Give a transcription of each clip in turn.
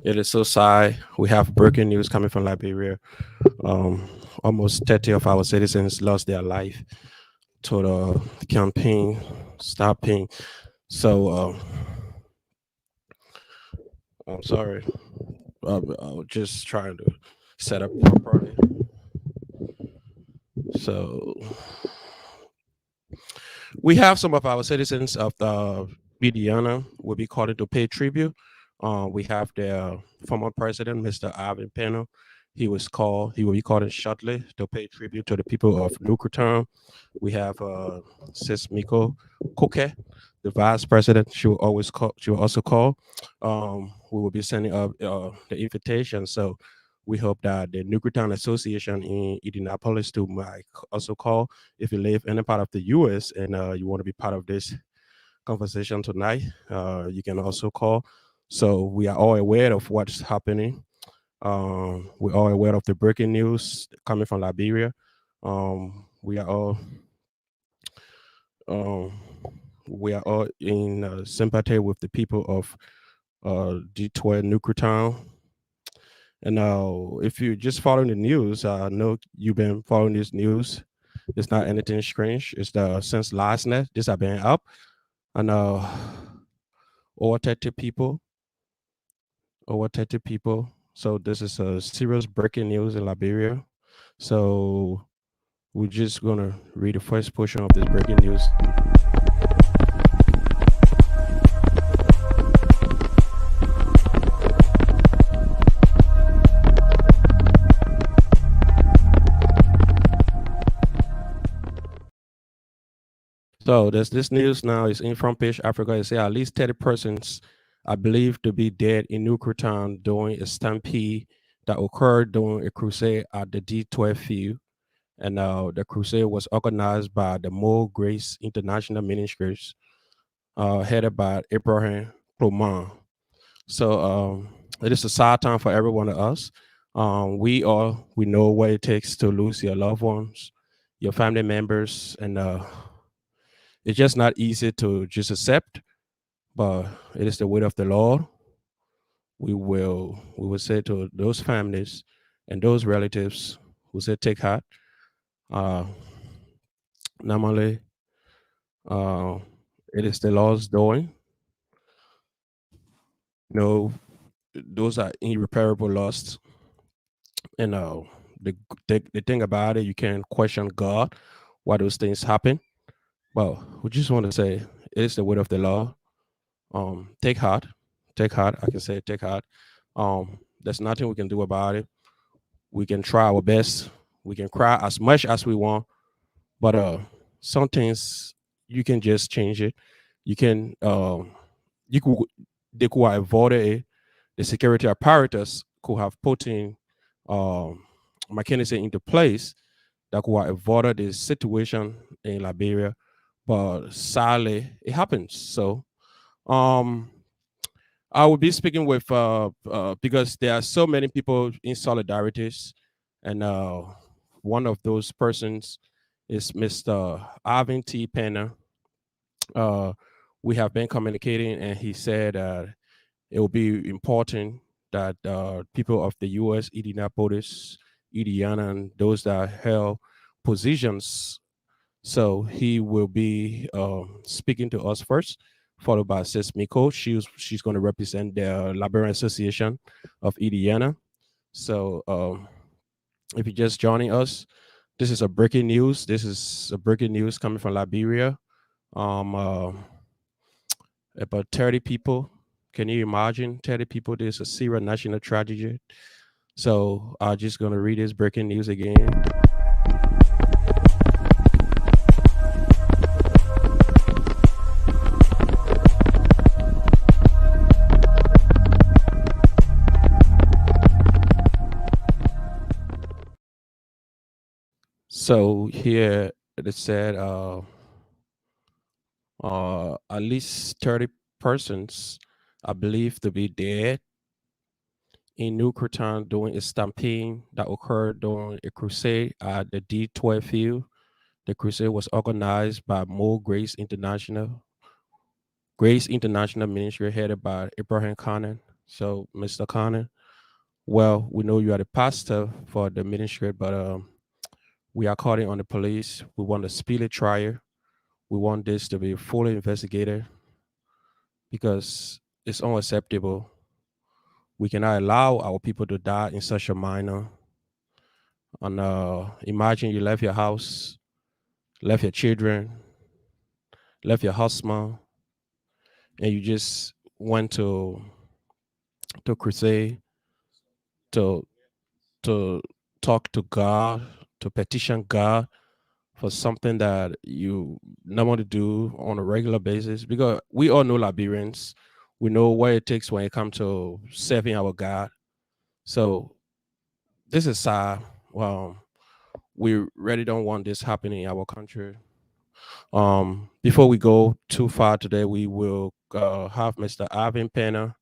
It is so sad. We have breaking news coming from Liberia. Um, Almost 30 of our citizens lost their life to the campaign stopping. So I'm sorry. I was just trying to set up properly. So we have some of our citizens of the Bidiana will be called to pay tribute. We have the former president, Mr. Ivan Pena. He will be called shortly to pay tribute to the people of Nukutam. We have Sis Miko Koke, the vice president. She will also call. We will be sending up the invitation. So we hope that the Nukutam Association in Indianapolis too might also call if you live in a part of the U.S. and you want to be part of this conversation tonight, you can also call. So we are all aware of what's happening. We're all aware of the breaking news coming from Liberia. We are all um, in sympathy with the people of Detroit, Nuclear Town. And if you just following the news, I know you've been following this news. It's not anything strange. It's the since last night, this have been up, and over 30 people, over 30 people. So this is a serious breaking news in Liberia. So we're just gonna read the first portion of this breaking news. So there's this news now is in front page Africa. It say at least 30 persons are believed to be dead in Nuclear Town during a stampede that occurred during a crusade at the D12 field. And the crusade was organized by the More Grace International Ministries, headed by Abraham Clement. So it is a sad time for every one of us. We know what it takes to lose your loved ones, your family members, and it's just not easy to just accept, but it is the will of the Lord. We will say to those families and those relatives who say take heart. Uh, Normally, uh, it is the Lord's doing. No, those are irreparable loss. And the, the thing about it, you can question God why those things happen. Well, we just want to say it is the word of the Lord. Take heart, take heart. I can say take heart. There's nothing we can do about it. We can try our best. We can cry as much as we want, but some things you can just change it. You can you could they could have avoided it. The security apparatus could have put in mechanism into place that could have avoided the situation in Liberia, but sadly it happens. So um I will be speaking with because there are so many people in solidarities, and one of those persons is Mr. Ivan T. Penner. Uh, we have been communicating, and he said it will be important that people of the U.S., Indianapolis, Indiana, and those that held positions. So he will be speaking to us first, followed by Sis Miko. She's going to represent the Liberian Association of Indiana. So if you're just joining us, this is a breaking news. This is a breaking news coming from Liberia. Um, uh, about 30 people. Can you imagine 30 people? This is a serious national tragedy. So I'm just going to read this breaking news again. So here it said at least 30 persons are believed to be dead in New Croton during a stampede that occurred during a crusade at the D12 field. The crusade was organized by More Grace International Ministry headed by Abraham Cannon. So, Mr. Connor, well, we know you are the pastor for the ministry, but we are calling on the police. We want a speedy trial. We want this to be fully investigated because it's unacceptable. We cannot allow our people to die in such a manner. And imagine you left your house, left your children, left your husband, and you just went to Crusade to to talk to God, to petition God for something that you not want to do on a regular basis. Because we all know Liberians, we know what it takes when it comes to serving our God. So this is sad. Well, we really don't want this happening in our country. Before we go too far today, we will have Mr. Ivan Penner.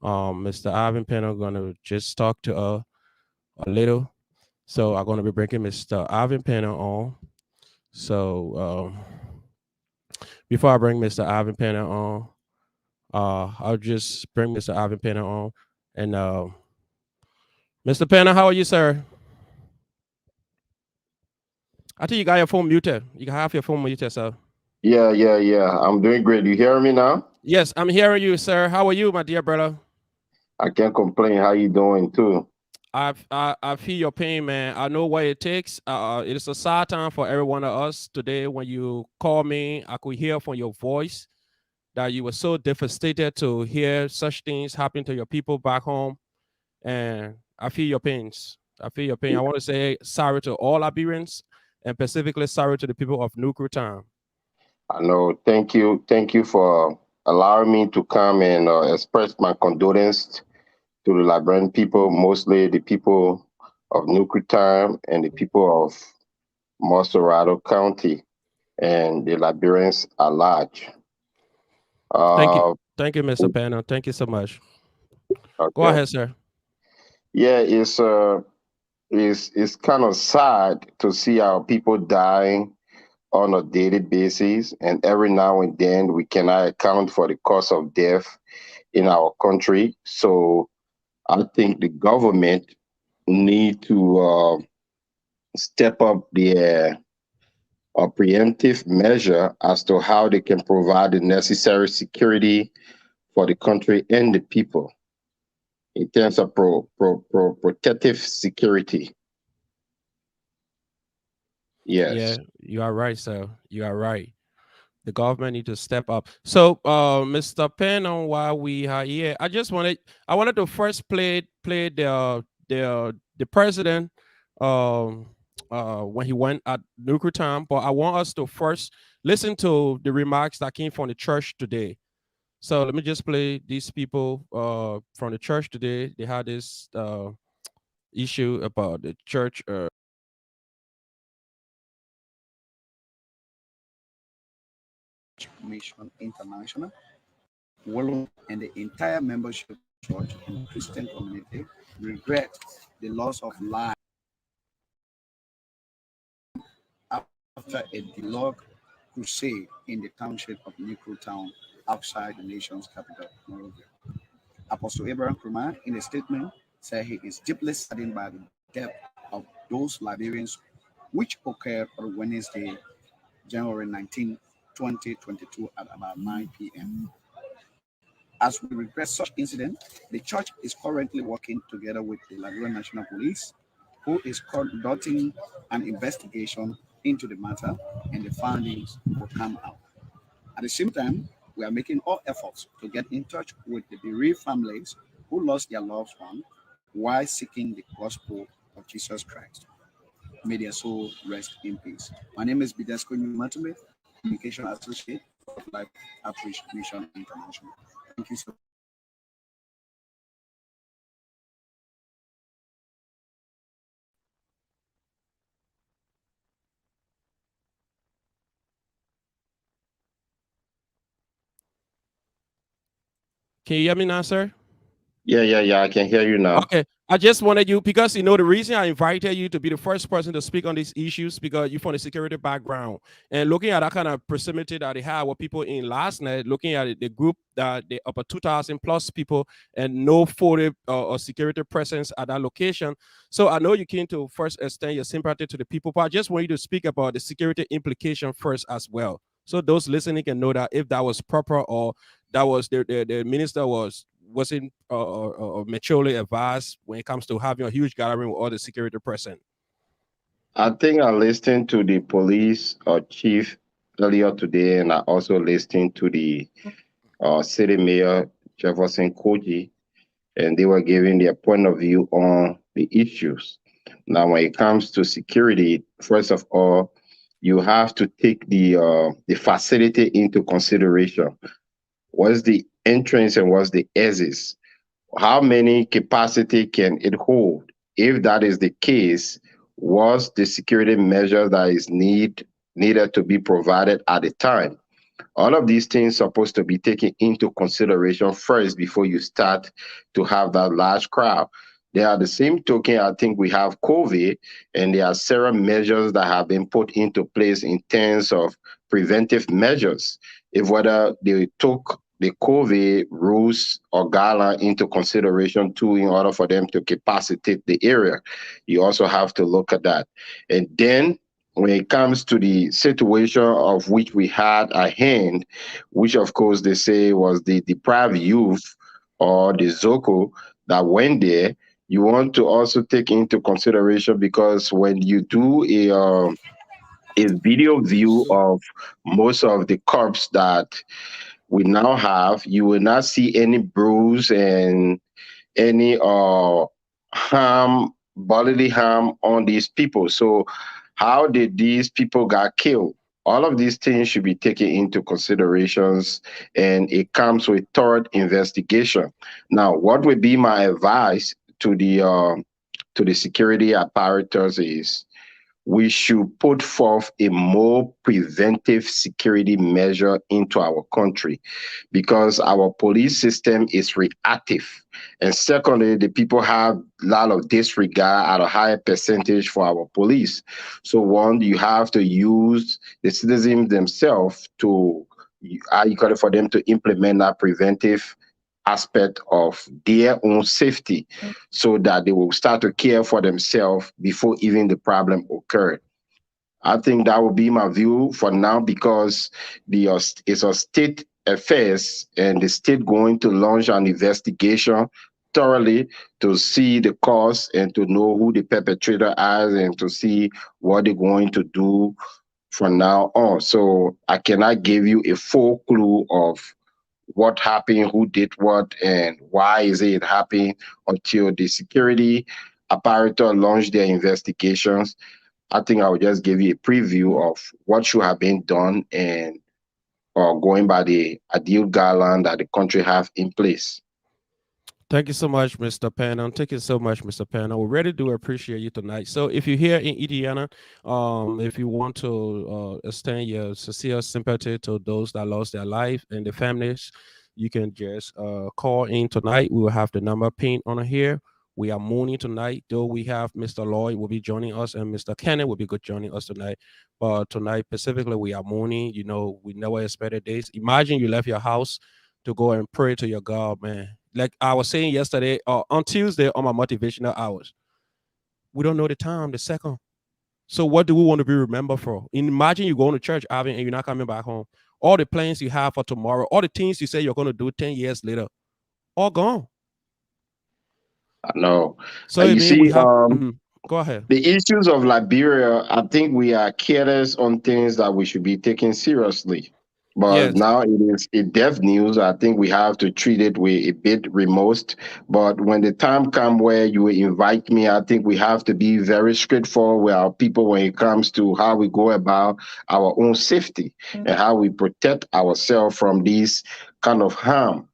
Mr. Ivan Penner gonna just talk to a little. So I'm gonna be bringing Mr. Ivan Penner on. So before I bring Mr. Ivan Penner on, I'll just bring Mr. Ivan Penner on. And Mr. Penner, how are you, sir? I think you got your phone muted. You can have your phone muted, sir. Yeah. I'm doing great. You hear me now? Yes, I'm hearing you, sir. How are you, my dear brother? I can't complain. How you doing too? I feel your pain, man. I know what it takes. It is a sad time for every one of us today. When you call me, I could hear from your voice that you were so devastated to hear such things happen to your people back home. And I feel your pains. I feel your pain. I want to say sorry to all Liberians and specifically sorry to the people of Nuku Town. I know. Thank you for allowing me to come and express my condolence to the Liberian people, mostly the people of Nukutam and the people of Mosorado County and the Liberians at large. Thank you. Uh, Thank you, Mr. Penner. Thank you so much. Go okay. ahead, sir. Yeah, it's kind of sad to see our people dying on a daily basis, and every now and then we cannot account for the cause of death in our country. So I think the government need to step up their preemptive measure as to how they can provide the necessary security for the country and the people in terms of protective security. Yeah, Yes. you are right, sir. You are right. The government need to step up. So, Mr. Penn, on while we are here, I wanted to first play the president, um, when he went at nuclear time. But I want us to first listen to the remarks that came from the church today. So let me just play these people from the church today. They had this issue about the church. Mission International, World, and the entire membership church and Christian community regret the loss of life after a deluge crusade in the township of Nikru Town outside the nation's capital, Monrovia. Apostle Abraham Krumah, in a statement, said he is deeply saddened by the death of those Liberians, which occurred on Wednesday, January 19, 2022, at about 9 p.m. As we regret such incident, the church is currently working together with the Liberian National Police, who is conducting an investigation into the matter, and the findings will come out. At the same time, we are making all efforts to get in touch with the bereaved families who lost their loved one while seeking the gospel of Jesus Christ. May their soul rest in peace. My name is Bidesco Numatome, Communication Associate of Life Outreach Mission International. Thank you so much. Can you hear me now, sir? Yeah. I can hear you now. Okay. I just wanted you because the reason I invited you to be the first person to speak on these issues because you're from the security background and looking at that kind of proximity that they had with people in last night, looking at the group that they up 2,000 plus people and no photo or security presence at that location. So I know you came to first extend your sympathy to the people, but I just want you to speak about the security implication first as well. So those listening can know that if that was proper or that was the minister wasn't maturely advised when it comes to having a huge gathering with all the security present. I think I listened to the police chief earlier today, and I also listened to the city mayor Jefferson Koji, and they were giving their point of view on the issues. Now, when it comes to security, first of all, you have to take the facility into consideration. What's the entrance and what's the exit? How many capacity can it hold? If that is the case, what's the security measure that is needed to be provided at the time? All of these things supposed to be taken into consideration first before you start to have that large crowd. They are the same token. I think we have COVID, and there are several measures that have been put into place in terms of preventive measures. If whether they took the COVID rules or guideline into consideration too, in order for them to capacitate the area, you also have to look at that. And then when it comes to the situation of which we had at hand, which of course they say was the deprived youth or the Zoko that went there, you want to also take into consideration because when you do a video view of most of the corpse that we now have, you will not see any bruise and any harm, bodily harm on these people. So how did these people got killed? All of these things should be taken into considerations, and it comes with thorough investigation. Now, what would be my advice to the security apparatus is we should put forth a more preventive security measure into our country because our police system is reactive. And secondly, the people have a lot of disregard at a higher percentage for our police. So one, you have to use the citizens themselves to, how you call it, for them to implement that preventive aspect of their own safety so that they will start to care for themselves before even the problem occurred. I think that would be my view for now because it's a state affairs and the state going to launch an investigation thoroughly to see the cause and to know who the perpetrator is and to see what they're going to do from now on. So I cannot give you a full clue of what happened, who did what, and why is it happening until the security apparatus launch their investigations. I think I will just give you a preview of what should have been done and going by the ideal guideline that the country have in place. Thank you so much, Mr. Pannon. Thank you so much, Mr. Pannon. We really do appreciate you tonight. So if you're here in Indiana, if you want to extend your sincere sympathy to those that lost their life and the families, you can just call in tonight. We will have the number pinned on here. We are mourning tonight, though we have Mr. Lloyd will be joining us and Mr. Kenneth will be good joining us tonight. But tonight specifically, we are mourning. We never expected this. Imagine you left your house to go and pray to your God, man. Like I was saying yesterday, on Tuesday on my motivational hours, we don't know the time, the second. So what do we want to be remembered for? Imagine you going to church, Alvin, and you're not coming back home. All the plans you have for tomorrow, all the things you say you're going to do 10 years later, all gone. I know. So I You mean, we see, have. Go ahead. the issues of Liberia, I think we are careless on things that we should be taking seriously. But Yes. now it is a death news. I think we have to treat it with a bit remorse. But when the time comes where you invite me, I think we have to be very straightforward with our people when it comes to how we go about our own safety and how we protect ourselves from these kind of harm.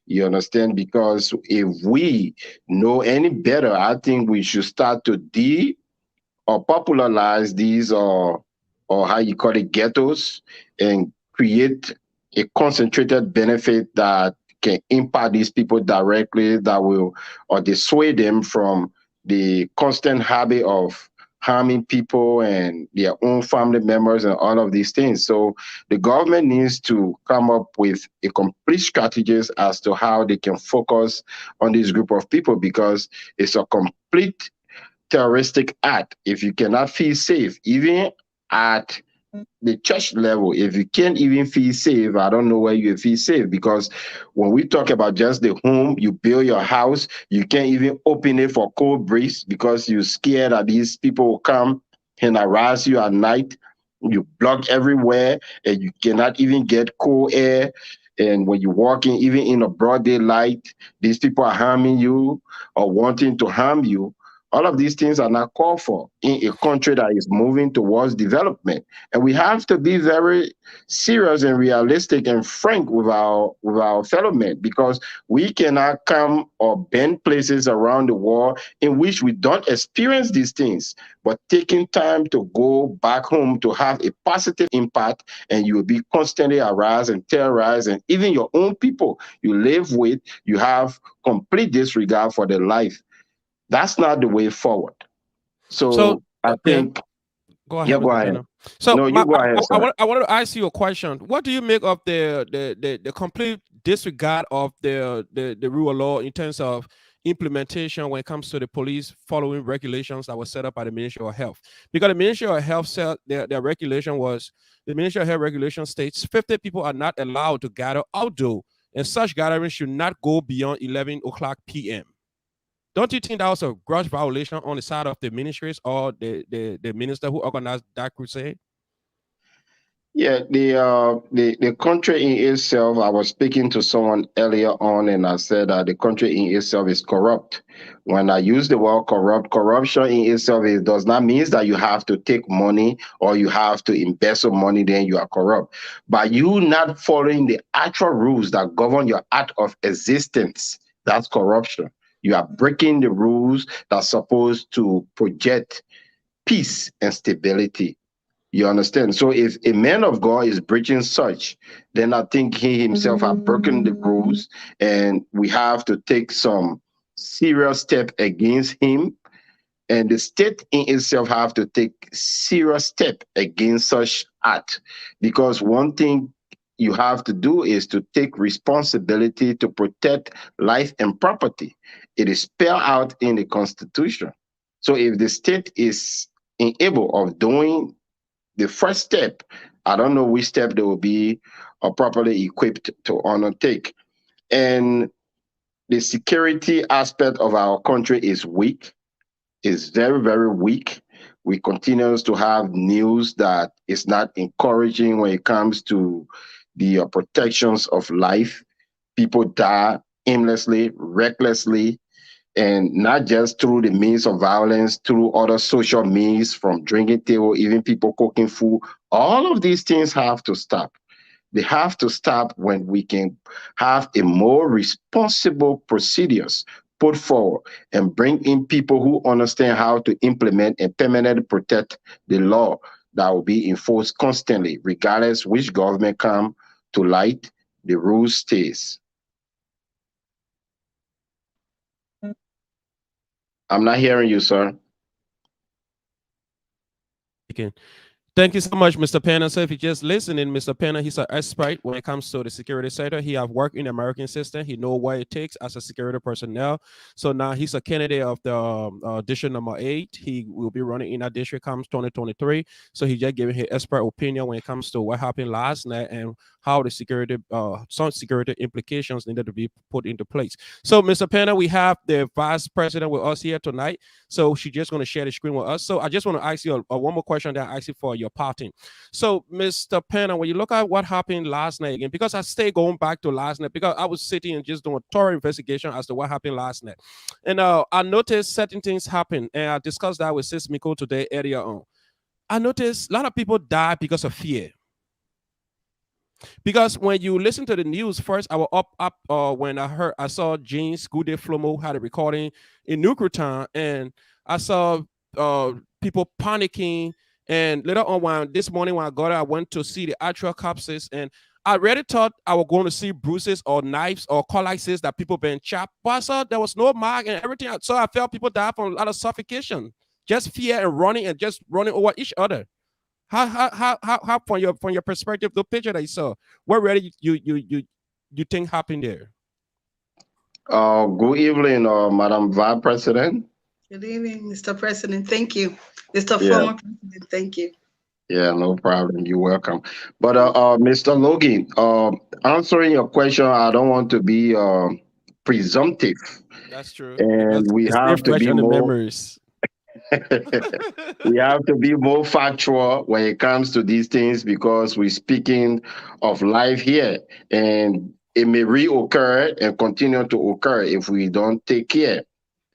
You understand? Because if we know any better, I think we should start to or popularize these or how you call it ghettos and create a concentrated benefit that can impact these people directly, that will or dissuade them from the constant habit of harming people and their own family members and all of these things. So the government needs to come up with a complete strategies as to how they can focus on this group of people, because it's a complete terroristic act. If you cannot feel safe, even at the church level, if you can't even feel safe, I don't know where you feel safe. Because when we talk about just the home, you build your house, you can't even open it for cold breeze because you're scared that these people will come and harass you at night. You block everywhere and you cannot even get cool air. And when you're walking, even in a broad daylight, these people are harming you or wanting to harm you. All of these things are not called for in a country that is moving towards development. And we have to be very serious and realistic and frank with our fellow men, because we cannot come or bend places around the world in which we don't experience these things. But taking time to go back home to have a positive impact, and you will be constantly harassed and terrorized, and even your own people you live with, you have complete disregard for their life. That's not the way forward. So So I yeah, think, go ahead, yeah, go Mr. ahead. Penner. So No, you go ahead, sir. I wanted to ask you a question. What do you make of the complete disregard of the rule of law in terms of implementation when it comes to the police following regulations that were set up by the Ministry of Health? Because the Ministry of Health said their regulation was, the Ministry of Health regulation states 50 people are not allowed to gather outdoor, and such gatherings should not go beyond 11 o'clock p.m. Don't you think that was a gross violation on the side of the ministries or the minister who organized that crusade? Yeah, the country in itself. I was speaking to someone earlier on, and I said that the country in itself is corrupt. When I use the word corrupt, corruption in itself, it does not mean that you have to take money or you have to embezzle money, then you are corrupt. But you not following the actual rules that govern your act of existence, that's corruption. You are breaking the rules that's supposed to project peace and stability. You understand? So if a man of God is breaching such, then I think he himself have broken the rules, and we have to take some serious step against him. And the state in itself have to take serious step against such act, because one thing you have to do is to take responsibility to protect life and property. It is spelled out in the Constitution. So if the state is unable of doing the first step, I don't know which step they will be properly equipped to undertake. And the security aspect of our country is weak, is very, very weak. We continue to have news that is not encouraging when it comes to the protections of life. People die aimlessly, recklessly, and not just through the means of violence, through other social means, from drinking table, even people cooking food. All of these things have to stop. They have to stop when we can have a more responsible procedures put forward and bring in people who understand how to implement and permanently protect the law that will be enforced constantly, regardless which government come to light, the rule stays. I'm not hearing you, sir. Thank you so much, Mr. Penner. So if you're just listening, Mr. Penner, he's an expert when it comes to the security sector. He have worked in the American system. He know what it takes as a security personnel. So now he's a candidate of the district number 8. He will be running in that district comes 2023. So he just giving his expert opinion when it comes to what happened last night and how the security, some security implications needed to be put into place. So, Mr. Penner, we have the vice president with us here tonight. So she's just going to share the screen with us. So I just want to ask you one more question that I asked you for your parting. So, Mr. Penner, when you look at what happened last night again, because I stay going back to last night, because I was sitting and just doing a thorough investigation as to what happened last night. And I noticed certain things happen, and I discussed that with Sis Miko today earlier on. I noticed a lot of people die because of fear. Because when you listen to the news first, I was up when I saw James Goode Flomo had a recording in Nuclear, and I saw people panicking. And later on, this morning when I got out, I went to see the actual corpses, and I really thought I was going to see bruises or knives or colices that people been chopped, but I saw there was no mark and everything. So I felt people die from a lot of suffocation, just fear and just running over each other. How from your perspective, the picture that you saw, what really you think happened there? Good evening, Madam Vice President. Good evening, Mr. President. Thank you. Mr. Yeah, Former President, thank you. yeah, no problem. You're welcome. But Mr. Logan, answering your question, I don't want to be presumptive, That's true because and we it's still have to fresh be on the more memories. we have to be more factual when it comes to these things because we're speaking of life here, and it may reoccur and continue to occur if we don't take care.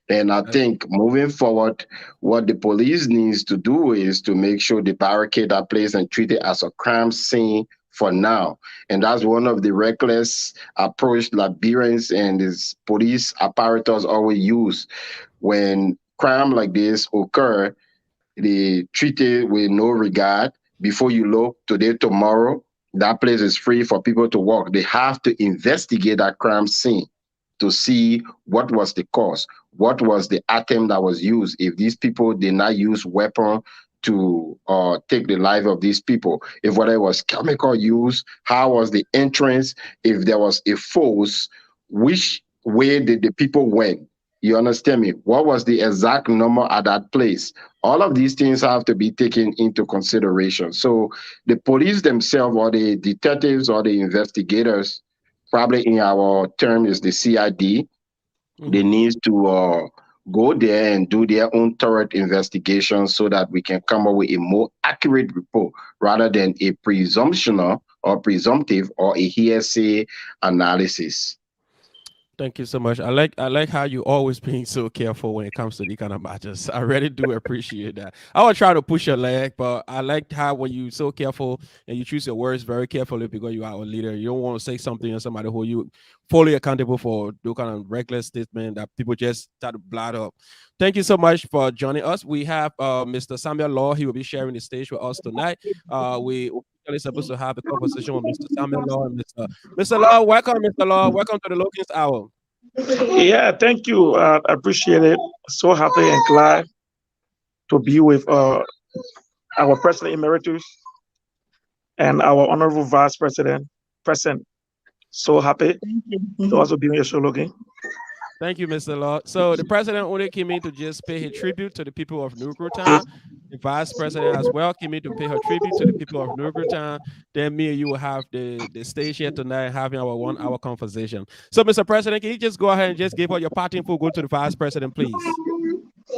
And I That's think moving forward, what the police needs to do is to make sure they barricade that place and treat it as a crime scene for now. And that's one of the reckless approach Liberians and his police apparatus always use when crime like this occur. They treat it with no regard. Before you look today, tomorrow, that place is free for people to walk. They have to investigate that crime scene to see what was the cause, what was the item that was used. If these people did not use weapon to take the life of these people, if whether it was chemical use, how was the entrance, if there was a force, which way did the people went? You understand me? What was the exact number at that place? All of these things have to be taken into consideration. So the police themselves, or the detectives, or the investigators, probably in our term is the CID, they mm-hmm. need to go there and do their own thorough investigation so that we can come up with a more accurate report rather than a presumptional or presumptive or a hearsay analysis. Thank you so much. I like how you always being so careful when it comes to these kind of matches. I really do appreciate that. I will try to push your leg, but I like how when you so careful and you choose your words very carefully because you are a leader. You don't want to say something to somebody who you fully accountable for those kind of reckless statement that people just start to blot up. Thank you so much for joining us. We have Mr. Samuel Law. He will be sharing the stage with us tonight. We are supposed to have a conversation with Mr. Samuel Law and Mr. Law. Welcome, Mr. Law. Welcome to the Logan's Hour. Yeah, thank you. I appreciate it. So happy and glad to be with our President Emeritus and our Honorable Vice President present. So happy Thank you. to also be on your show, Logan. Thank you, Mr. Law. So the president only came in to just pay his tribute to the people of New Town. The vice president as well came in to pay her tribute to the people of New Town. Then me and you will have the stage here tonight having our 1 hour conversation. So, Mr. President, can you just go ahead and just give all your parting info? Go to the vice president, please.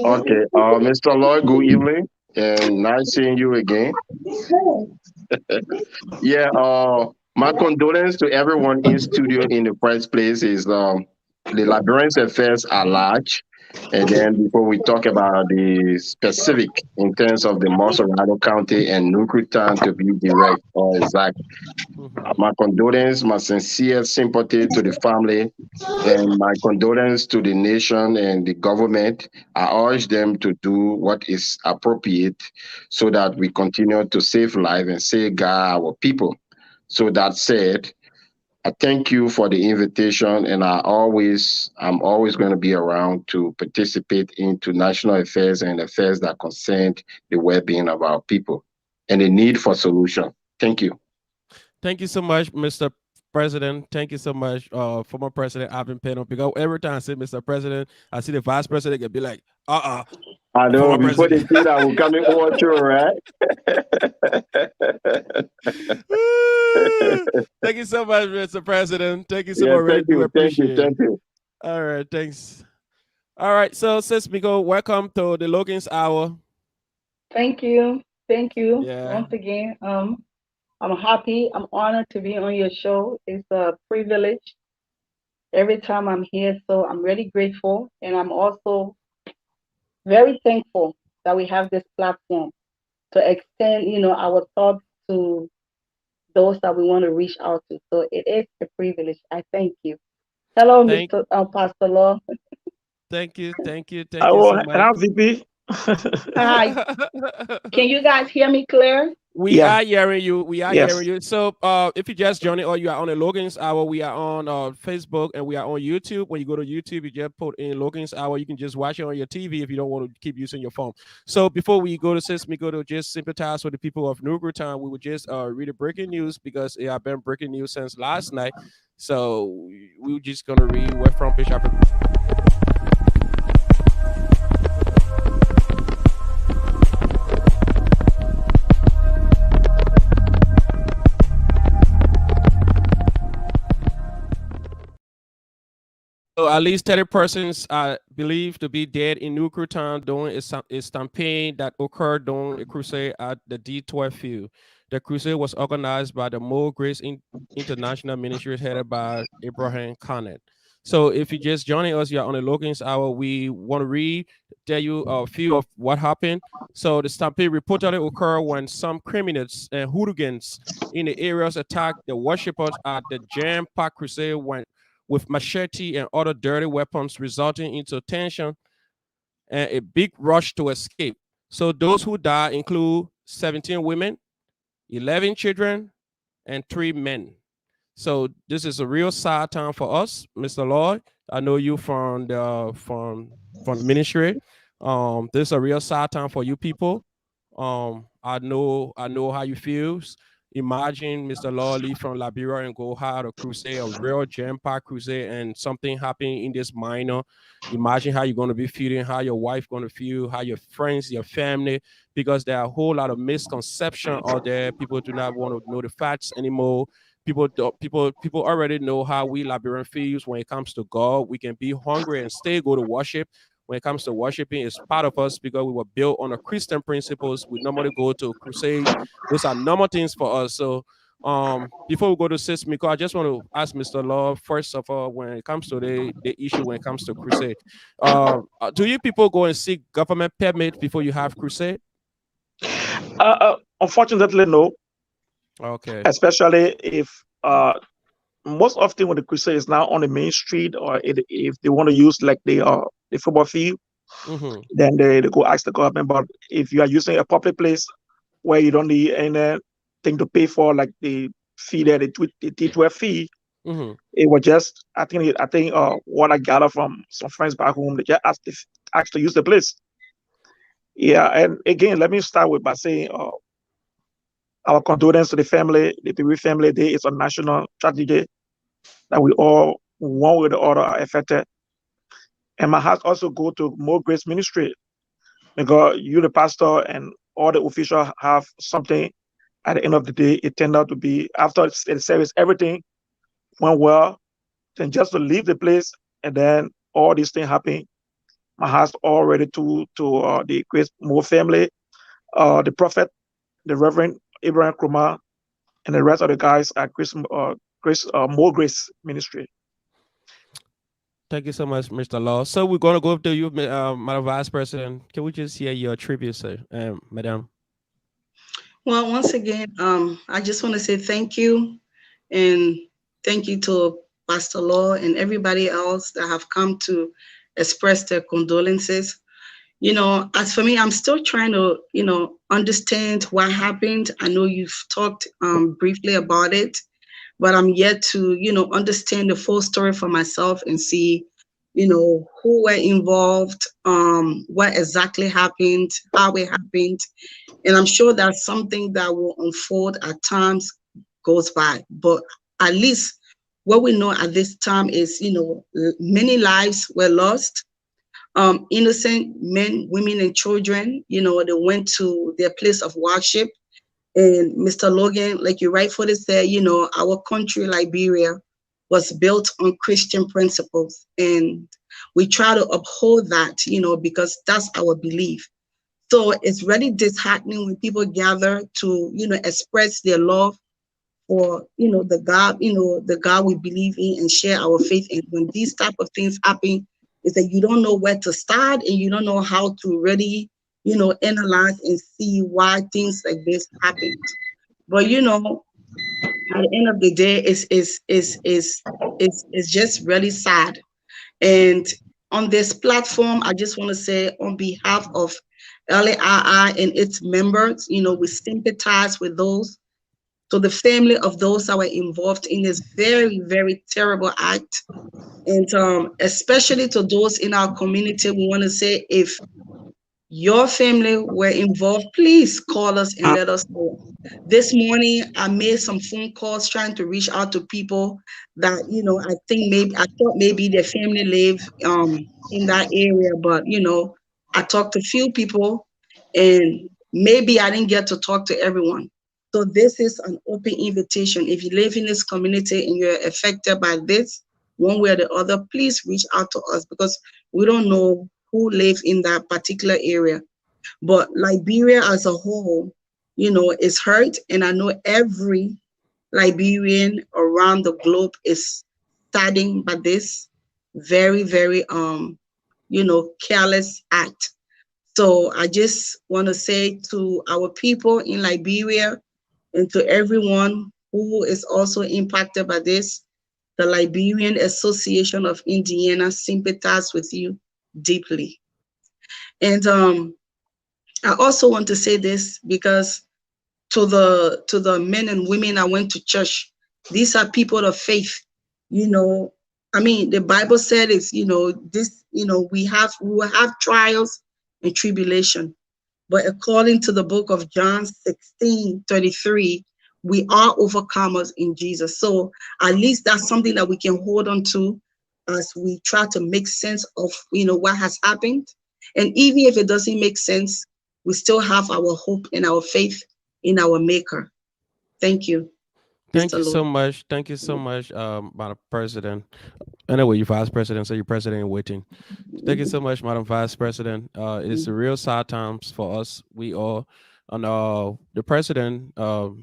Okay, Mr. Lloyd, good evening and nice seeing you again. Yeah, my condolence to everyone in studio in the first place is the Liberians affairs are large. And then before we talk about the specific in terms of the Morsorado County and Nukutan to be direct or exact, Mhm. my condolence, my sincere sympathy to the family, and my condolence to the nation and the government. I urge them to do what is appropriate so that we continue to save life and safeguard our people. So that said, I thank you for the invitation, and I'm always going to be around to participate into national affairs and affairs that concern the well-being of our people and the need for solution. Thank you. Thank you so much, Mr. President. Thank you so much, former President Alvin Peno. Because every time I say Mr. President, I see the vice president can be like, I know former before they president. see that, we'll come in over you, right? Thank you so much, Mr. President. Thank you so Yeah, much. Really thank do you, thank you, appreciate it. thank you. All right, thanks. All right, so Sis Miko, welcome to the Logan's Hour. Thank you. Thank you Yeah. once again. I'm happy. I'm honored to be on your show. It's a privilege every time I'm here. So I'm really grateful. And I'm also very thankful that we have this platform to extend, our thoughts to those that we want to reach out to. So it is a privilege. I thank you. Hello, Thank Mr. Pastor Law. thank you, thank you, I thank you will, so and much. I'm VP. Hi. Can you guys hear me clear? We Yeah, are hearing you. We are yes. hearing you. So, if you just joined it or you are on the Logan's Hour, we are on Facebook and we are on YouTube. When you go to YouTube, you just put in Logan's Hour. You can just watch it on your TV if you don't want to keep using your phone. So, before we go to Sesame, go to just sympathize with the people of New Town. We would just read the breaking news because it have been breaking news since last night. So, we were just gonna read what front page after. So at least 30 persons are believed to be dead in New Town during a stampede that occurred during a crusade at the D12 field. The crusade was organized by the More Grace International Ministry headed by Abraham Connet. So if you just joining us, you're on the Logan's Hour, we want to tell you a few of what happened. So the stampede reportedly occurred when some criminals and hooligans in the areas attacked the worshippers at the jam-packed crusade with machete and other dirty weapons, resulting into tension and a big rush to escape. So those who died include 17 women, 11 children, and 3 men. So this is a real sad time for us, Mr. Lloyd. I know you from the ministry. This is a real sad time for you people. I know how you feel. Imagine Mr. Lawley from Liberia and go have a crusade, a real jam-packed crusade, and something happening in this minor. Imagine how you're going to be feeling, how your wife going to feel, how your friends, your family, because there are a whole lot of misconception out there. People do not want to know the facts anymore. People already know how we Liberian feels when it comes to God. We can be hungry and still go to worship. When it comes to worshiping, it's part of us because we were built on the Christian principles. We normally go to crusades. Those are normal things for us. So before we go to Sis Miko, I just want to ask Mr. Law, first of all, when it comes to the issue when it comes to crusade, do you people go and seek government permit before you have crusade? Unfortunately, no. Okay. Especially if most often when the crusade is now on the main street, or if they want to use like the football field, Mm-hmm. then they go ask the government. But if you are using a public place where you don't need anything to pay for, like the fee there, the T12 fee, Mm-hmm. it was just I think what I gathered from some friends back home, they just asked to use the place. Yeah, and again, let me start with by saying our condolences to the family, the Piri family. Day is a national tragedy that we all, one way or the other, are affected. And my heart also go to More Grace Ministry, because you, the pastor, and all the officials have something. At the end of the day, it turned out to be, after the service, everything went well. Then just to leave the place and then all these things happen. My heart's already to the Grace More family, the prophet, the Reverend Abraham Krumah, and the rest of the guys at More Grace Ministry. Thank you so much, Mr. Law. So we're gonna go to you, Madam Vice President. Can we just hear your tribute, sir, Madam? Well, once again, I just want to say thank you, and thank you to Pastor Law and everybody else that have come to express their condolences. As for me, I'm still trying to, understand what happened. I know you've talked briefly about it, but I'm yet to, understand the full story for myself and see, who were involved, what exactly happened, how it happened. And I'm sure that's something that will unfold as times goes by. But at least what we know at this time is, many lives were lost. Innocent men, women, and children, they went to their place of worship. And Mr. Logan, like you rightfully said, our country, Liberia, was built on Christian principles. And we try to uphold that, because that's our belief. So it's really disheartening when people gather to, express their love for, the God we believe in and share our faith in. When these type of things happen, is that you don't know where to start and you don't know how to really, analyze and see why things like this happened. But at the end of the day, it's just really sad. And on this platform, I just want to say on behalf of LAII and its members. We sympathize with those. So the family of those that were involved in this very, very terrible act. And especially to those in our community, we want to say, if your family were involved, please call us and let us know. This morning, I made some phone calls trying to reach out to people that, I thought maybe their family lived in that area, but, I talked to few people and maybe I didn't get to talk to everyone. So this is an open invitation. If you live in this community and you're affected by this, one way or the other, please reach out to us because we don't know who live in that particular area. But Liberia as a whole, is hurt. And I know every Liberian around the globe is saddened by this very, very, careless act. So I just want to say to our people in Liberia and to everyone who is also impacted by this, the Liberian Association of Indiana sympathize with you deeply. And I also want to say this because to the men and women I went to church, these are people of faith. The Bible said it's, this, we will have trials and tribulation. But according to the book of John 16:33, we are overcomers in Jesus. So at least that's something that we can hold on to as we try to make sense of, what has happened. And even if it doesn't make sense, we still have our hope and our faith in our Maker. Thank you. Thank Mr. you so Lord. much. Thank you so much, Madam President. Anyway, you're Vice President, so you're President in waiting. Thank you so much, Madam Vice President. It's a real sad times for us. We all, and the President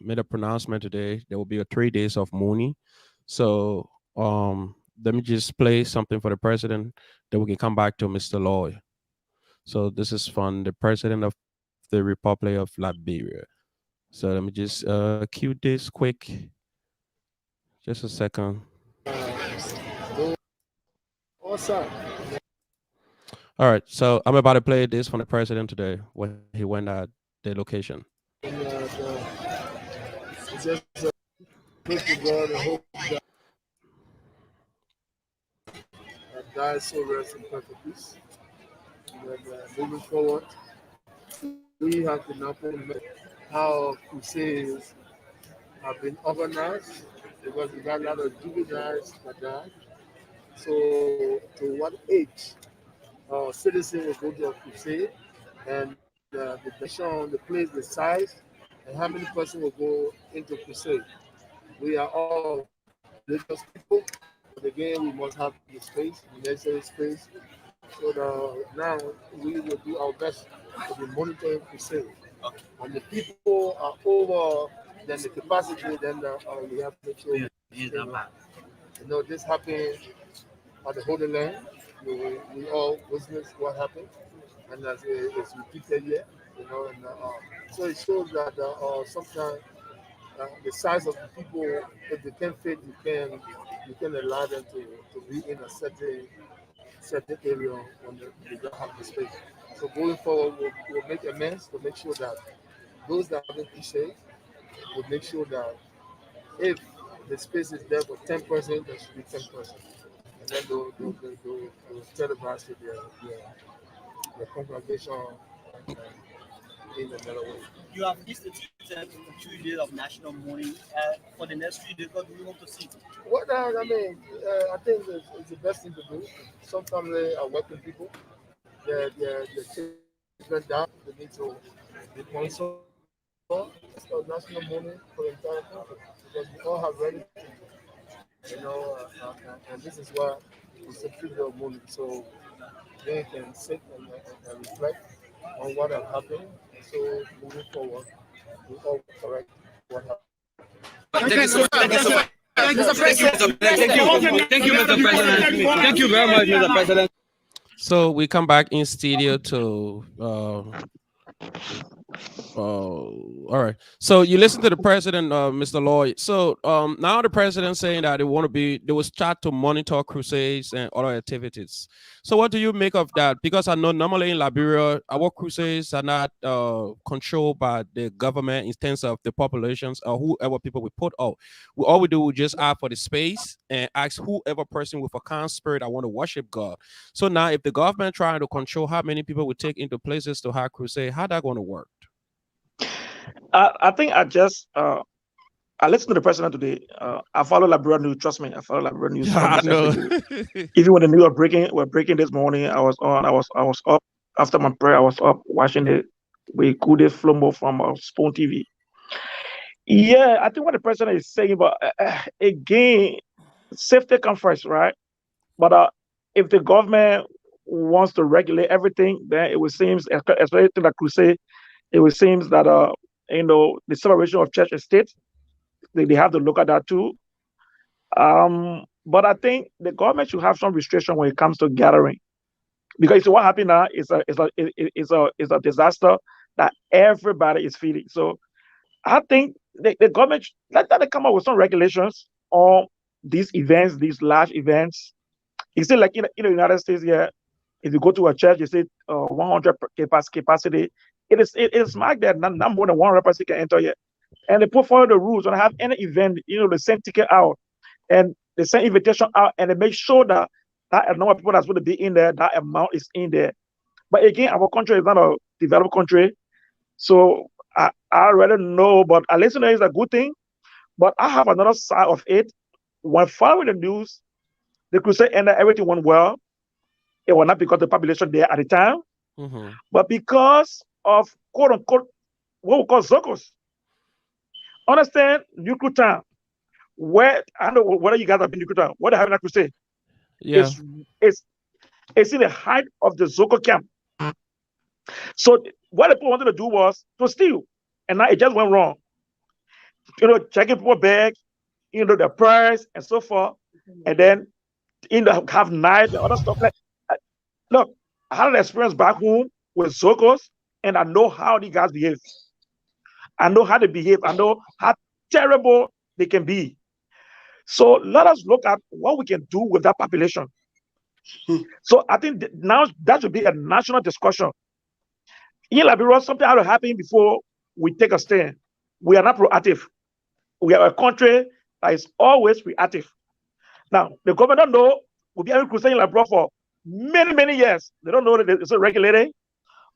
made a pronouncement today. There will be a 3 days of mourning. So let me just play something for the President. Then we can come back to Mr. Lloyd. So this is from the President of the Republic of Liberia. So let me just cue this quick. Just a second. Awesome. All right, so I'm about to play this from the President today when he went at the location. And, it's just pray to God and hope that God so rest in perfect peace. And moving forward, we have been upon how crusades have been organized because we got a lot of juveniles that died. So, to what age citizens will go to a crusade, and the direction, the place, the size, and how many persons will go into crusade. We are all religious people, but again, we must have the space, the necessary space. So now we will do our best to be monitoring crusade. And the people are over than the capacity, then we have to make sure. This happened at the Holy Land. We all witnessed what happened, and as it's repeated here. So it shows that sometimes the size of the people, if they can fit, you can allow them to be in a certain area when they don't have the space. So going forward, we'll make amends to make sure that those that haven't been saved, we'll make sure that if the space is there for 10%, there should be 10%. And then they'll televise to their congregation in another way. You have instituted 2 days of national mourning. For the next 3 days, what do you want to see? I think it's the best thing to do. Some families are working people. Their children die. They need to be console. It's a national mourning for the entire country because we all have relatives. And this is why it's a period of mourning. So they can sit and reflect on what has happened. So moving forward, we all correct what happened. Thank you, Mr. President. Thank you, Mr. President. Thank you very much, Mr. President. So we come back in studio to Oh, all right. So you listen to the president, Mr. Lloyd. So now the president saying that they will start to monitor crusades and other activities. So what do you make of that? Because I know normally in Liberia, our crusades are not controlled by the government in terms of the populations or whoever people we put out. All we do, we just ask for the space and ask whoever person with a kind spirit I want to worship God. So now if the government trying to control how many people we take into places to have crusade, how that going to work? I think I listened to the president today. I follow Liberian news. Trust me, I follow Liberian news I almost every know. day. Even when the news were breaking this morning, I was on. I was up after my prayer. I was up watching it. We could flow from Spoon TV. Yeah, I think what the president is saying, but again, safety comes first, right? But if the government wants to regulate everything, then it would seem, especially to the crusade, it would seem that the separation of church and state, they have to look at that too. But I think the government should have some restriction when it comes to gathering, because what happened now is a disaster that everybody is feeling. So I think the government let that come up with some regulations on these events, these large events. You see, like in the United States here, if you go to a church, you say 100 capacity. It is marked that not more than 100% can enter here, and they put forward the rules. When I have any event, they send ticket out and they send invitation out, and they make sure that number of people that's going to be in there, that amount is in there. But again, our country is not a developed country, so I already know. But at least is a good thing. But I have another side of it. When following the news, the crusade ended, everything went well. It was not because of the population there at the time, but because of quote unquote what we call Zokos. Understand Nuclear Town, where I don't know whether you guys have been Nuclear Town, what they having a crusade. Yeah. It's in the height of the Zoko camp. So what the people wanted to do was to steal, and now it just went wrong. Checking people bag, the price and so forth, and then have knives and other stuff. Like, look, I had an experience back home with Zokos, and I know how the guys behave. I know how they behave. I know how terrible they can be. So let us look at what we can do with that population. So I think now that should be a national discussion. In Liberia, something had to happen before we take a stand. We are not proactive. We are a country that is always reactive. Now, the government don't know we'll be having crusade in Liberia for many, many years. They don't know that it's regulated,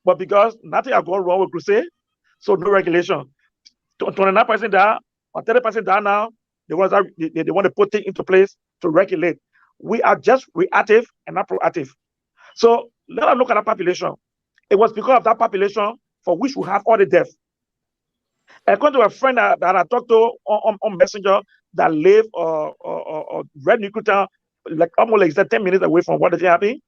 but because nothing has gone wrong with crusade, so no regulation. 29% down or 30% down now, they want to put things into place to regulate. We are just reactive and not proactive. So let us look at that population. It was because of that population for which we have all the death. According to a friend that I talked to on Messenger that live Red Nuclear Town, like almost like 10 minutes away from what is happening,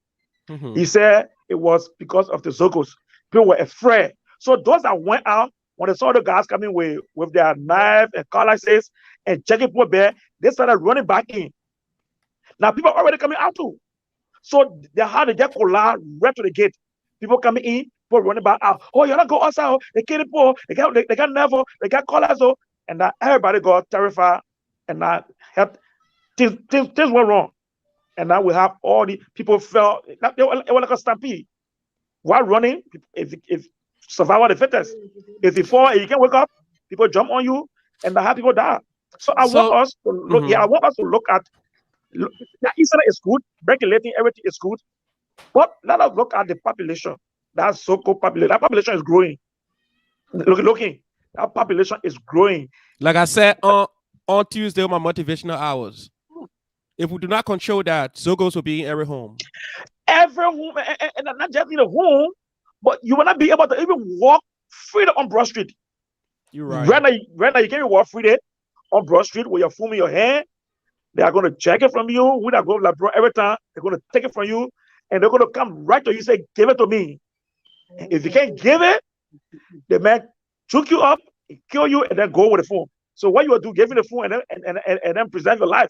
he said it was because of the Zokos. People were afraid. So those that went out, when they saw the guys coming with their knife and cutlasses and checking people there, they started running back in. Now people are already coming out too. So they had to get collide right to the gate. People coming in, people running back out. Oh, you're not going outside. They kill people. They got nerve. They got collars. And now everybody got terrified. And now things went wrong. And now we have all the people felt it was like a stampede. While running, if survival the fittest. If you fall and you can't wake up, people jump on you, and how people die. So I want us to look. Yeah, I want us to look at. That Israel is good, regulating everything is good, but let us look at the population. That so-called population. That population is growing. Looking, that population is growing. Like I said on Tuesday, my motivational hours. If we do not control that, Zogos will be in every home. Every home, and not just in a home, but you will not be able to even walk freely on Broad Street. You're right. Right now, you can't walk freely on Broad Street with your phone in your hand. They are going to check it from you. When I go to Liberia every time, they're going to take it from you, and they're going to come right to you and say, "Give it to me." If you can't give it, the man choke you up, kill you, and then go with the phone. So what you will do, give me the phone and then present your life.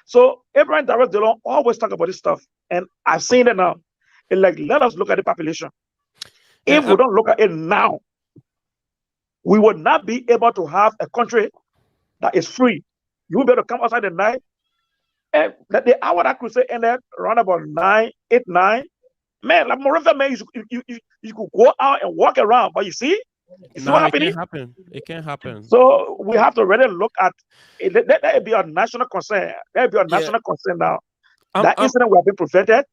So Abraham Darrell Delon always talk about this stuff, and I've seen it now. It's like, let us look at the population. If we don't look at it now, we would not be able to have a country that is free. You will be able to come outside at night. And the hour that crusade ended around about 9, 8, 9. Man, like Moreover, man, you could go out and walk around, but you see what's Now it happening? can't happen. It can't happen. So we have to really look at it. Let be a national concern. Let be a Yeah. national concern now. I'm, That I'm, incident will have been prevented,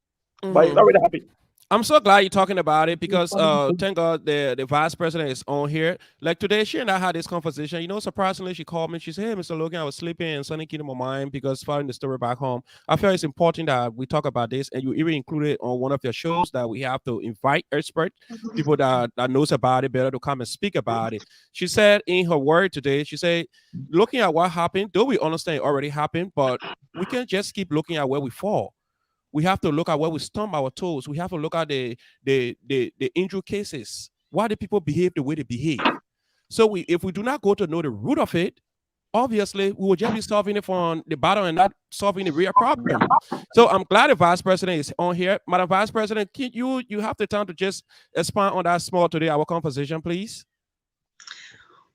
but it's mhm. already happened. I'm so glad you're talking about it because thank God the vice president is on here. Like today, she and I had this conversation. You know, surprisingly, she called me. She said, "Hey, Mr. Logan, I was sleeping and something came to my mind because following the story back home, I feel it's important that we talk about this." And you even included on one of your shows that we have to invite experts, people that knows about it better to come and speak about it. She said in her word today, she said, looking at what happened, though we understand it already happened, but we can't just keep looking at where we fall. We have to look at where we stump our toes. We have to look at the injury cases. Why do people behave the way they behave? So if we do not go to know the root of it, obviously we will just be solving it from the bottom and not solving the real problem. So I'm glad the vice president is on here. Madam Vice President, can you have the time to just expand on that small today, our conversation, please?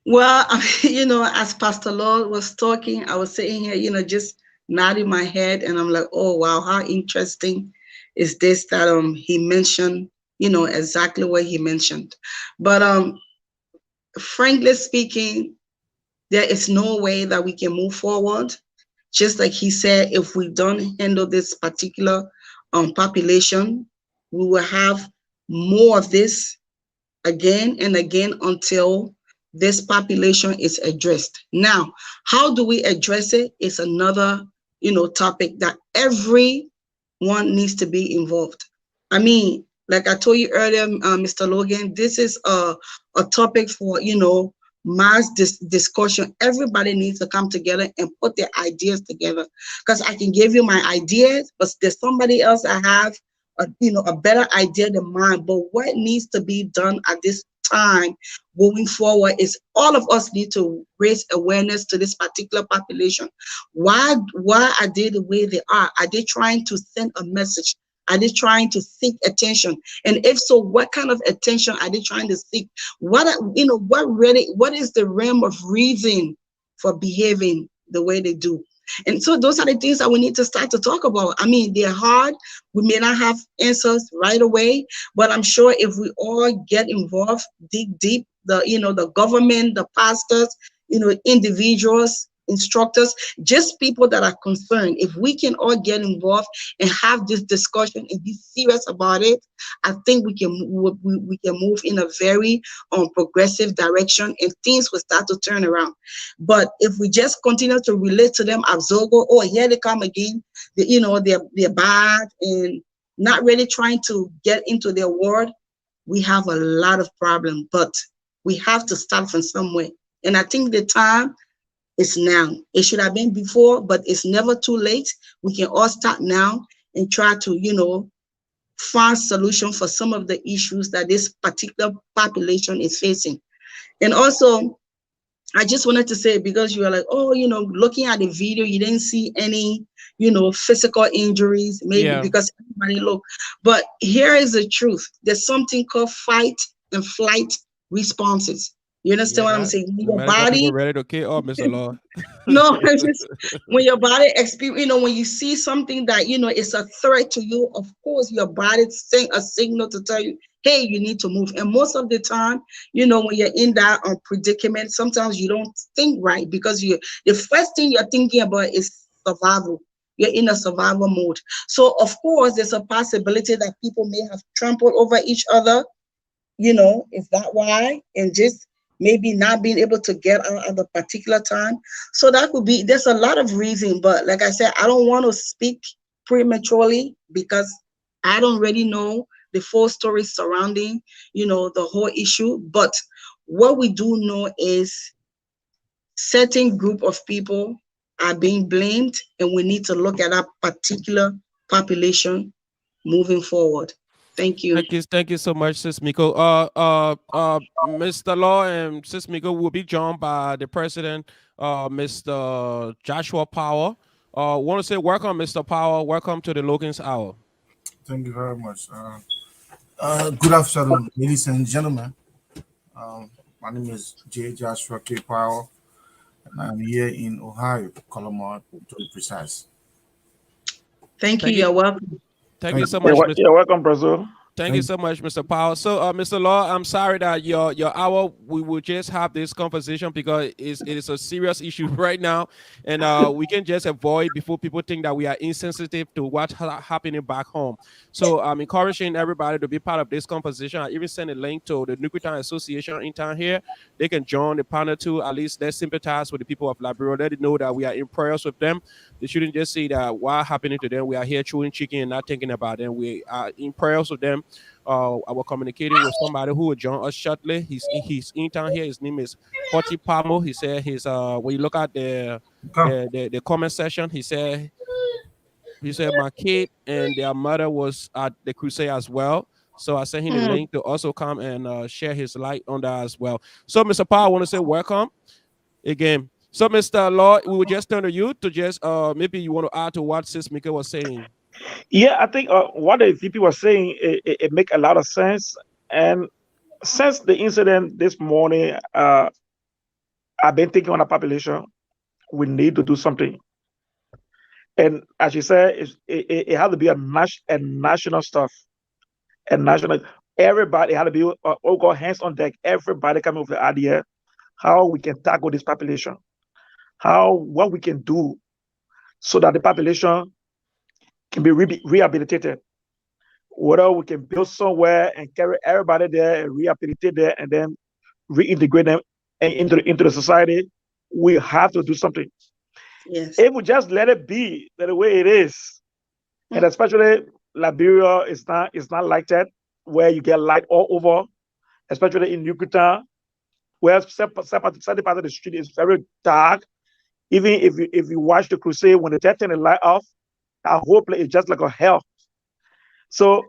Well, as Pastor Lord was talking, I was sitting here, just nodding my head, and I'm like, oh wow, how interesting is this that he mentioned, exactly what he mentioned. But frankly speaking, there is no way that we can move forward. Just like he said, if we don't handle this particular population, we will have more of this again and again until this population is addressed. Now, how do we address it? It's another, topic that everyone needs to be involved. I mean, like I told you earlier, Mr. Logan, this is a topic for, mass discussion. Everybody needs to come together and put their ideas together. Because I can give you my ideas, but there's somebody else that have a better idea than mine. But what needs to be done at this time going forward is all of us need to raise awareness to this particular population. Why are they the way they are? Are they trying to send a message? Are they trying to seek attention? And if so, what kind of attention are they trying to seek? What is the realm of reason for behaving the way they do? And so those are the things that we need to start to talk about. I mean, they're hard. We may not have answers right away, but I'm sure if we all get involved, dig deep, the government, the pastors, individuals, instructors, just people that are concerned, if we can all get involved and have this discussion and be serious about it, I think we can move in a very progressive direction and things will start to turn around. But if we just continue to relate to them as Zogo, oh, here they come again, they're bad and not really trying to get into their word, we have a lot of problems. But we have to start from somewhere. And I think the time is now. It should have been before, but it's never too late. We can all start now and try to, find solution for some of the issues that this particular population is facing. And also, I just wanted to say, because you are like, oh, looking at the video, you didn't see any, physical injuries, maybe because everybody look. But here is the truth. There's something called fight and flight responses. You understand what I'm saying? When your body ready to kill Mr. Law. no, it's just when your body experience, when you see something that is a threat to you, of course your body send a signal to tell you, hey, you need to move. And most of the time, when you're in that predicament, sometimes you don't think right because the first thing you're thinking about is survival. You're in a survival mode. So of course there's a possibility that people may have trampled over each other. Is that why? And just maybe not being able to get out at a particular time. So that could be, there's a lot of reasons, but like I said, I don't want to speak prematurely because I don't really know the full story surrounding, the whole issue. But what we do know is certain group of people are being blamed, and we need to look at that particular population moving forward. Thank you. Thank you so much, Sis Miko. Mr. Law and Sis Miko will be joined by the president, Mr. Joshua Power. Want to say welcome, Mr. Power. Welcome to the Logan's Hour. Thank you very much. Good afternoon, ladies and gentlemen. My name is J. Joshua K. Powell, and I'm here in Ohio, Colomar, to be precise. Thank you. You're welcome. Thank you so much, Mr. You're welcome, Brazil. Thank you so much, Mr. Powell. So, Mr. Law, I'm sorry that your hour, we will just have this conversation because it is a serious issue right now, and we can just avoid before people think that we are insensitive to what's happening back home. So I'm encouraging everybody to be part of this conversation. I even sent a link to the Nuclear Town Association in town here. They can join the panel too. At least let's sympathize with the people of Liberia. Let them know that we are in prayers with them. They shouldn't just say that what's happening to them. We are here chewing chicken and not thinking about them. We are in prayers with them. I was communicating with somebody who will join us shortly. He's in town here. His name is Hoti Pamo. He said his when you look at the comment section, he said my kid and their mother was at the crusade as well. So I sent him the link to also come and share his light on that as well. So Mr. Powell, I want to say welcome again. So Mr. Law, we will just turn to you to just maybe you want to add to what Sis Mika was saying. Yeah, I think what the VP was saying, it make a lot of sense. And since the incident this morning, I've been thinking on the population, we need to do something. And as you said, it had to be a national stuff. And national, everybody had to be all go hands on deck. Everybody coming with the idea how we can tackle this population, what we can do so that the population can be rehabilitated. Whether we can build somewhere and carry everybody there and rehabilitate there and then reintegrate them into the society, we have to do something. Yes. If we just let it be the way it is, and especially Liberia is not like that, where you get light all over, especially in Yucatan, where certain part of the street is very dark. Even if you watch the crusade, when they turn the light off, that whole place is just like a hell. So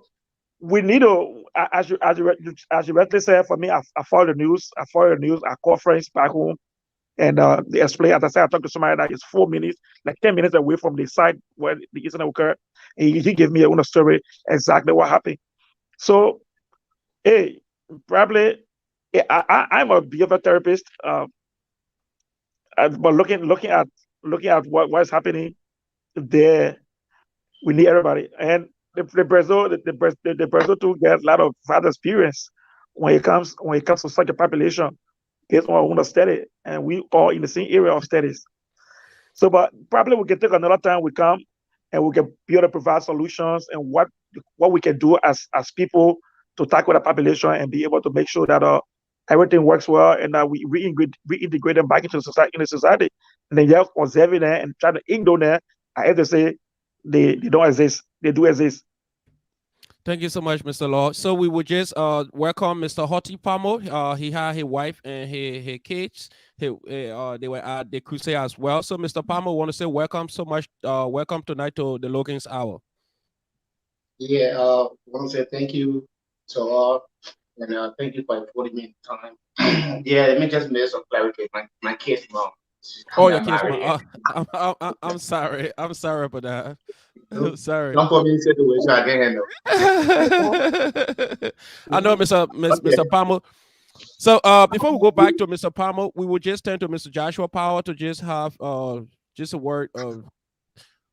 we need to, as you rightly said, for me, I follow the news. I call friends back home, and they explain. As I said, I talked to somebody that is 4 minutes, like 10 minutes away from the site where the incident occurred, and he gave me a own story exactly what happened. So, hey, probably I'm a behavior therapist, but looking at what's happening there, we need everybody. And the Brazil too get a lot of vast experience when it comes to such a population based on our own study, and we all in the same area of studies. So, but probably we can take another time we come and we can be able to provide solutions and what we can do as people to tackle the population and be able to make sure that everything works well and that we reintegrate them back into society. And then just observing them and trying to ignore them. I have to say they don't exist. They do exist. Thank you so much, Mr. Law. So we would just welcome Mr. Hoti Pamo. He had his wife and his kids. They were at the crusade as well. So Mr. Pamo, want to say welcome so much. Welcome tonight to the Logan's Hour. Yeah, I want to say thank you to all, and thank you for affording me time. Yeah, let me just make some clarity. My kid's mom. Oh, your kid's mom. I'm sorry. I'm sorry about that. Sorry. Don't put me in a situation I didn't handle. I know, Mr. Palmer. So before we go back to Mr. Palmer, we will just turn to Mr. Joshua Powell to just have just a word of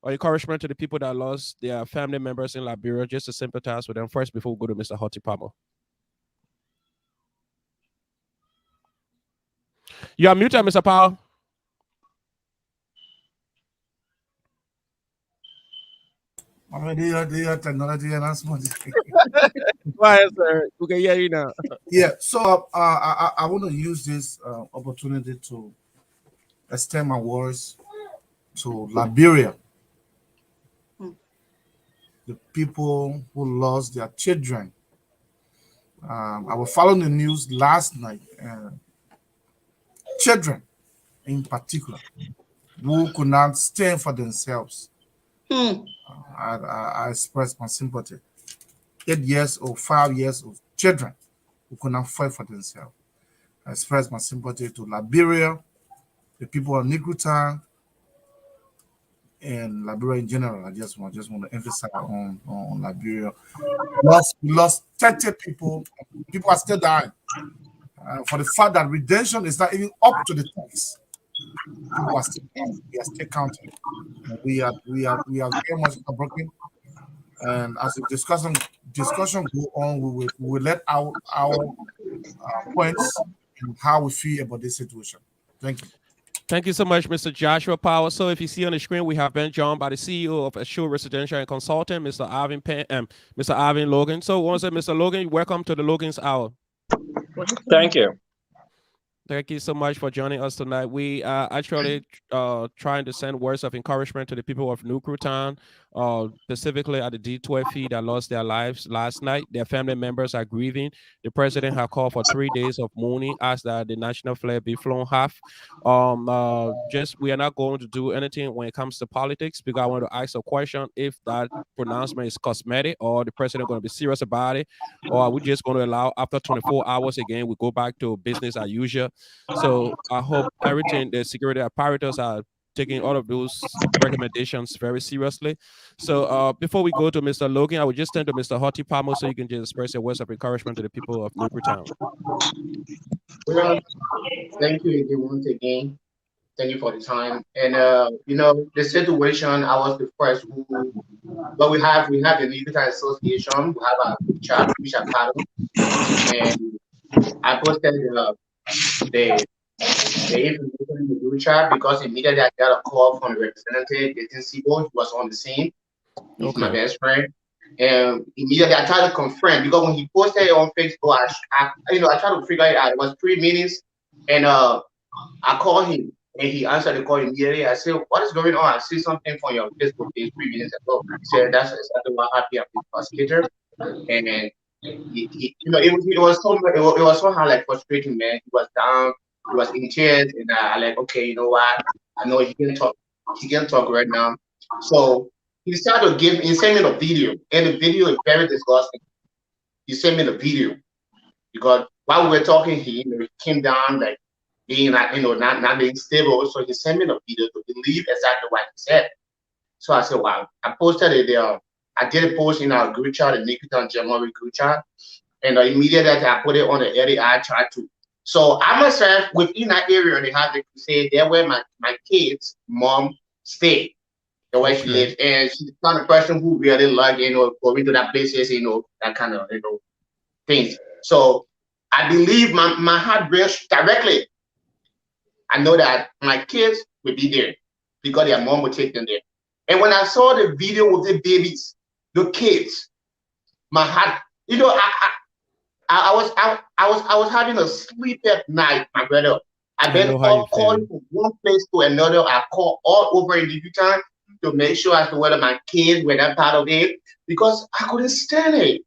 encouragement to the people that lost their family members in Liberia, just to sympathize with them first before we go to Mr. Hoti Palmer. You are muted, Mr. Powell. They are technology announcement. Go ahead, sir. We can hear you now. Yeah, so I want to use this opportunity to extend my words to Liberia, the people who lost their children. I was following the news last night. Children, in particular, who could not stand for themselves. I express my sympathy. 8 years or 5 years of children who could not fight for themselves. I express my sympathy to Liberia, the people of Nicotan, and Liberia in general. I just want to emphasize on Liberia. We lost 30 people. People are still dying. for the fact that redemption is not even up to the text. People are still counting. We are still counting. We are very much broken. And as the discussion go on, we will let our points and how we feel about this situation. Thank you. Thank you so much, Mr. Joshua Powell. So if you see on the screen, we have been joined by the CEO of Assure Residential and Consulting, Mr. Mr. Ivan Logan. So once again, Mr. Logan, welcome to the Logan's Hour. Thank you. Thank you so much for joining us tonight. We are actually trying to send words of encouragement to the people of New Town, specifically at the D12 feed that lost their lives last night. Their family members are grieving. The president has called for 3 days of mourning, asked that the national flag be flown half. We are not going to do anything when it comes to politics, because I want to ask a question: if that pronouncement is cosmetic, or the president going to be serious about it, or are we just going to allow after 24 hours again we go back to business as usual? So I hope everything, the security apparatus are taking all of those recommendations very seriously. So before we go to Mr. Logan, I would just turn to Mr. Hoti Pamo so you can just express your words of encouragement to the people of Town. Well, thank you once again. Thank you for the time. And the situation, I was the first who, but we have the Liberia Association, we have a chat which are part of, and I posted the information in the group chat because immediately I got a call from the representative, Jason Sibo, who was on the scene. He's my best friend. And immediately I tried to confirm, because when he posted it on Facebook, I tried to figure it out. It was 3 minutes, and I called him, and he answered the call immediately. I said, "What is going on? I see something from your Facebook page 3 minutes ago." He said, "That's exactly what happened at the prosecutor." And it was somehow like frustrating, man. He was down, he was in tears, and I like, okay, you know what? I know he can talk. He can talk right now. So he started to he sent me the video, and the video is very disgusting. He sent me the video because while we were talking, he came down like being like, not being stable. So he sent me the video to believe exactly what he said. So I said, wow. I posted it there. I did a post in our group chat, the Nikitan January group chat, and immediately I put it on the LAI chat too. So I myself, within that area, they have to say there where my kids' mom stayed, the way she lives, and she's the kind of person who really like, going to that places, that kind of, things. So I believe my heart breaks directly. I know that my kids will be there because their mom will take them there. And when I saw the video with the babies, the kids, my heart, I was having a sleep at night, my brother. I've been all calling from one place to another. I called all over in the time to make sure as to whether my kids were that part of it, because I couldn't stand it.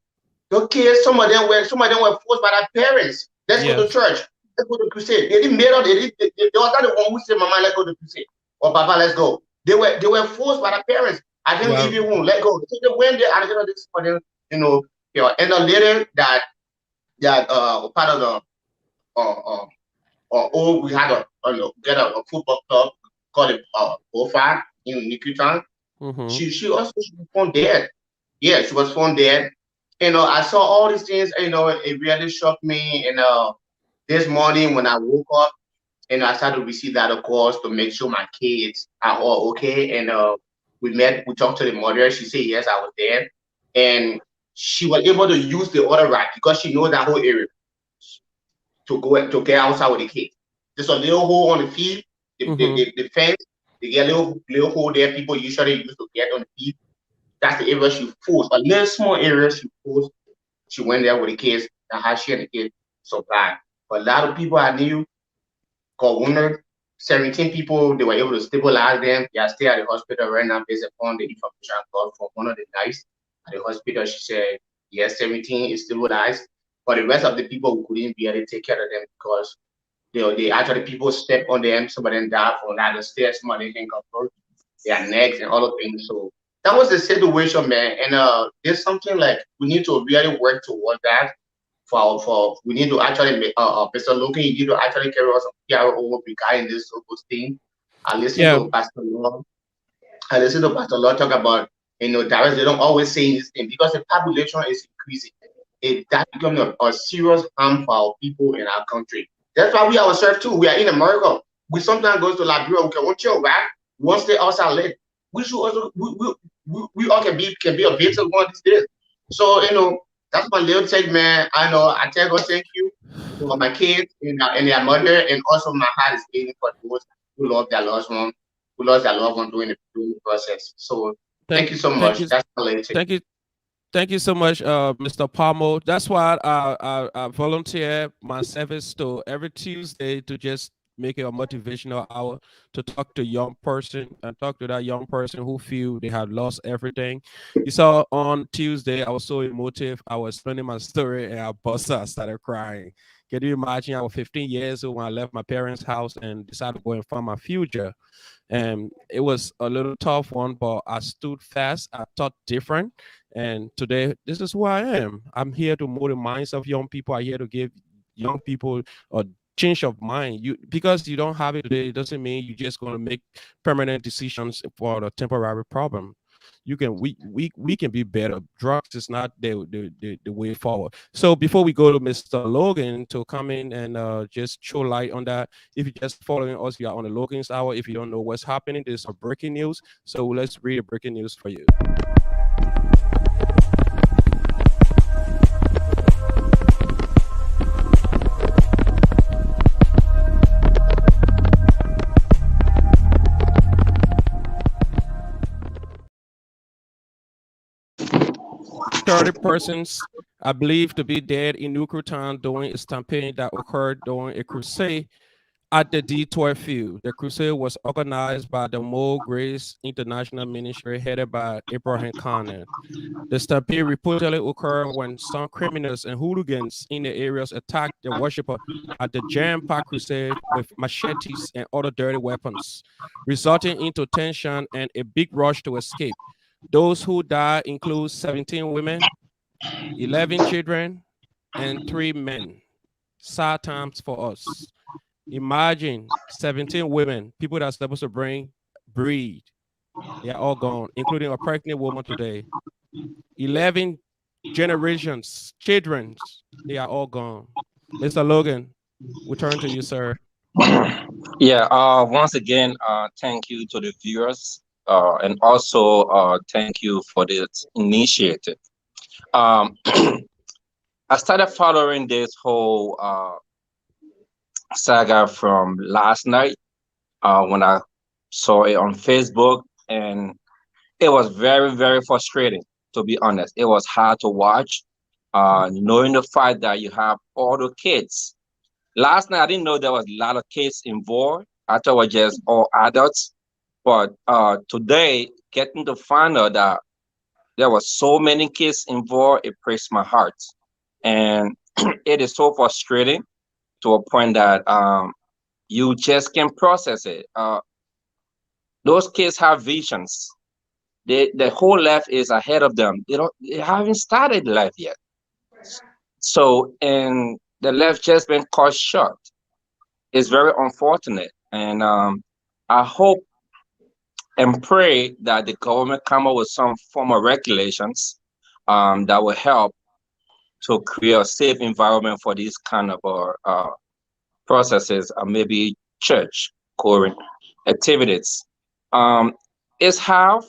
The kids, some of them were forced by their parents. Let's go to church. Let's go to crusade. They didn't make up. They was not the one who said, "Mama, let's go to crusade," or "Papa, let's go." They were forced by their parents. I didn't leave you home. Let go. So they went there and this for them, and then later that part of the we had a football club called it Bofa in Nikutan. She was found dead. Yeah, she was found dead. I saw all these things. It really shocked me. And this morning when I woke up, I started to receive that calls to make sure my kids are all okay. And we talked to the mother. She said yes, I was there, and she was able to use the other ride because she knows that whole area to get outside with the kids. There's a little hole on the field, the fence. They get a little hole there. People usually use to get on the field. That's the area she forced. A little small area she forced. She went there with the kids and how she and the kids survived. But a lot of people I knew got wounded. 17 people, they were able to stabilize them. They are still at the hospital right now based upon the information I got from one of the nurses at the hospital. She said, yes, 17 is stabilized. But the rest of the people, we couldn't be able to take care of them because they actually people step on them. Some of them died from the stairs. Some of them can control their necks and all of things. So that was the situation, man. And there's something like we need to really work towards that. We need to actually make Mr. Logan, you need to actually carry out some PRO regarding this thing. I listen to Pastor Law. I listen to Pastor Law talk about direct. They don't always say this thing because the population is increasing. that becomes a serious harm for our people in our country. That's why we ourselves too. We are in America. We sometimes go to Liberia. We can watch your back. Once they outside let, we should also we all can be a bit of one these days. So that's my little take, man. I know I tell God thank you for my kids and their mother, and also my heart is beating for those who love their loved one, during the process. So thank you so Thank much. you, That's my little take. thank you so much, Mr. Palmo. That's why I volunteer my service to every Tuesday to just make it a motivational hour to talk to a young person and talk to that young person who feel they have lost everything. You saw on Tuesday, I was so emotive. I was explaining my story and I burst out, started crying. Can you imagine? I was 15 years old when I left my parents' house and decided to go and find my future. And it was a little tough one, but I stood fast. I thought different. And today, this is who I am. I'm here to mold the minds of young people. I'm here to give young people a change of mind. Because you don't have it today, it doesn't mean you're just going to make permanent decisions for the temporary problem. We can be better. Drugs is not the way forward. So before we go to Mr. Logan to come in and just show light on that, if you're just following us, you are on the Logan's Hour. If you don't know what's happening, there's some breaking news. So let's read the breaking news for you. Thirty persons are believed to be dead in Town during a stampede that occurred during a crusade at the D12 field. The crusade was organized by the Mo Grace International Ministry headed by Abraham Conner. The stampede reportedly occurred when some criminals and hooligans in the areas attacked the worshiper at the jam-packed crusade with machetes and other dirty weapons, resulting into tension and a big rush to escape. Those who died include 17 women, 11 children, and 3 men. Sad times for us. Imagine 17 women, people that's supposed to bring breed. They are all gone, including a pregnant woman today. 11 generations, children, they are all gone. Mr. Logan, we turn to you, sir. Yeah, once again, thank you to the viewers, and also thank you for this initiative. I started following this whole saga from last night when I saw it on Facebook, and it was very, very frustrating, to be honest. It was hard to watch, knowing the fact that you have all the kids. Last night, I didn't know there was a lot of kids involved. I thought it was just all adults. But today, getting to find out that there were so many kids involved, it breaks my heart. And it is so frustrating to a point that you just can't process it. Those kids have visions. The whole life is ahead of them. They haven't started life yet. So, and the life just been cut short. It's very unfortunate. And I hope and pray that the government come up with some form of regulations that will help to create a safe environment for these kind of processes, or maybe church core activities. It's hard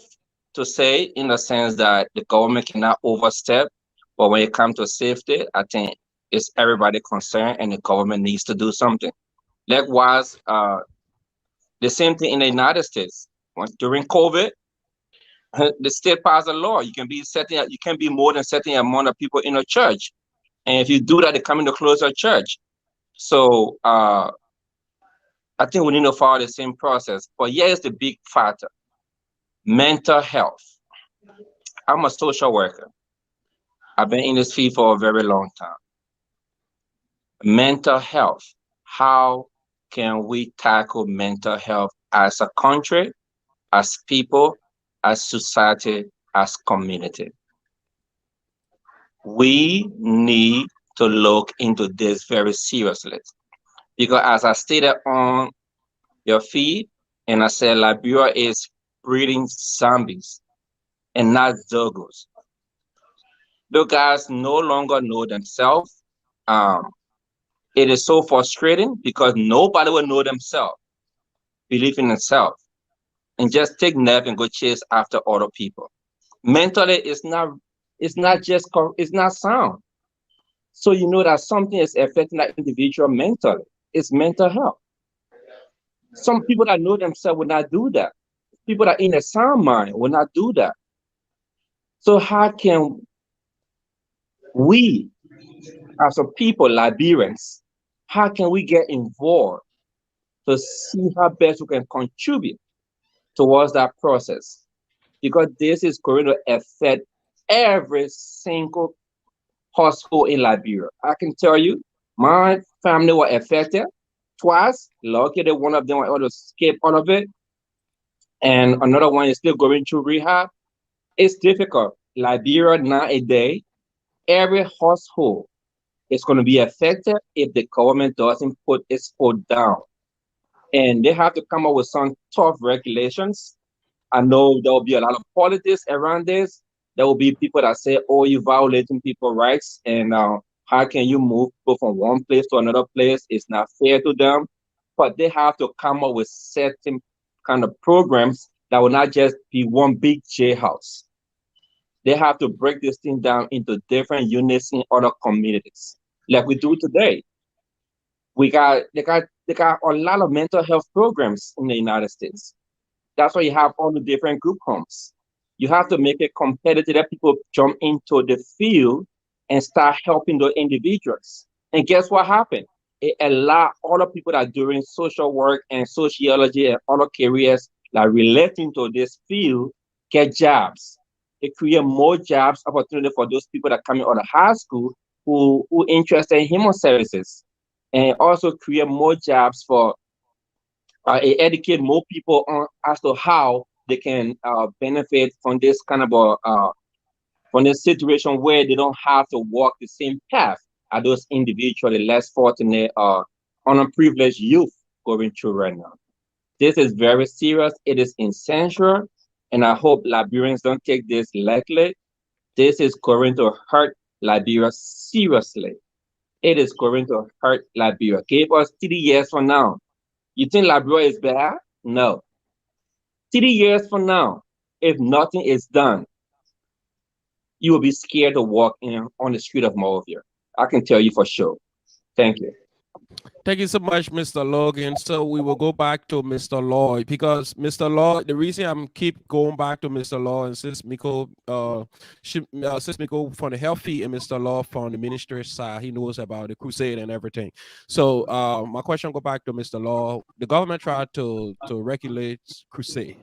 to say in the sense that the government cannot overstep, but when it comes to safety, I think it's everybody concerned and the government needs to do something. Likewise, the same thing in the United States. During COVID, the state passed a law. You can be more than certain amount of people in a church. And if you do that, they come in to close a church. So I think we need to follow the same process. But here's the big factor: mental health. I'm a social worker. I've been in this field for a very long time. Mental health. How can we tackle mental health as a country, as people, as society, as community? We need to look into this very seriously. Because as I stated on your feed, and I said Liberia is breeding zombies and not zogos. The guys no longer know themselves. It is so frustrating because nobody will know themselves, believe in themselves, and just take nap and go chase after other people. Mentally, it's not sound. So you know that something is affecting that individual mentally. It's mental health. Some people that know themselves will not do that. People that in a sound mind will not do that. So how can we, as a people, Liberians, how can we get involved to see how best we can contribute towards that process? Because this is going to affect every single household in Liberia. I can tell you, my family were affected twice. Luckily, one of them was able to escape out of it, and another one is still going through rehab. It's difficult. Liberia nowadays, every household is going to be affected if the government doesn't put its foot down. And they have to come up with some tough regulations. I know there will be a lot of politics around this. There will be people that say, oh, you're violating people's rights. And how can you move people from one place to another place? It's not fair to them. But they have to come up with certain kind of programs that will not just be one big jailhouse. They have to break this thing down into different units in other communities, like we do today. They got a lot of mental health programs in the United States. That's why you have all the different group homes. You have to make it competitive that people jump into the field and start helping the individuals. And guess what happened? It allowed all the people that are doing social work and sociology and other careers that relating to this field get jobs. It create more jobs opportunity for those people that come out of high school who interested in human services, and also create more jobs for educate more people on as to how they can benefit from this kind of from this situation where they don't have to walk the same path as those individually less fortunate underprivileged youth going through right now. This is very serious. It is essential, and I hope Liberians don't take this lightly. This is going to hurt Liberia seriously. It is going to hurt Liberia. Give us 3 years from now. You think Liberia is bad? No. 3 years from now, if nothing is done, you will be scared to walk in on the street of Monrovia. I can tell you for sure. Thank you. Thank you so much, Mr. Logan. So we will go back to Mr. Lloyd, because Mr. Lloyd, the reason I'm keep going back to Mr. Lloyd and Sis Miko, Sis Miko from the healthy and Mr. Lloyd from the ministry side, he knows about the crusade and everything. So my question go back to Mr. Lloyd. The government tried to regulate crusade.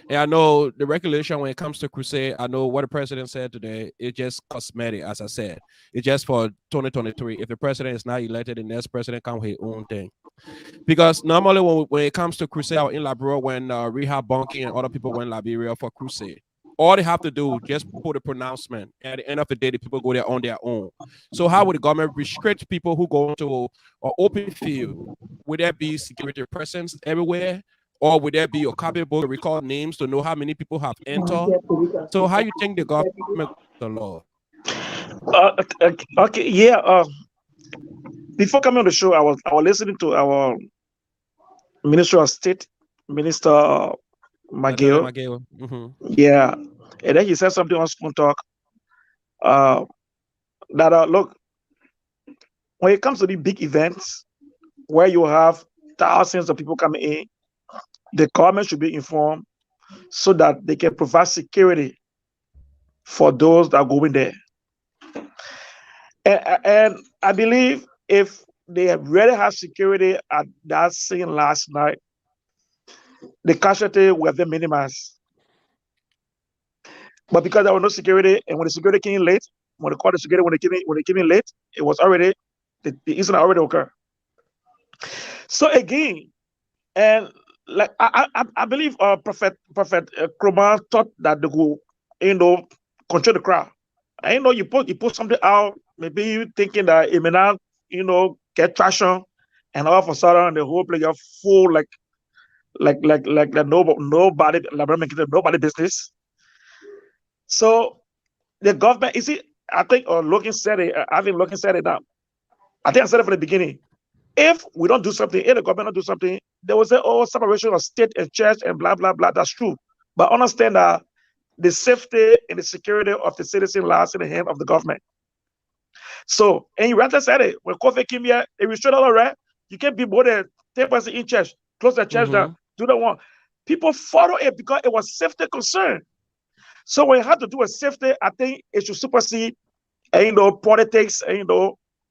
And I know the regulation when it comes to crusade, I know what the president said today, it's just cosmetic, as I said. It's just for 2023. If the president is not elected, the next president can with his own thing. Because normally when it comes to crusade out in Liberia, when Rehab Bunky and other people went Liberia for crusade, all they have to do just put a pronouncement. At the end of the day, the people go there on their own. So how would the government restrict people who go into an open field? Would there be security presence everywhere? Or would there be a copybook to record names to know how many people have entered? So how you think the government the law? Okay, yeah. Before coming on the show, I was listening to our Minister of State, Minister McGill. Yeah, and then he said something on Spoon Talk. That look, when it comes to the big events where you have thousands of people coming in, the government should be informed so that they can provide security for those that are going there. And I believe if they really have security at that scene last night, the casualty would have been minimized. But because there was no security, and when the security came in late, when they called the security, when they came in late, it was already the incident already occurred. So again, and like I believe Prophet Krumah thought that they would, control the crowd. I know you put something out, maybe you thinking that it may not, get traction, and all of a sudden the whole place is full like nobody business. So the government, you see, I think Logan said it. I think Logan said it now. I think I said it from the beginning. If we don't do something, if the government don't do something, they will say, "Oh, separation of state and church and blah blah blah." That's true, but understand that the safety and the security of the citizen lies in the hand of the government. So, and you rather said it when COVID came here, they restricted all right. You can't be more than 10% in church. Close the church down. Do the one. People follow it because it was safety concern. So when you have to do a safety, I think it should supersede, politics, and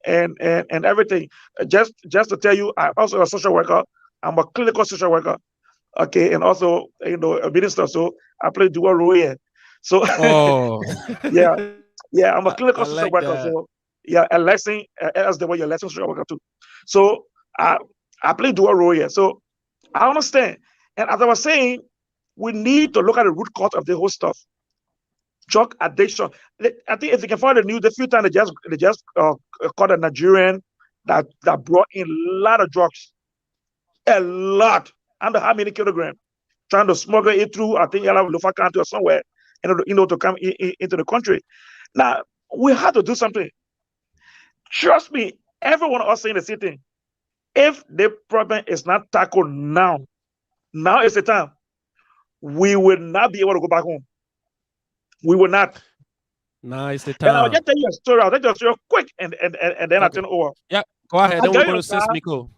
everything. Just to tell you, I'm also a social worker. I'm a clinical social worker. Okay, and also a minister. So I play dual role here. So yeah, I'm a clinical social worker. That. So yeah, a lesson as the way you're a lesson social worker too. So I play dual role here. So I understand. And as I was saying, we need to look at the root cause of the whole stuff. Drug addiction. I think if you can find the news, a few times they just caught a Nigerian that brought in a lot of drugs, a lot, under how many kilograms, trying to smuggle it through. I think Lufa County or somewhere, to come into the country. Now we have to do something. Trust me, everyone of us saying the same thing. If the problem is not tackled now is the time. We will not be able to go back home. We will not. Now is the time. And I'll just tell you a story. I'll tell you a story quick, and then I'll turn over. Yeah, go ahead. Then we're going to see Miko.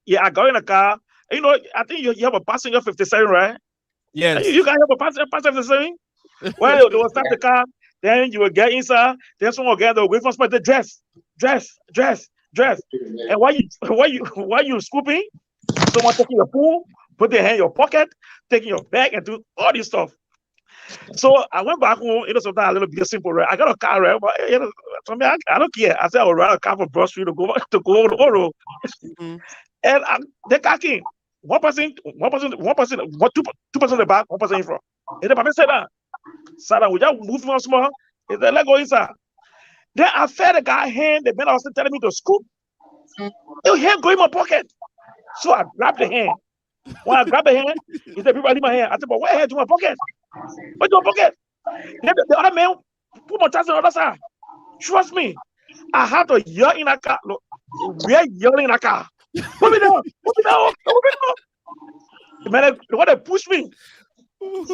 Yeah, I got in a car. I think you have a passenger 57, right? Yes. You guys have a passenger 57? Well, they will start the car. Then you will get inside. Then someone will get the way from the dress. And while you scooping, someone taking your pool, put their hand in your pocket, taking your bag, and do all this stuff. So I went back home. Sometimes a little bit simple, right? I got a car, right? But for me, I don't care. I said I would ride a car from Broad Street to go to the road. And the car came. One person, two person in the back, one person in front. And the person said that. We just moved from small. He said, "Let's go inside." Then I felt the guy's hand. The man was telling me to scoop. His hand go in my pocket. So I grabbed the hand. When I grabbed the hand, he said, "People leave my hand." I said, "But what hand to my pocket? What's your pocket?" Then the other man put my chest on the other side. Trust me, I had to yell in that car. Look, we're yelling in that car. Put me down. The man, they pushed me. On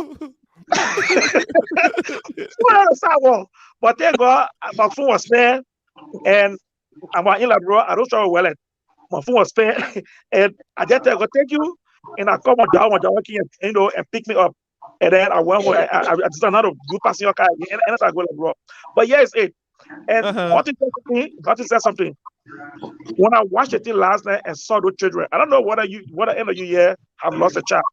the sidewalk. But thank God, my phone was spare, and I'm in la bro. I don't travel well. My phone was spare, and I just tell God, "Thank you." And I called my dog and pick me up. And then I went. I just another good passenger car, and I go like bro. But yes, it. And God said something. When I watched the thing last night and saw those children, I don't know what end of you here have lost a child.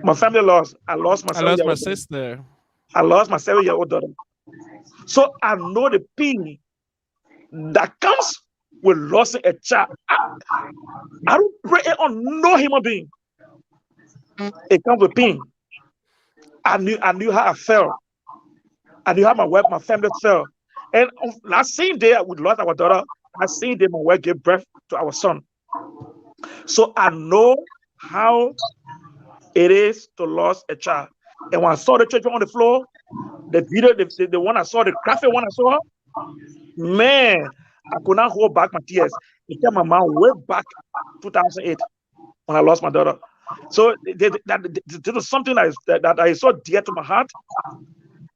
My family lost. I lost my sister. I lost my 7-year-old daughter. So I know the pain that comes with losing a child. I don't pray on no human being. It comes with pain. I knew how I felt. I knew how my family felt. And last same day we lost our daughter, I seen them my wife gave birth to our son. So I know how it is to lose a child. And when I saw the children on the floor, the video, the one I saw, the graphic one I saw, man, I could not hold back my tears. It came my mouth way back 2008 when I lost my daughter. So this is something that is so dear to my heart.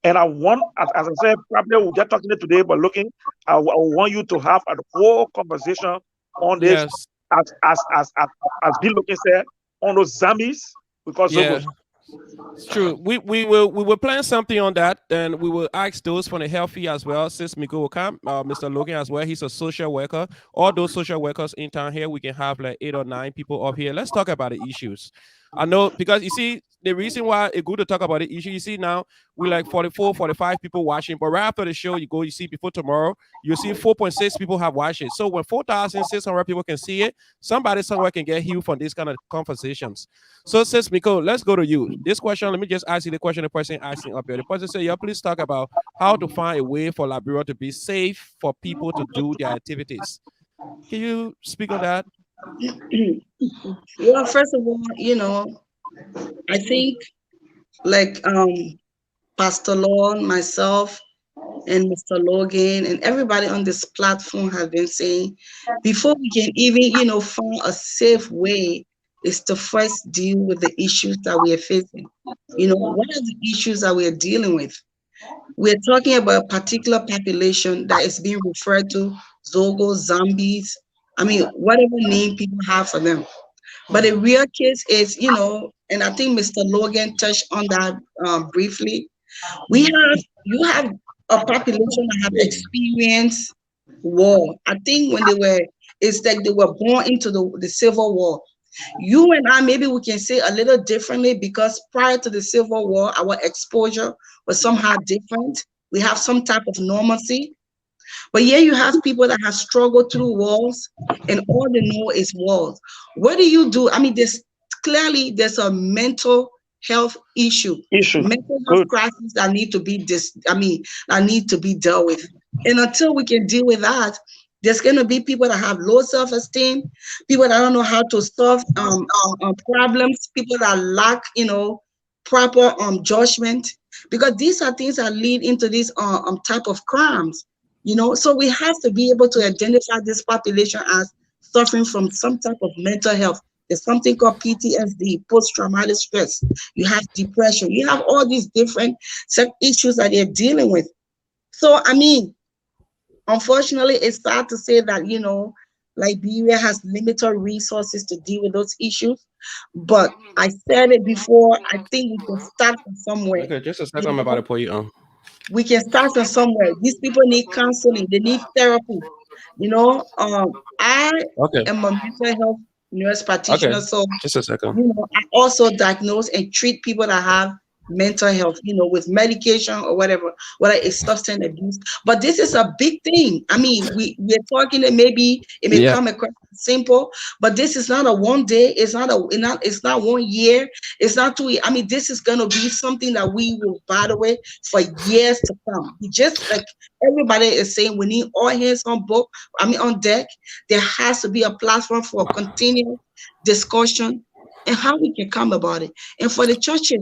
And I want, as I said, probably we're just talking today, but looking, I want you to have a whole conversation on this, as Bill Looking said, on those zombies, because it's true. We will plan something on that, and we will ask those from the healthy as well. Since Miko will come, Mr. Logan as well. He's a social worker. All those social workers in town here, we can have like 8 or 9 people up here. Let's talk about the issues. I know, because you see, the reason why it's good to talk about the issue, you see now, we like 44, 45 people watching, but right after the show, you see before tomorrow, you see 4.6 people have watched it. So when 4,600 people can see it, somebody somewhere can get healed from these kind of conversations. So since Miko, let's go to you. This question, let me just ask you the question the person asking up here. The person said, please talk about how to find a way for Liberia to be safe for people to do their activities. Can you speak on that? Well, first of all, I think like Pastor Lord, myself, and Mr. Logan and everybody on this platform has been saying, before we can even, find a safe way, is to first deal with the issues that we are facing. What are the issues that we are dealing with? We're talking about a particular population that is being referred to Zogo, zombies. I mean, whatever name people have for them. But the real case is, and I think Mr. Logan touched on that briefly. You have a population that have experienced war. I think it's like they were born into the Civil War. You and I, maybe we can say a little differently because prior to the Civil War, our exposure was somehow different. We have some type of normalcy. But here you have people that have struggled through wars and all they know is wars. What do you do? I mean, there's a mental health issue, mental health crisis that need to be that need to be dealt with. And until we can deal with that, there's going to be people that have low self-esteem, people that don't know how to solve problems, people that lack, proper judgment, because these are things that lead into these type of crimes. So we have to be able to identify this population as suffering from some type of mental health. There's something called PTSD, post-traumatic stress. You have depression. You have all these different issues that they're dealing with. So, I mean, unfortunately, it's sad to say that, Liberia has limited resources to deal with those issues. But I said it before, I think we can start from somewhere. Okay, just a second. I'm about to pull you on. We can start from somewhere. These people need counseling. They need therapy. I am a mental health nurse practitioner, Okay, so just a second. I also diagnose and treat people that have mental health, with medication or whatever, whether it's substance abuse. But this is a big thing. I mean, we're talking that maybe it may come across simple, but this is not a one day, it's not 1 year, it's not 2 years. I mean, this is gonna be something that we will battle with for years to come. Just like everybody is saying, we need all hands on deck. There has to be a platform for continued discussion and how we can come about it. And for the churches,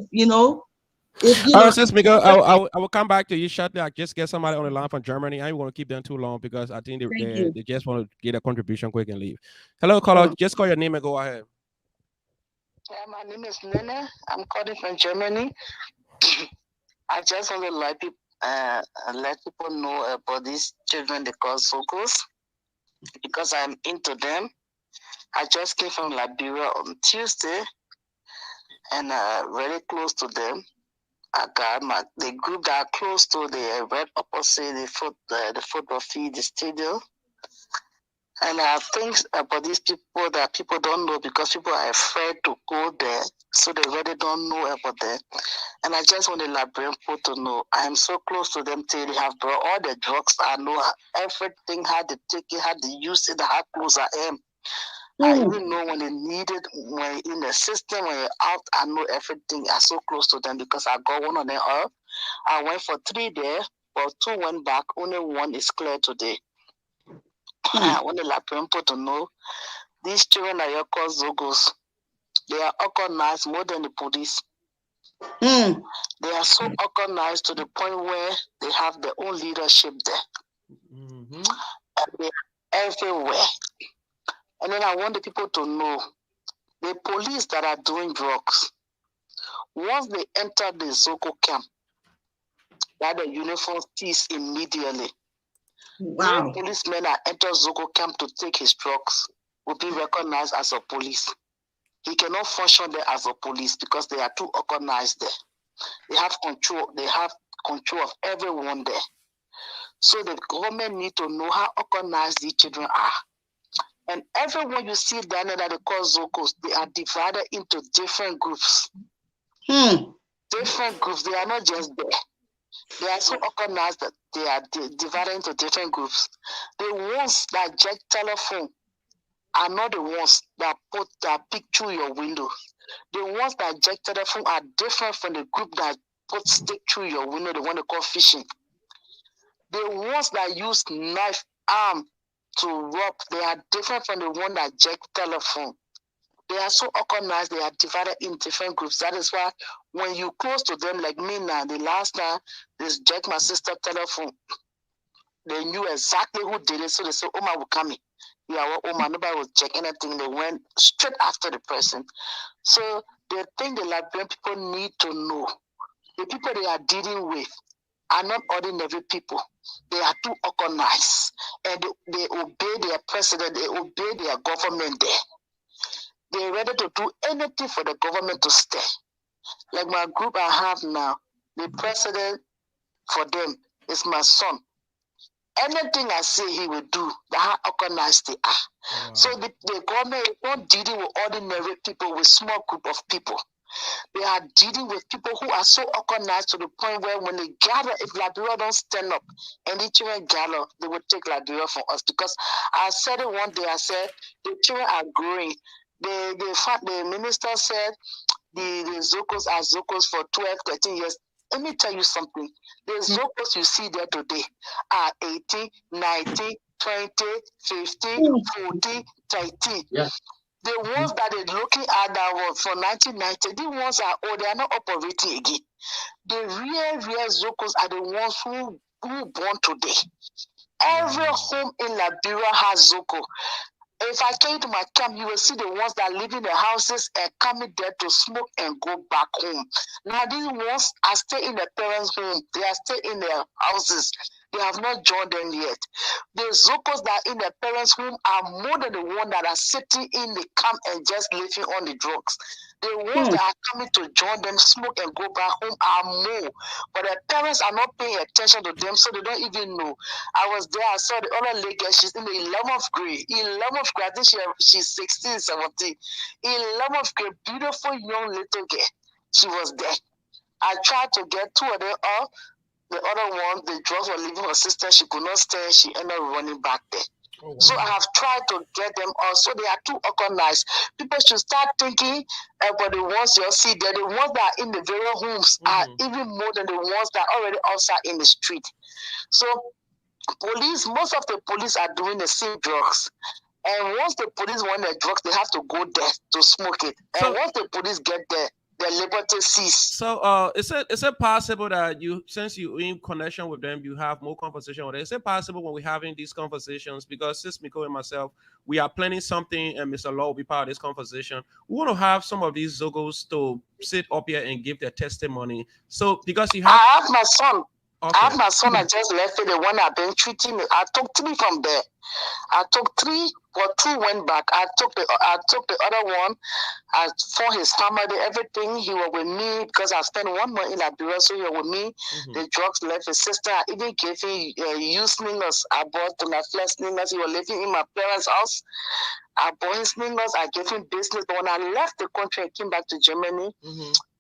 All right, Sis Miguel, I will come back to you shortly. I just get somebody on the line from Germany. I don't want to keep them too long because I think they just want to get a contribution quick and leave. Hello, caller. Just call your name and go ahead. Yeah, my name is Nene. I'm calling from Germany. I just want to let people know about these children they call Sokos because I'm into them. I just came from Liberia on Tuesday and very close to them. I got the group that are close to the right opposite the football field, the stadium. And I think about these people that people don't know because people are afraid to go there, so they really don't know about them. And I just want the Liberian people to know I am so close to them till they have brought all the drugs. I know everything, how they take it, how they use it, how close I am. I even know when they need it, when in the system, when you're out, I know everything. I'm so close to them because I got one of them up. I went for 3 there, but 2 went back. Only 1 is clear today. I want the Liberian people to know these children that you call Zogos, they are organized more than the police. They are so organized to the point where they have their own leadership there. And they are everywhere. And then I want the people to know the police that are doing drugs, once they enter the Zogo camp, that the uniform cease immediately. Wow. No policemen that enter Zogo camp to take his drugs will be recognized as a police. He cannot function there as a police because they are too organized there. They have control of everyone there. So the government need to know how organized these children are. And everyone you see down there that they call Zogos, they are divided into different groups. Different groups, they are not just there. They are so organized that they are divided into different groups. The ones that jack telephone are not the ones that peek through your window. The ones that jack telephone are different from the group that put stick through your window, the one they call fishing. The ones that use knife, arm to rob, they are different from the one that jack telephone. They are so organized, they are divided in different groups. That is why when you close to them, like me now, the last time, this jack my sister telephone, they knew exactly who did it. So they said, Oma will come in. Yeah, well, Oma, nobody will check anything. They went straight after the person. So the thing the Liberian people need to know, the people they are dealing with are not ordinary people. They are too organized. And they obey their president, they obey their government there. They're ready to do anything for the government to stay. Like my group I have now, the president for them is my son. Anything I say he will do, that's how organized they are. Wow. So the government is not dealing with ordinary people, with small group of people. They are dealing with people who are so organized to the point where when they gather, if Liberia don't stand up and the children gather, they will take Liberia from us. Because I said it one day, I said, the children are growing. The minister said the Zokos are Zokos for 12, 13 years. Let me tell you something. The Zokos you see there today are 18, 19, 20, 15, 14, 13. Yeah. The ones that they're looking at that were for 1990, the ones are old, they are not operating again. The real Zokos are the ones who born today. Every home in Liberia has Zoko. If I came to my camp, you will see the ones that live in the houses and coming there to smoke and go back home. Now these ones are still in their parents' home. They are still in their houses. They have not joined them yet. The Zokos that are in their parents' home are more than the ones that are sitting in the camp and just living on the drugs. The ones that are coming to join them, smoke and go back home are more. But their parents are not paying attention to them, so they don't even know. I was there, I saw the other lady, she's in the 11th grade. 11th grade, I think she's 16, 17. 11th grade, beautiful young little girl. She was there. I tried to get two of them off. The other one, the drugs were leaving her sister. She could not stay. She ended up running back there. Oh, wow. So I have tried to get them also. They are too organized. People should start thinking about the ones you see there. The ones that are in the very homes are even more than the ones that are already outside in the street. So police, most of the police are doing the same drugs. And once the police want the drugs, they have to go there to smoke it. And once the police get there, the liberty cease. So is it possible that you, since you're in connection with them, you have more conversation with them? Is it possible when we're having these conversations, because since Miko and myself, we are planning something and Mr. Law will be part of this conversation, we want to have some of these Zogos to sit up here and give their testimony. So because you have... I have my son. Okay. I have my son, I just left it, the one I've been treating. I took 3 from there. I took 3, but 2 went back. I took the other one. I for his family, everything. He was with me because I spent 1 month in Liberia, so he was with me. The drugs left his sister. I even gave him used slingers. I bought to my flesh slingers. He was living in my parents' house. I bought his slingers. I gave him business. But when I left the country and came back to Germany,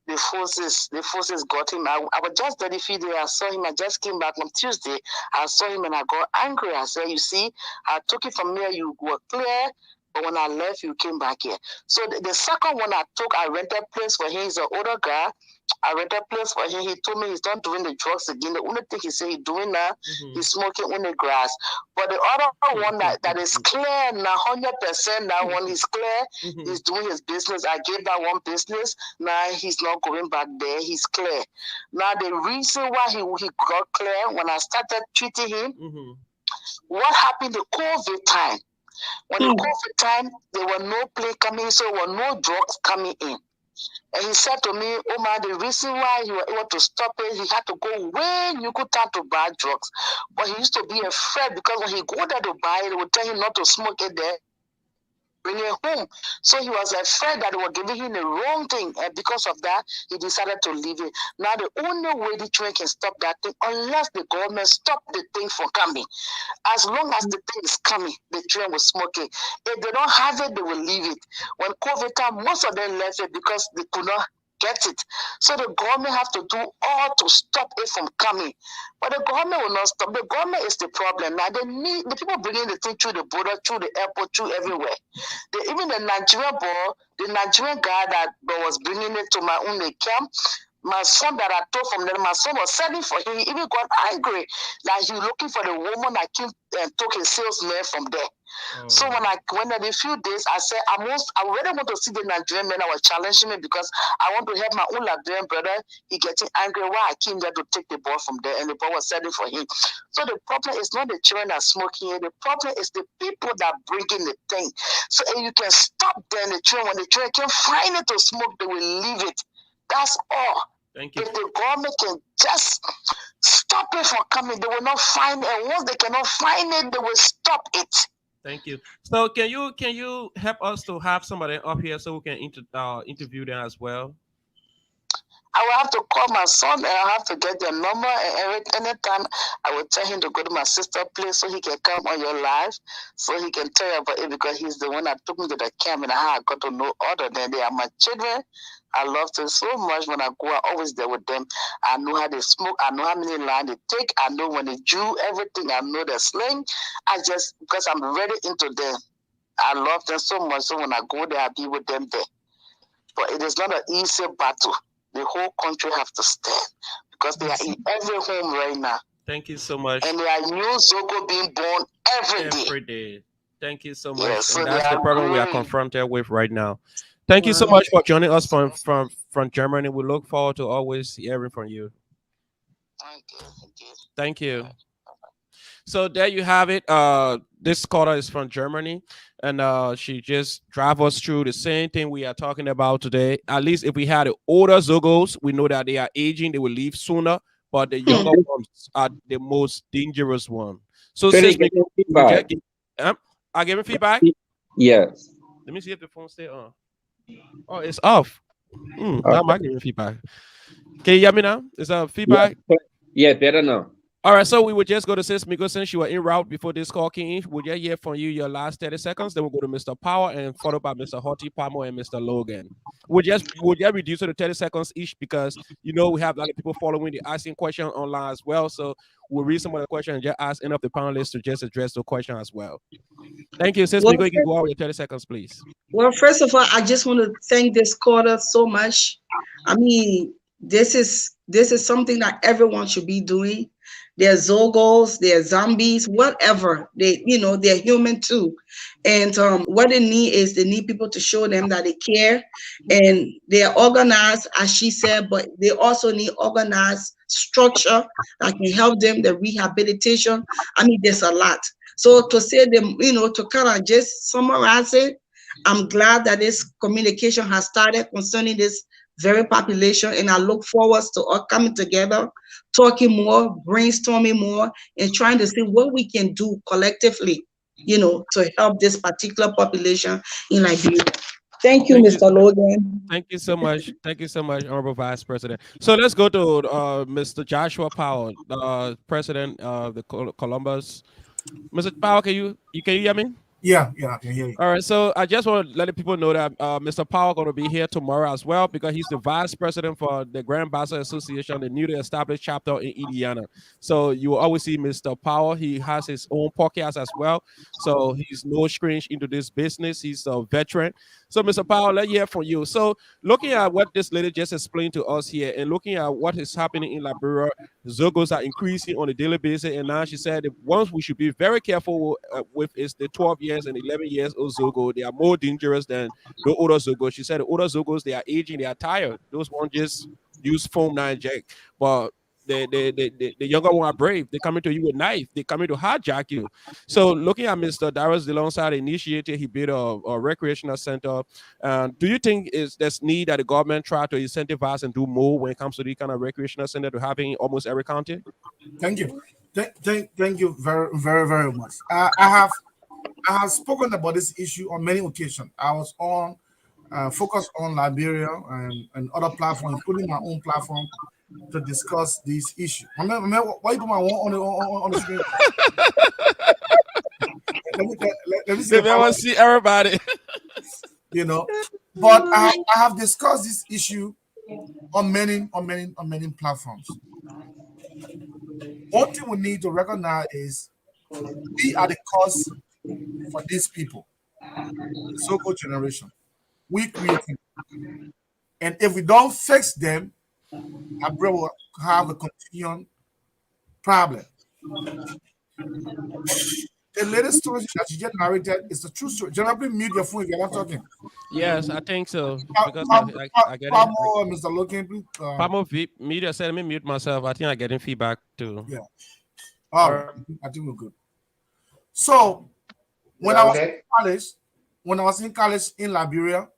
the forces got him. I was just there the few days. I saw him. I just came back on Tuesday. I saw him and I got angry. I said, you see, I took it from here. You were clear. But when I left, you came back here. So the second one I took, I rented a place for him. He's an older guy. I rented a place for him. He told me he's not doing the drugs again. The only thing he said he's doing now, he's smoking on the grass. But the other one that is clear now, 100%, that one is clear. He's doing his business. I gave that one business. Now he's not going back there. He's clear. Now the reason why he got clear, when I started treating him, what happened the COVID time? When the COVID time, there were no plane coming, so there were no drugs coming in. And he said to me, Omar, the reason why he was able to stop it, he had to go way in Yucatan to buy drugs. But he used to be afraid because when he go there to buy it, they would tell him not to smoke it there, bring it home. So he was afraid that they were giving him the wrong thing. And because of that, he decided to leave it. Now, the only way the train can stop that thing, unless the government stop the thing from coming. As long as the thing is coming, the train will smoke it. If they don't have it, they will leave it. When COVID time, most of them left it because they could not get it. So the government have to do all to stop it from coming. But the government will not stop. The government is the problem. Now they need the people bringing the thing through the border, through the airport, through everywhere. Even the Nigerian boy, the Nigerian guy that was bringing it to my own camp, My son that I told from them, my son was selling for him. He even got angry. Like he was looking for the woman that came and took his salesman from there. So when I went there a few days, I said, I really want to see the Nigerian men that were challenging me because I want to help my own Liberian brother. He getting angry why I came there to take the boy from there and the boy was selling for him. So the problem is not the children that are smoking here. The problem is the people that bring in the thing. So if you can stop them, the children, when the children can find it to smoke, they will leave it. That's all. Thank you. If the government can just stop it from coming, they will not find it. And once they cannot find it, they will stop it. Thank you. So can you help us to have somebody up here so we can interview them as well? I will have to call my son and I'll have to get their number, and anytime I will tell him to go to my sister's place so he can come on your live so he can tell you about it, because he's the one that took me to the camp and I got to know other than they are my children. I love them so much. When I go, I'm always there with them. I know how they smoke. I know how many lines they take. I know when they do everything. I know their slang. Because I'm really into them. I love them so much. So when I go there, I'll be with them there. But it is not an easy battle. The whole country have to stand because they are in every home right now. Thank you so much. And there are new Zogo being born every day. Thank you so much. Yes, so and that's the problem we are growing. confronted with right now. Thank you so much for joining us from Germany. We look forward to always hearing from you. Thank you. So there you have it. This caller is from Germany, and she just drive us through the same thing we are talking about today. At least if we had the older Zogos, we know that they are aging, they will leave sooner, but the younger ones are the most dangerous one. So since I gave him feedback. Yes. Let me see if the phone stay on. Oh, it's off. Now I'm giving feedback. Can you hear me now? Is that feedback? Yeah, better now. All right, so we would just go to Sis Miko since you were en route before this call came in. We'll just hear from you your last 30 seconds. Then we'll go to Mr. Power and followed by Mr. Hottie Palmer and Mr. Logan. We'll just reduce it to 30 seconds each because we have a lot of people following the asking question online as well. So we'll read some of the questions and just ask any of the panelists to just address the question as well. Thank you, Sis Miko. You can go out with your 30 seconds, please. Well, first of all, I just want to thank this caller so much. I mean, this is something that everyone should be doing. They're Zogos, they're zombies, whatever. They're human too. And what they need people to show them that they care and they're organized, as she said, but they also need organized structure that can help them, the rehabilitation. I mean, there's a lot. So to say them, to kind of just summarize it, I'm glad that this communication has started concerning this very population, and I look forward to all coming together, talking more, brainstorming more, and trying to see what we can do collectively, to help this particular population in Liberia. Thank you, Mr. Logan. Thank you so much. Thank you so much, Honorable Vice President. So let's go to Mr. Joshua Powell, President of the Columbus. Mr. Powell, can you hear me? Yeah, I can hear you. All right, so I just want to let the people know that Mr. Powell going to be here tomorrow as well because he's the vice president for the Grand Ambassador Association, the newly established chapter in Indiana. So you will always see Mr. Powell. He has his own podcast as well. So he's no strange into this business. He's a veteran. So Mr. Powell, let's hear from you. So looking at what this lady just explained to us here and looking at what is happening in Liberia, Zogos are increasing on a daily basis. And now she said the ones we should be very careful with is the 12 years and 11 years old Zogo. They are more dangerous than the older Zogos. She said the older Zogos, they are aging, they are tired. Those ones just use foam, not inject. But the younger one are brave. They come into you with knife. They come in to hijack you. So looking at Mr. Darius alongside initiated, he built a recreational center. Do you think there's need that the government try to incentivize and do more when it comes to the kind of recreational center to having almost every county? Thank you. Thank you very, very, very much. I have spoken about this issue on many occasions. I was on focused on Liberia and other platforms, including my own platform, to discuss this issue. Remember, why you put my one on the screen? let me see. I want to see everybody. But I have discussed this issue on many platforms. One thing we need to recognize is we are the cause for these people, the so-called generation. We create them. And if we don't fix them, Liberia will have a continuing problem. The latest story that you just narrated is the true story. Generally, mute your phone if you're not talking. Yes, I think so because I get it. Mr. Logan, please. Pamo media said, let me mute myself. I think I'm getting feedback too. Yeah. All right. I think we're good. So, when I was in college in Liberia,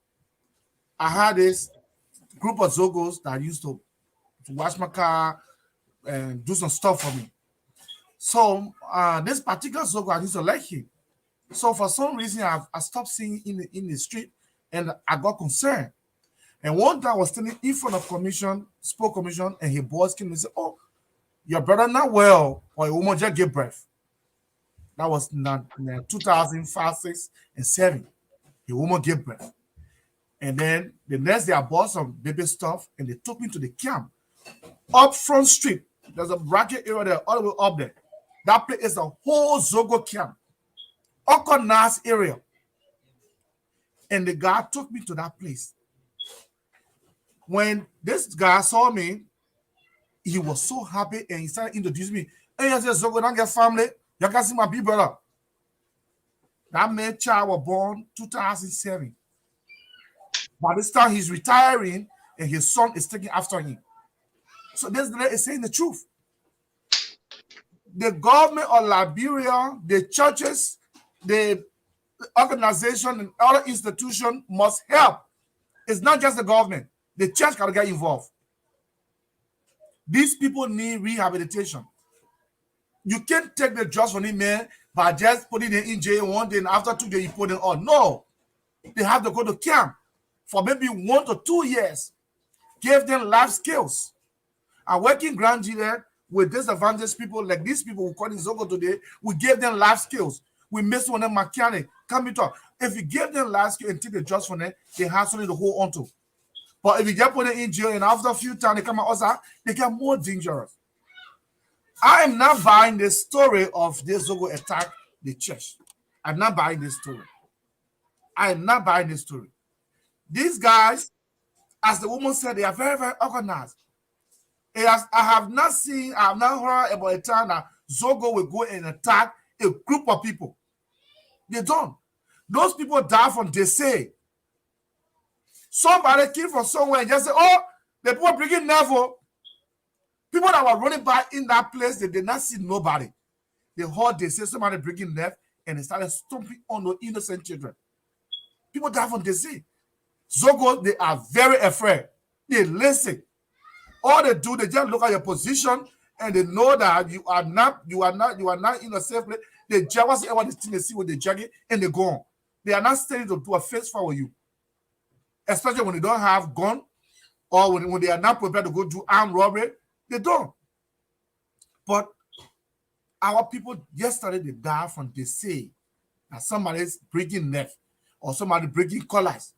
I had this group of Zogos that used to wash my car and do some stuff for me. So, this particular Zogo, I used to like him. So, for some reason, I stopped seeing him in the street and I got concerned. And one time I was standing in front of sport commission, and his boss came and said, "Oh, your brother not well, or a woman just gave birth." That was in 2005, 6, and 7. The woman gave birth. And then the next day I bought some baby stuff and they took me to the camp. Up Front Street, there's a bracket area there, all the way up there. That place is a whole Zogo camp. Okonas area. And the guy took me to that place. When this guy saw me, he was so happy and he started introducing me. Hey, I said, Zogo, don't get family. You can see my big brother. That man child was born 2007. By this time, he's retiring and his son is taking after him. So this guy is saying the truth. The government of Liberia, the churches, the organization, and other institutions must help. It's not just the government. The church got to get involved. These people need rehabilitation. You can't take the drugs from them, man, by just putting them in jail one day and after 2 days you put them on. No. They have to go to camp for maybe 1 to 2 years. Give them life skills. And working grandchildren with disadvantaged people like these people who call in Zogo today, we give them life skills. We miss one of them mechanic. Come and talk. If you give them life skills and take the drugs from them, they have something to hold on to. But if you just put them in jail and after a few times they come outside, they get more dangerous. I am not buying the story of this Zogo attack the church. I'm not buying this story. I am not buying this story. These guys, as the woman said, they are very, very organized. I have not heard about a time that Zogo will go and attack a group of people. They don't. Those people die from they say. Somebody came from somewhere and just say, "Oh, the people bringing Nevo." People that were running by in that place, they did not see nobody. They heard they say somebody bringing left and they started stomping on the innocent children. People die from disease. Zogo, they are very afraid. They listen. All they do, they just look at your position and they know that you are not in a safe place. They jealous everyone is thing they see what they jagging and they go on. They are not standing to do a face for you. Especially when they don't have gun or when they are not prepared to go do armed robbery. They don't. But our people yesterday they died from they say that somebody is breaking neck or somebody breaking collars.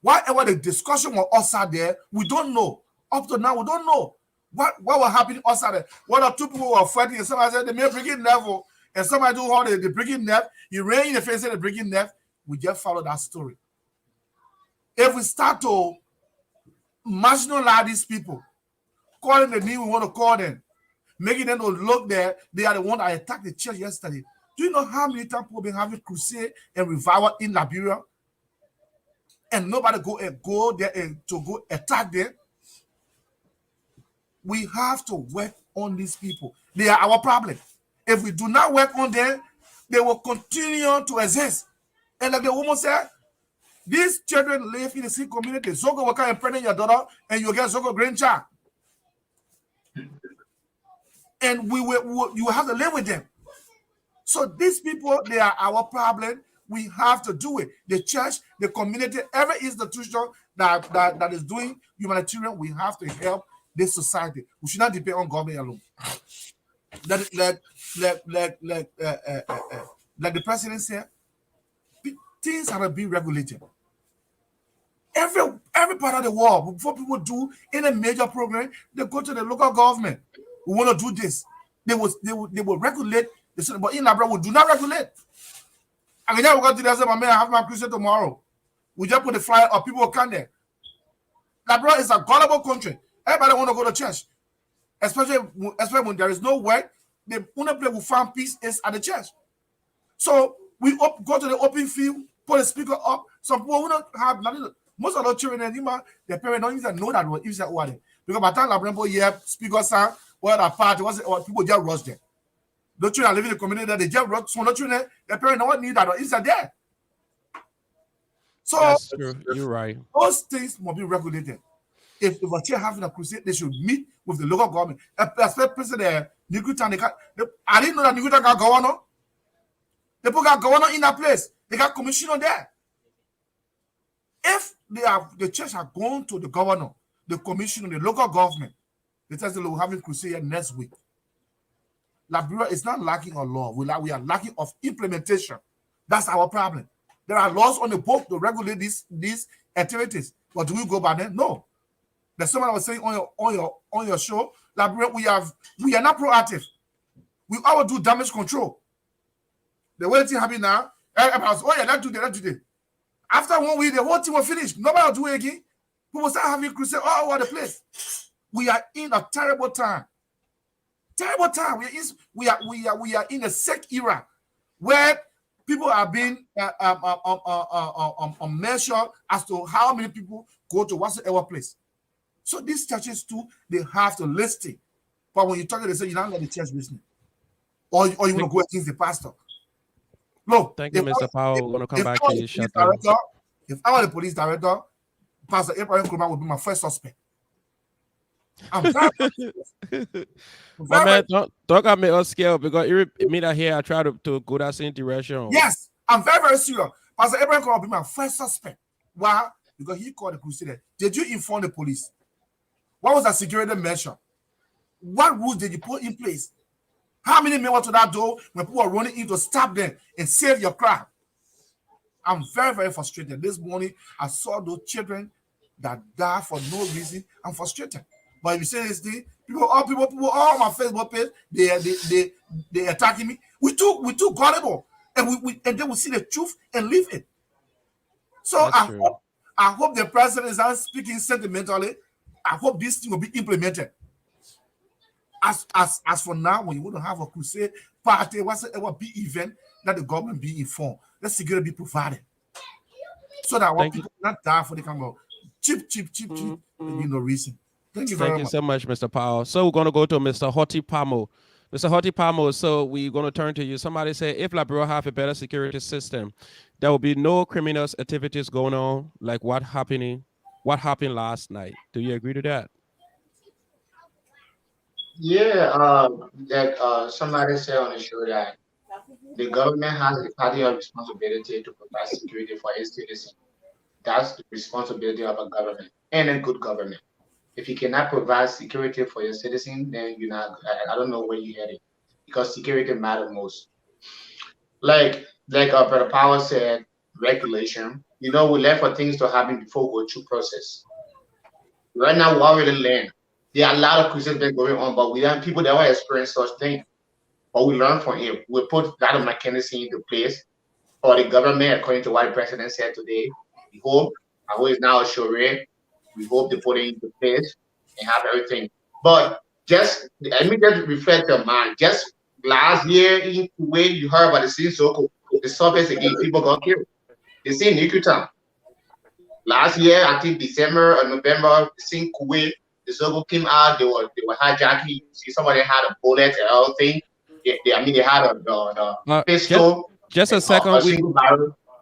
Whatever the discussion was outside there, we don't know. Up to now, we don't know what was happening outside there. One or two people were fighting and somebody said they may breaking level and somebody do all the breaking neck. You ran in the face and the breaking neck. We just follow that story. If we start to marginalize these people, calling the name we want to call them, making them to look there, they are the one that attacked the church yesterday. Do you know how many times people have been having crusade and revival in Liberia? And nobody go there and to go attack them? We have to work on these people. They are our problem. If we do not work on them, they will continue to exist. And like the woman said, these children live in the same community. Zogo will come and pregnant your daughter and you get Zogo grandchild. And you have to live with them. So these people, they are our problem. We have to do it. The church, the community, every institution that is doing humanitarian, we have to help this society. We should not depend on government alone. Like the president said, things have to be regulated. Every part of the world, before people do any major program, they go to the local government. We want to do this. They will regulate. But in Liberia, we do not regulate. I mean, we're going to say, "Man, I have my crusade tomorrow." We just put the flyer up, people will come there. Liberia is a gullible country. Everybody want to go to church, especially when there is no work. The only place we find peace is at the church. So we go to the open field, put a speaker up. Some people will not have nothing. Most of the children, their parents don't even know that what is that what. Because by the time Labrambo hear speaker sound, or the party was or people just rush there. The children live in the community, they just rush. So the children, their parents don't need that or is that there. So that's true. You're right. Those things must be regulated. If a chair having a crusade, they should meet with the local government. Especially the Nigutan, I didn't know that Nigutan got governor. The people got governor in that place. They got commissioner there. If the church are going to the governor, the commissioner, the local government, they tell them we're having crusade next week. Liberia is not lacking of law. We are lacking of implementation. That's our problem. There are laws on the book to regulate these activities. But do we go by them? No. There's someone was saying on your show, Liberia, we are not proactive. We all do damage control. The way things happen now, let's do that. After 1 week, the whole thing will finish. Nobody will do it again. People start having crusade all over the place. We are in a terrible time. Terrible time. We are in a sick era where people are being measured as to how many people go to whatsoever place. So these churches too, they have to listen. But when you talk, they say you don't let the church listen, or you want to go against the pastor. No, thank you, Mr. Powell. We're going to come back to you. If I were the police director, Pastor Abraham Nkrumah would be my first suspect. I'm my man, don't get me scared because me that here I try to go that same direction. Yes, I'm very, very serious. Pastor Abraham Nkrumah will be my first suspect. Why? Because he called the Crusader. Did you inform the police? What was the security measure? What rules did you put in place? How many men went to that door when people were running in to stop them and save your crowd? I'm very, very frustrated. This morning, I saw those children that die for no reason. I'm frustrated. But if you say this thing, people all on my Facebook page, they attacking me. We too gullible, and then we see the truth and leave it. So I hope the president is not speaking sentimentally. I hope this thing will be implemented. As for now, when you want to have a crusade party, whatsoever big event, that the government be informed, let security be provided, so that when people not die for the kind of cheap, no reason. Thank you very much. Thank you so much, Mr. Powell. So we're going to go to Mr. Hoti Pamo. Mr. Hoti Pamo, so we're going to turn to you. Somebody say, if Liberia have a better security system, there will be no criminal activities going on like what happened last night. Do you agree to that? Yeah, somebody said on the show that the government has the party of responsibility to provide security for its citizens. That's the responsibility of a government and a good government. If you cannot provide security for your citizen, then you're not. I don't know where you're headed, because security matters most. Like Brother Power said, regulation. We left for things to happen before we go through process. Right now, we already learn. There are a lot of crusades been going on, but we have people that will experience such things. But we learn from it. We put a lot of mechanisms into place for the government, according to what the president said today. We hope. I hope it's now a sure. We hope they put it into place and have everything. But let me just reflect your mind. Just last year in Kuwait, you heard about the scene so the suburbs again, people got killed. The same in Newtown. Last year, I think December or November, the scene Kuwait, the Zogo came out, they were hijacking. You see somebody had a bullet and everything. They had a pistol. Just a second.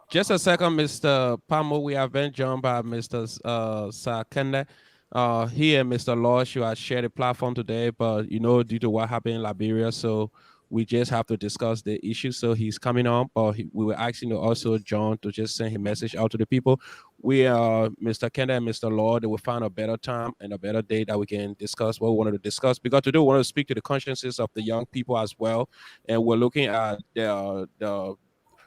Just a second, Mr. Pamo. We have been joined by Mr. Sakende. He and Mr. Lodge, you have shared a platform today, but due to what happened in Liberia, so we just have to discuss the issue. So he's coming on, but we were asking also John to just send his message out to the people. We Mr. Kenda and Mr. Lord, they will find a better time and a better day that we can discuss what we wanted to discuss. Because today we want to speak to the consciences of the young people as well, and we're looking at the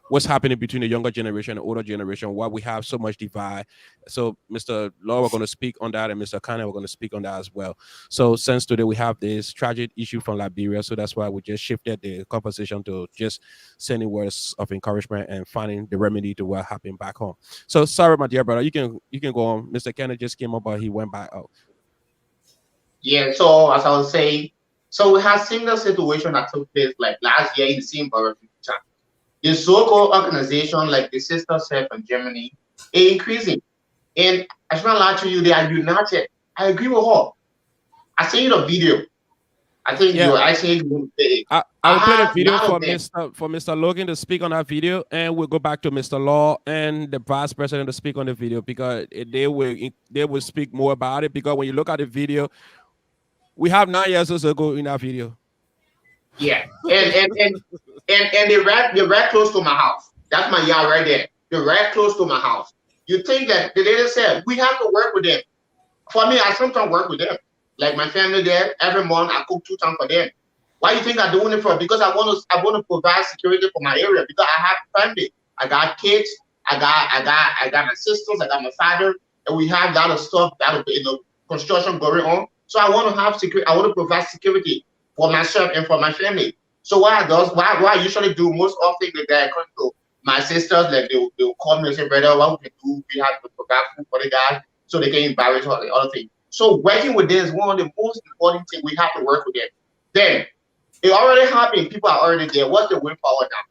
what's happening between the younger generation and older generation, why we have so much divide. So Mr. Law, we're going to speak on that, and Mr. Kane, we're going to speak on that as well. So since today we have this tragic issue from Liberia, so that's why we just shifted the conversation to just sending words of encouragement and finding the remedy to what happened back home. So sorry, my dear brother, you can go on. Mr. Kane just came up, but he went back out. Yeah, so as I was saying, so we have similar situation that took place like last year in the same borough. The so-called organization like the Sister Self in Germany is increasing. And I should not lie to you, they are united. I agree with her. I seen the video. I think Yeah, you I think you want to play it. I I will play the have video none for of them. Mr. Logan to speak on that video, and we'll go back to Mr. Law and the vice president to speak on the video because they will speak more about it. Because when you look at the video, we have 9 years ago in that video. Yeah. And they're right close to my house. That's my yard right there. They're right close to my house. You think that the lady said we have to work with them. For me, I sometimes work with them. Like my family there, every month I cook 2 times for them. Why you think I'm doing it for? Because I want to provide security for my area because I have family. I got kids, I got my sisters, I got my father, and we have a lot of stuff that construction going on. So I want to have security, I want to provide security for myself and for my family. So what I usually do most often the guy come to my sisters, like they'll call me and say, brother, what we can do, we have to provide food for the guys so they can embarrass all the other things. So working with them is one of the most important things we have to work with them. Then it already happened, people are already there. What's the way forward now?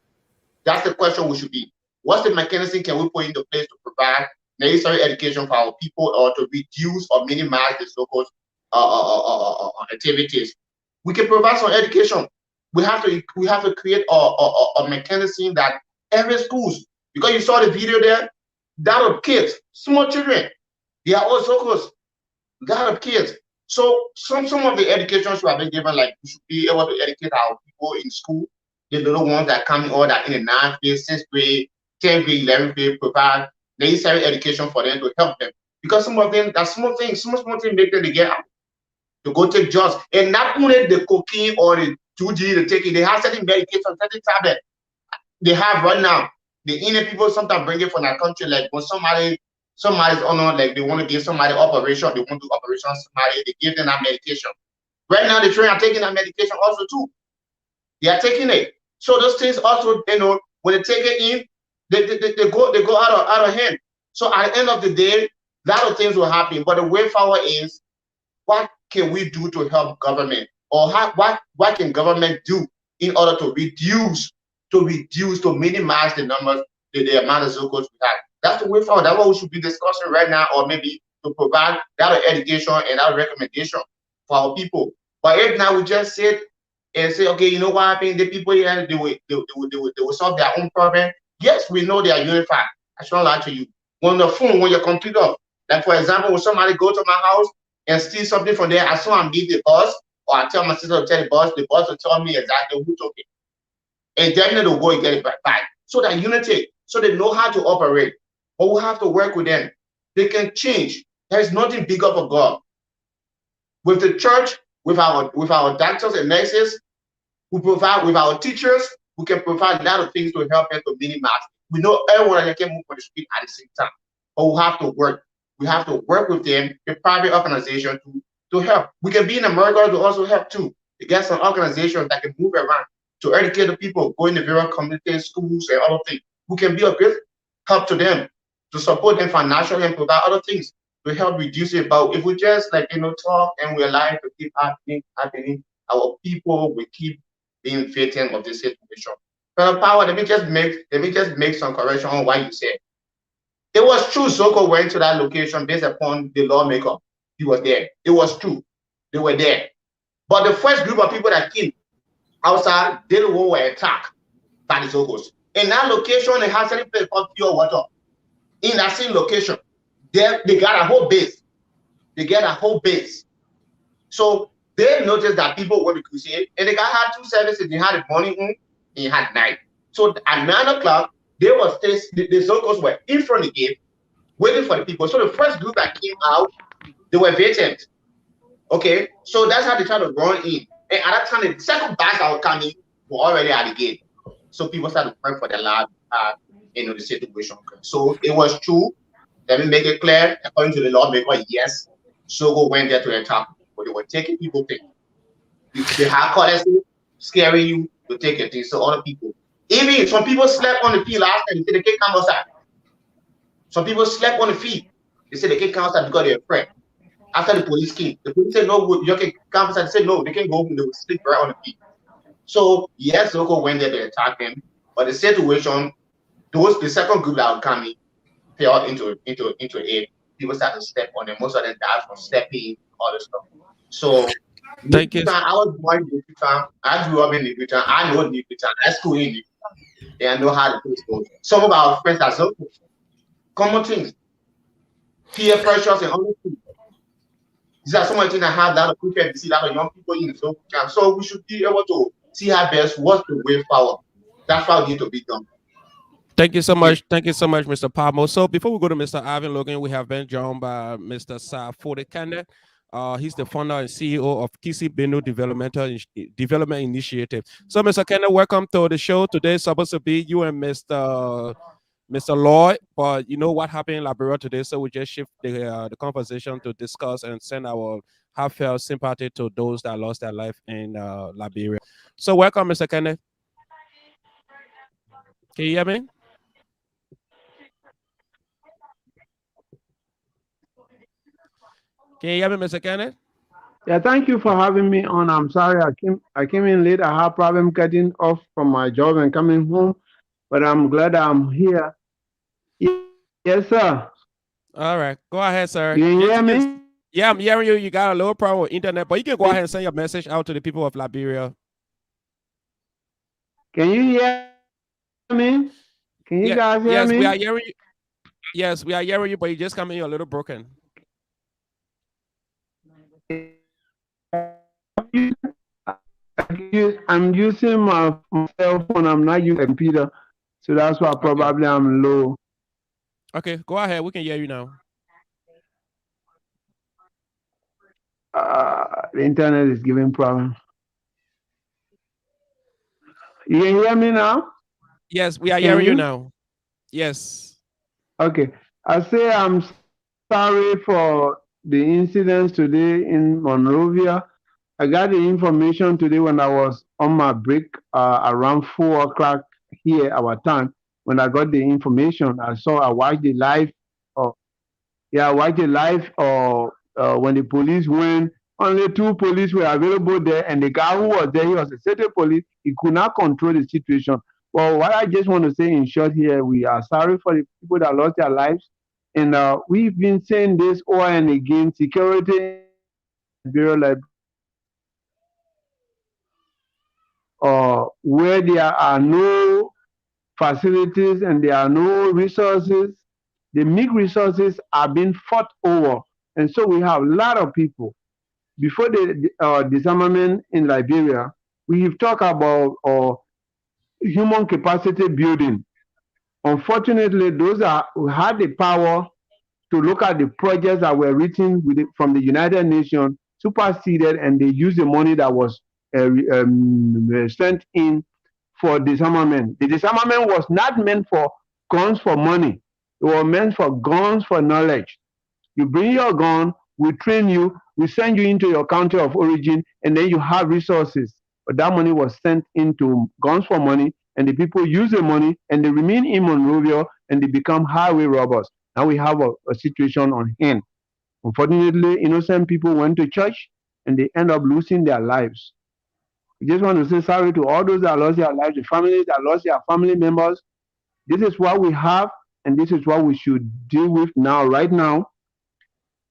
That's the question we should be. What's the mechanism can we put into place to provide necessary education for our people or to reduce or minimize the so-called activities? We can provide some education. We have to create a mechanism that every schools, because you saw the video there, that of kids, small children, they are all so-called, that of kids. So some of the education should have been given, like we should be able to educate our people in school, the little ones that come in order in the 9th grade, 6th grade, 10th grade, 11th grade, provide necessary education for them to help them. Because some of them, that small things make them to get out, to go take jobs. And not only the cocaine or the 2G to take it, they have certain medication, certain tablet they have right now. The Indian people sometimes bring it from our country, like when somebody's on, like they want to give somebody operation, they want to operation on somebody, they give them that medication. Right now, the children are taking that medication also too. They are taking it. So those things also, when they take it in, they go out of hand. So at the end of the day, a lot of things will happen. But the way forward is, what can we do to help government, or what can government do in order to reduce, to minimize the numbers, the amount of zocos we have? That's the way forward. That's what we should be discussing right now, or maybe to provide that education and that recommendation for our people. But if now we just sit and say, okay, you know what happened? The people here, they will solve their own problem. Yes, we know they are unified. I should not lie to you. On the phone, when your computer, like for example, when somebody go to my house and steal something from there, as soon as I meet the boss, or I tell my sister to tell the boss will tell me exactly who took it. And then they'll go and get it back. So that unity, so they know how to operate. But we have to work with them. They can change. There is nothing bigger for God. With the church, with our doctors and nurses, we provide with our teachers, we can provide a lot of things to help them to minimize. We know everyone can move on the street at the same time. But we have to work. We have to work with them, the private organization to help. We can be in America to also help too. To get some organizations that can move around to educate the people, go in the various communities, schools, and other things. We can be a great help to them, to support them financially and provide other things to help reduce it. But if we just talk and we allow it to keep happening, our people will keep being victim of this situation. But power, let me just make some correction on what you said. It was true Soko went to that location based upon the lawmaker. He was there. It was true. They were there. But the first group of people that came outside, they were attacked by the Sokos. In that location, they had certain place called Pure Water. In that same location, they got a whole base. They get a whole base. So they noticed that people were to Crusade, and they had 2 services. They had the morning and they had night. So at 9 o'clock, they were the Sokos were in front of the gate, waiting for the people. So the first group that came out, they were vacant. Okay, so that's how they tried to run in. And at that time, the second batch that were coming were already at the gate. So people started to pray for their lives, the situation. So it was true. Let me make it clear. According to the lawmaker, yes, Soko went there to attack, but they were taking people things. They had courtesy, scaring you to take your things. So other people, even some people slept on the field last time. They said they can't come outside. Some people slept on the field. They said they can't come outside because they're afraid. After the police came, the police said, no, you can come inside. They said, no, they can go home. They will sleep right on the beach. So, yes, Soko went there to attack them. But the situation, the second group that were coming, fell into it. People started to step on them. Most of them died from stepping, all this stuff. So, Thank you. I was born in Liberia. I grew up in Liberia. I know Liberia. I school in Liberia. And I know how the place goes. Some of our friends are so common things. Peer pressures and other things. These are some of the things that have that of people, see that of young people in so camp. So we should be able to see how best what's the way forward. That's what needs to be done. Thank you so much. Thank you so much, Mr. Palmo. So before we go to Mr. Ivan Logan, we have been joined by Mr. Safode Kande. He's the founder and CEO of Kisi Benu Development Initiative. So, Mr. Kande, welcome to the show. Today is supposed to be you and Mr. Lloyd, but you know what happened in Liberia today, so we just shift the conversation to discuss and send our heartfelt sympathy to those that lost their life in Liberia. So, welcome, Mr. Kande. Can you hear me? Can you hear me, Mr. Kenneth? Yeah, thank you for having me on. I'm sorry I came in late. I had problem getting off from my job and coming home, but I'm glad I'm here. Yes, sir. All right, go ahead, sir. You hear me? Yeah, I'm hearing you. You got a little problem with internet, but you can go ahead and send your message out to the people of Liberia. Can you hear me? Can you guys hear me? Yes, we are hearing you. Yes, we are hearing you, but you just come in a little broken. I'm using my cell phone. I'm not using a computer, so that's why probably I'm low. Okay, go ahead. We can hear you now. The internet is giving problem. You can hear me now? Yes, we are hearing you now. Yes. Okay. I say I'm sorry for the incidents today in Monrovia. I got the information today when I was on my break around 4 o'clock here, our time. When I got the information, I watched the live. I watched the live when the police went. Only 2 police were available there, and the guy who was there, he was a city police. He could not control the situation. Well, what I just want to say in short here, we are sorry for the people that lost their lives. And we've been saying this over and again, security Liberia, where there are no facilities and there are no resources, the meek resources are being fought over. And so we have a lot of people. Before the disarmament in Liberia, we've talked about human capacity building. Unfortunately, those who had the power to look at the projects that were written from the United Nations superseded, and they used the money that was sent in for disarmament. The disarmament was not meant for guns for money. It was meant for guns for knowledge. You bring your gun, we train you, we send you into your country of origin, and then you have resources. But that money was sent into guns for money, and the people use the money, and they remain in Monrovia, and they become highway robbers. Now we have a situation on hand. Unfortunately, innocent people went to church, and they end up losing their lives. I just want to say sorry to all those that lost their lives, the families that lost their family members. This is what we have, and this is what we should deal with now, right now.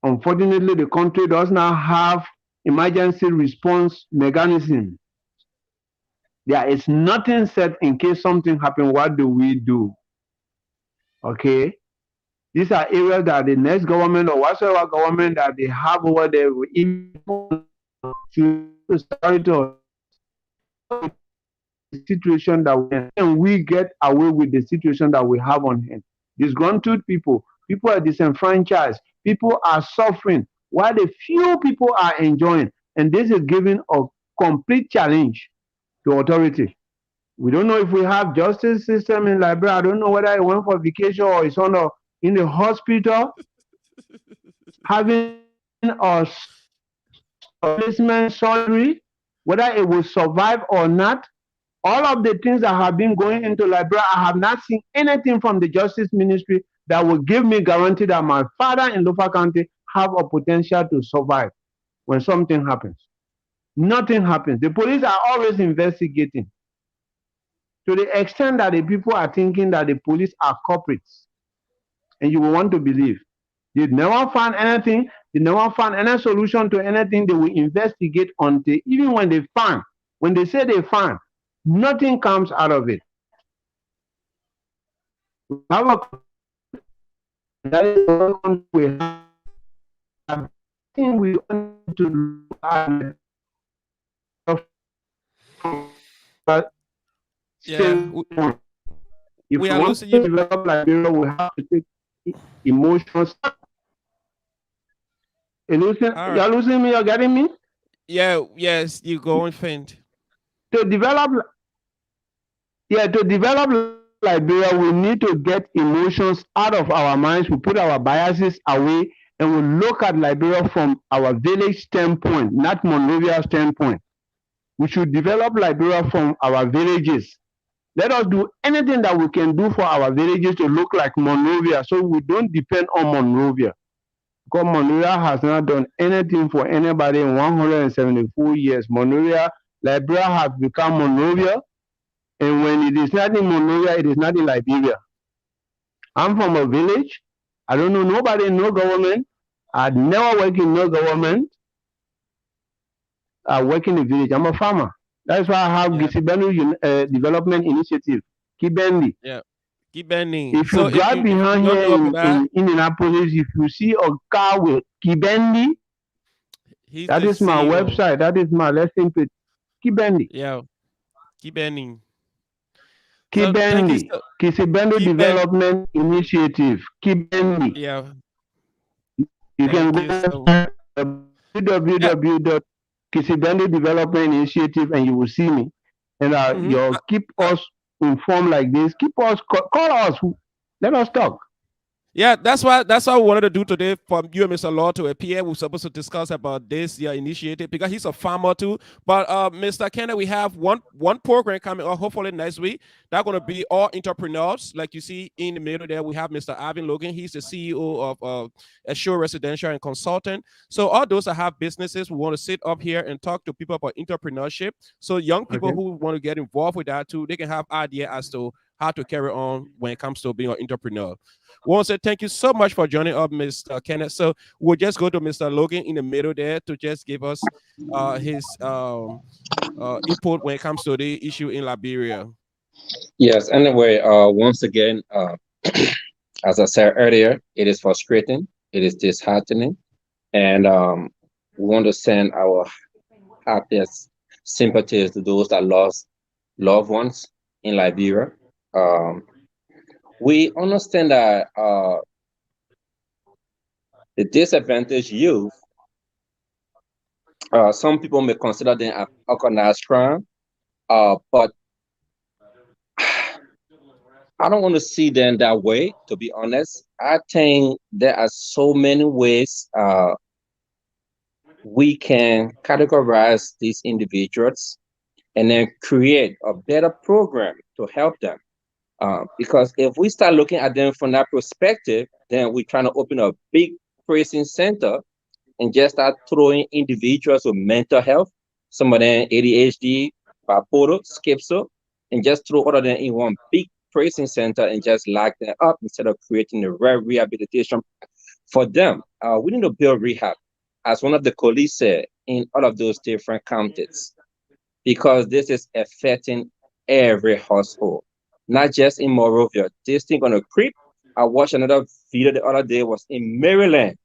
Unfortunately, the country does not have emergency response mechanism. There is nothing set in case something happens. What do we do? Okay? These are areas that the next government or whatsoever government that they have over there will situation that we get away with the situation that we have on hand. Disgruntled people are disenfranchised, people are suffering while the few people are enjoying. And this is giving a complete challenge to authority. We don't know if we have justice system in Liberia. I don't know whether he went for vacation or is in the hospital having a replacement surgery, whether it will survive or not. All of the things that have been going into Liberia, I have not seen anything from the Justice Ministry that will give me guarantee that my father in Lofa County have a potential to survive when something happens. Nothing happens. The police are always investigating to the extent that the people are thinking that the police are culprits, and you will want to believe. They never find anything. They never find any solution to anything. They will investigate until even when they say they find, nothing comes out of it. We have a that is one country we have. I think we want to look at Yeah, if we we are want losing to you. develop Liberia, we have to take emotions. All right. You're losing me, you're getting me? Yeah, yes, you going faint. To develop, to develop Liberia, we need to get emotions out of our minds. We put our biases away and we look at Liberia from our village standpoint, not Monrovia standpoint. We should develop Liberia from our villages. Let us do anything that we can do for our villages to look like Monrovia so we don't depend on Monrovia. Because Monrovia has not done anything for anybody in 174 years. Liberia has become Monrovia, and when it is not in Monrovia, it is not in Liberia. I'm from a village. I don't know nobody in no government. I'd never worked in no government. I work in the village. I'm a farmer. That's why I have Gisibenu Development Initiative, Kibendi. Yeah, keep bending. If So you drive if you behind don't here know about that, in Indianapolis, if you see a car with Kibendi, he's that the is my CEO. website. That is my lesson page. Kibendi. Yeah, keep bending. So thank you. Kibendi. Kisibendo Keep bend. Development Initiative. Kibendi. Yeah, You can thank go you so. to Yeah. www.Kisibendo Development Initiative and you will see me. And keep us informed like this. Keep us, call us. Let us talk. Yeah, that's why we wanted to do today for you and Mr. Law to appear. We're supposed to discuss about this initiative because he's a farmer too. But Mr. Kenneth, we have one program coming up hopefully next week. That's gonna be all entrepreneurs. Like you see in the middle there, we have Mr. Ivan Logan. He's the CEO of Assure Residential and Consultant. So all those that have businesses, we want to sit up here and talk to people about entrepreneurship. So young people who want to get involved with that too, they can have idea as to how to carry on when it comes to being an entrepreneur. We want to say thank you so much for joining up, Mr. Kenneth. So we'll just go to Mr. Logan in the middle there to just give us his input when it comes to the issue in Liberia. Yes, anyway, once again, as I said earlier, it is frustrating, it is disheartening, and we want to send our happiest sympathies to those that lost loved ones in Liberia. We understand that the disadvantaged youth, some people may consider them an organized crime, but I don't want to see them that way, to be honest. I think there are so many ways we can categorize these individuals and then create a better program to help them. Because if we start looking at them from that perspective, then we're trying to open a big prison center and just start throwing individuals with mental health, some of them ADHD, bipolar, schizo, and just throw all of them in one big prison center and just lock them up instead of creating a rare rehabilitation for them. We need to build rehab, as one of the colleagues said, in all of those different counties, because this is affecting every household, not just in Monrovia. This thing gonna creep. I watched another video the other day, was in Maryland.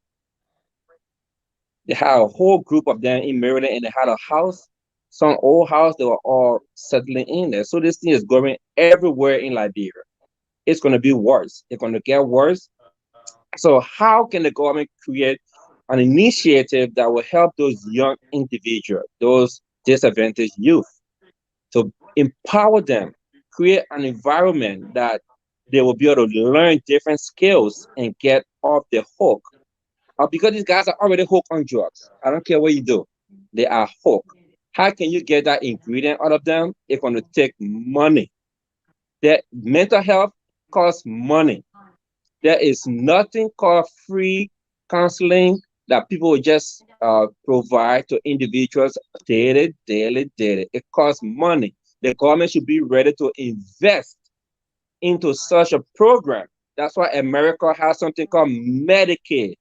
They had a whole group of them in Maryland and they had a house, some old house, they were all settling in there. So this thing is going everywhere in Liberia. It's going to be worse. It's going to get worse. So how can the government create an initiative that will help those young individuals, those disadvantaged youth, to empower them, create an environment that they will be able to learn different skills and get off the hook? Because these guys are already hooked on drugs. I don't care what you do. They are hooked. How can you get that ingredient out of them? It's going to take money. Their mental health costs money. There is nothing called free counseling that people will just provide to individuals daily, daily, daily. It costs money. The government should be ready to invest into such a program. That's why America has something called Medicaid.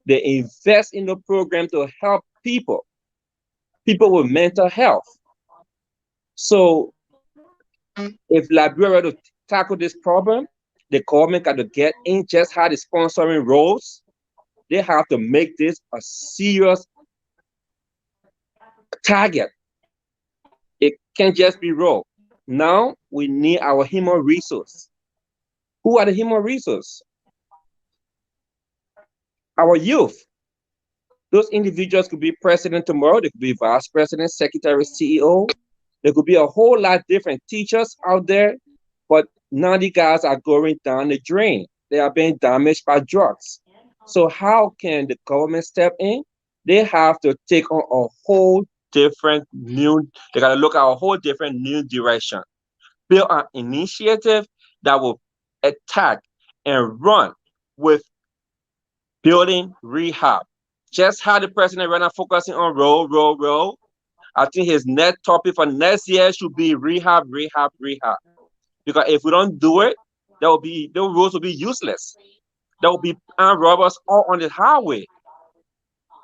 They invest in the program to help people with mental health. So if Liberia were to tackle this problem, the government got to get in just how the sponsoring roles. They have to make this a serious target. It can't just be role. Now we need our human resource. Who are the human resource? Our youth. Those individuals could be president tomorrow. They could be vice president, secretary, CEO. There could be a whole lot different teachers out there, but none of the guys are going down the drain. They are being damaged by drugs. So how can the government step in? They have to take on a whole different new, they got to look at a whole different new direction. Build an initiative that will attack and run with building rehab. Just how the president right now focusing on road. I think his next topic for next year should be rehab. Because if we don't do it, the roads will be useless. There will be armed robbers all on the highway.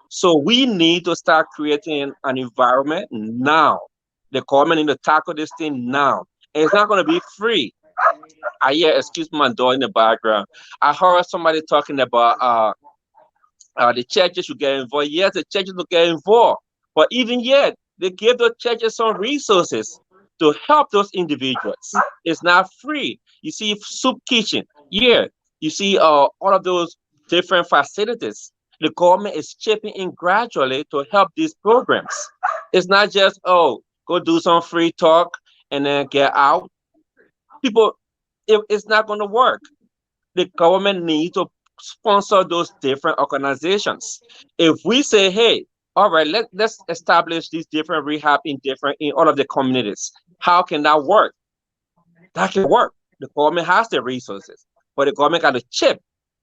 So we need to start creating an environment now. The government need to tackle this thing now. And it's not going to be free. I hear, excuse my door in the background. I heard somebody talking about the churches should get involved. Yes, the churches will get involved. But even yet, they give the churches some resources to help those individuals. It's not free. You see, soup kitchen, yeah. You see all of those different facilities. The government is chipping in gradually to help these programs. It's not just, oh, go do some free talk and then get out. People, it's not going to work. The government needs to sponsor those different organizations. If we say, hey, all right, let's establish these different rehab in all of the communities. How can that work? That can work. The government has the resources, but the government got to chip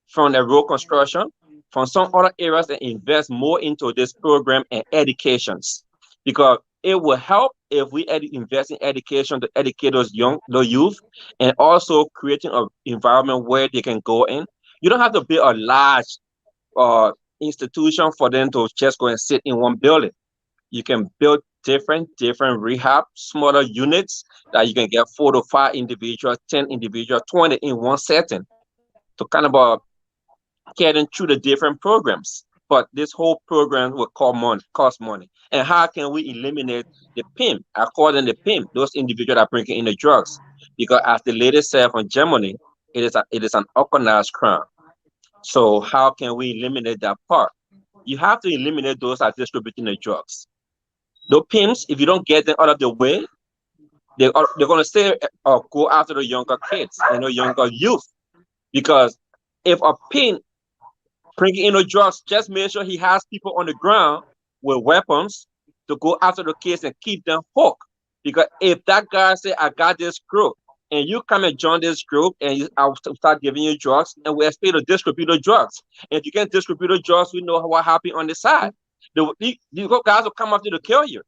from the road construction, from some other areas, and invest more into this program and educations, because it will help if we invest in education to educate those youth, and also creating an environment where they can go in. You don't have to build a large institution for them to just go and sit in one building. You can build different rehab, smaller units that you can get 4 to 5 individuals, 10 individuals, 20 in one setting to kind of get them through the different programs. But this whole program will cost money. And how can we eliminate the pimp? According to the pimp, those individuals are bringing in the drugs. Because as the lady said from Germany, it is an organized crime. So how can we eliminate that part? You have to eliminate those that are distributing the drugs. The pimps, if you don't get them out of the way, they're going to stay or go after the younger kids and the younger youth. Because if a pimp bringing in the drugs, just make sure he has people on the ground with weapons to go after the kids and keep them hooked. Because if that guy say, I got this group, and you come and join this group, and I'll start giving you drugs, and we expect to distribute the drugs. And if you can't distribute the drugs, we know what happened on the side. The guys will come after to kill you.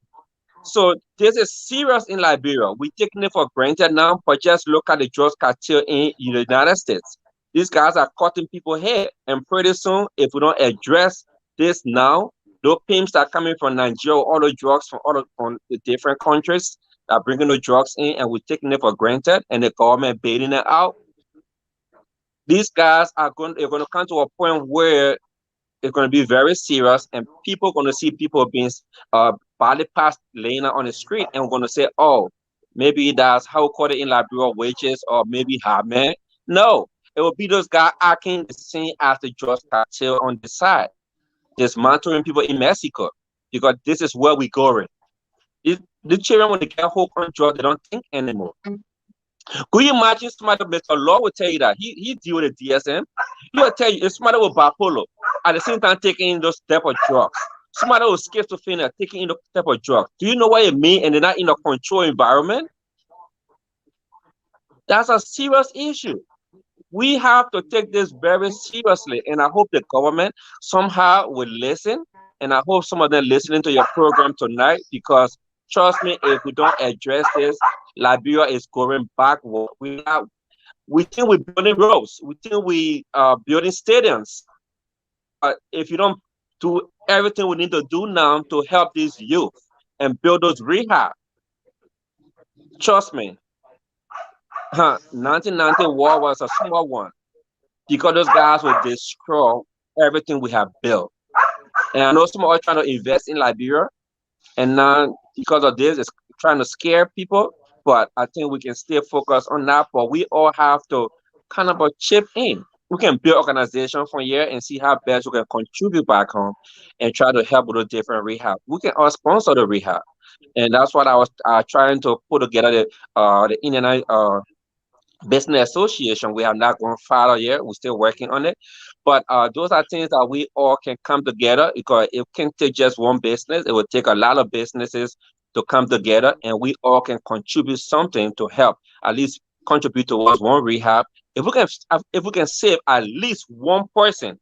So this is serious in Liberia. We're taking it for granted now, but just look at the drugs cartel in the United States. These guys are cutting people's hair, and pretty soon, if we don't address this now, those pimps that are coming from Nigeria, all the drugs from the different countries, are bringing the drugs in, and we're taking it for granted, and the government bailing it out. These guys they're going to come to a point where it's going to be very serious, and people are going to see people being body parts laying out on the street, and we're going to say, oh, maybe that's how we call it in Liberia, wages, or maybe hard man. No, it will be those guys acting the same as the drug cartel on the side, dismantling people in Mexico, because this is where we're going. The children, when they get hooked on drugs, they don't think anymore. Could you imagine somebody, Mr. Law will tell you that he deal with the DSM? He will tell you if somebody with bipolar at the same time taking in those type of drugs, somebody with schizophrenia taking in those type of drugs. Do you know what it means? And they're not in a controlled environment. That's a serious issue. We have to take this very seriously, and I hope the government somehow will listen. And I hope some of them listening to your program tonight, because trust me, if we don't address this, Liberia is going backward. We think we're building roads, we think we are building stadiums. If you don't do everything we need to do now to help these youth and build those rehab, trust me, 1990 war was a small one, because those guys will destroy everything we have built. And I know some are trying to invest in Liberia, and now because of this, it's trying to scare people. But I think we can still focus on that. But we all have to kind of chip in. We can build organization from here and see how best we can contribute back home and try to help with the different rehab. We can all sponsor the rehab, and that's what I was trying to put together the Indian Business Association. We have not gone far yet. We're still working on it. But those are things that we all can come together, because it can't take just one business. It will take a lot of businesses to come together, and we all can contribute something to help, at least contribute towards one rehab. If we can save at least one person,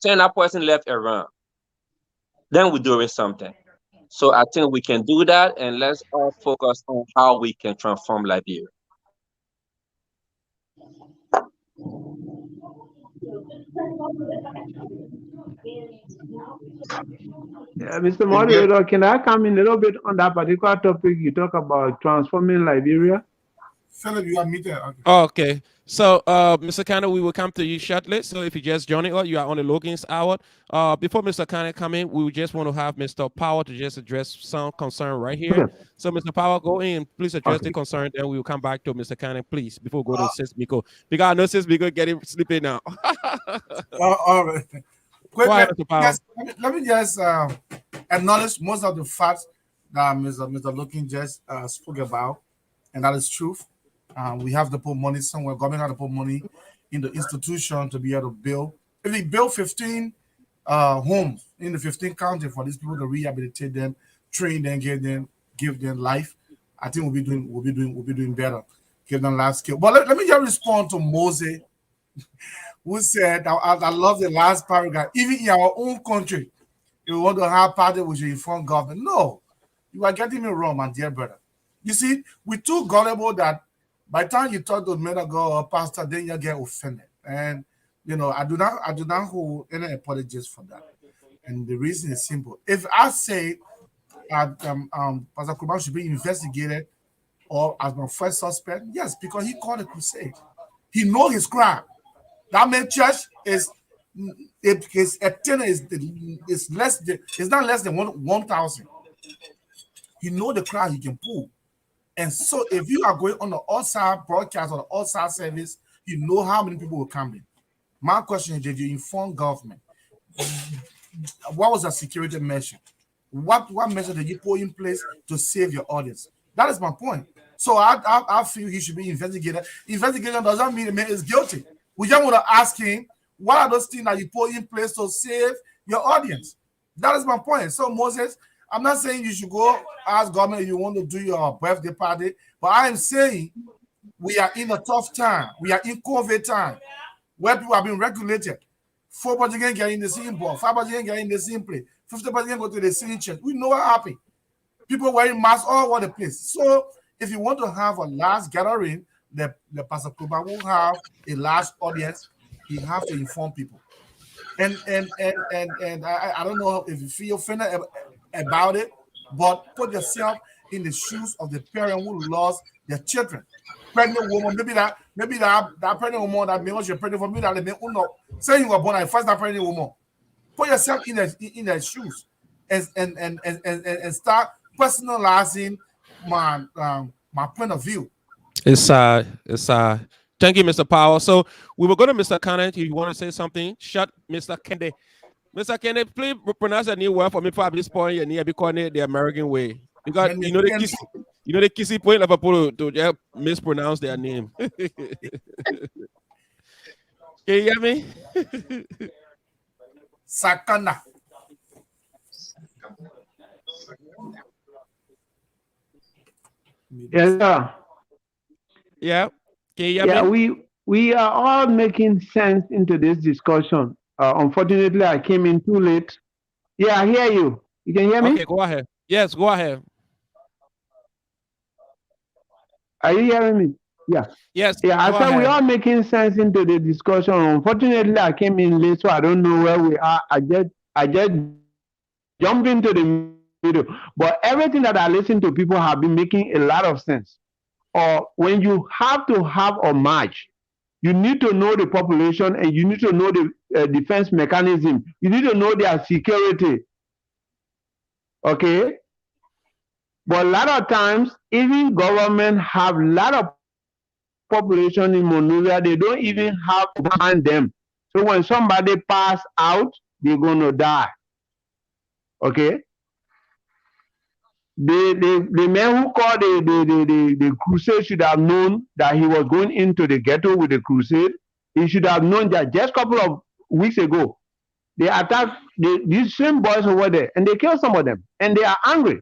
10 that person left around, then we're doing something. So I think we can do that, and let's all focus on how we can transform Liberia. Yeah, Mr. Moderator, can I come in a little bit on that particular topic? You talk about transforming Liberia. Philip, you are muted. Okay. Okay. So, Mr. Kane, we will come to you shortly. So, if you just joining us, you are on the logins hour. Before Mr. Kane come in, we just want to have Mr. Power to just address some concern right here. Okay. So, Mr. Power, go in, please address the concern. Then we will come back to Mr. Kane, please, before we go to Sis Miko. Because I know Sis Miko getting sleepy now. All right. Quick, Quiet, Mr. Power. let me just acknowledge most of the facts that Mr. Looking just spoke about, and that is truth. We have to put money somewhere. Government have to put money in the institution to be able to build. If we build 15 homes in the 15 county for these people to rehabilitate them, train them, give them life, I think we'll be doing better. Give them life skill. But let me just respond to Moses, who said, I love the last paragraph. Even in our own country, if we want to have party, we should inform government. No, you are getting me wrong, my dear brother. You see, we're too gullible that by the time you talk to men of God or pastor, then you get offended. And I do not hold any apologies for that. And the reason is simple. If I say Pastor Kurban should be investigated or as my first suspect, yes, because he called a crusade. He know his crime. That man church is his attendance is less than, it's not less than 1,000. He know the crowd he can pull. And so if you are going on the outside broadcast or the outside service, you know how many people will come in. My question is, did you inform government? What was the security measure? What measure did you put in place to save your audience? That is my point. So I feel he should be investigated. Investigation doesn't mean the man is guilty. We just want to ask him, what are those things that you put in place to save your audience? That is my point. So Moses, I'm not saying you should go ask government if you want to do your birthday party, but I am saying we are in a tough time. We are in COVID time where people are being regulated. 4% can get in the same ball, 5% can get in the same place, 50% can go to the same church. We know what happened. People wearing masks all over the place. So if you want to have a large gathering, the Pastor Kuba will have a large audience. He have to inform people. And I don't know if you feel offended about it, but put yourself in the shoes of the parent who lost their children. Pregnant woman, maybe that pregnant woman that was your pregnant for me that they may not say you were born and first that pregnant woman. Put yourself in their shoes and start personalizing my point of view. It's thank you, Mr. Powell. So we will go to Mr. Kenneth. If you want to say something, shut Mr. Kennedy. Mr. Kennedy, please pronounce a new word for me for this point. You need to be calling it the American way. Because you know the kissy point of people to just mispronounce their name. Can you hear me? Sakana. Yes, sir. Yeah. Can you hear me? we are all making sense into this discussion. Unfortunately, I came in too late. Yeah, I hear you. You can hear me? Okay, go ahead. Yes, go ahead. Are you hearing me? Yeah. Yes, Yeah, I go said we ahead. are making sense into the discussion. Unfortunately, I came in late, so I don't know where we are. I just jump into the middle. But everything that I listen to, people have been making a lot of sense. Or when you have to have a march, you need to know the population and you need to know the defense mechanism. You need to know their security. Okay? But a lot of times, even government have a lot of population in Monrovia, they don't even have to find them. So when somebody pass out, they're gonna die. Okay? The man who called the crusade should have known that he was going into the ghetto with the crusade. He should have known that just a couple of weeks ago, they attacked these same boys over there and they killed some of them and they are angry.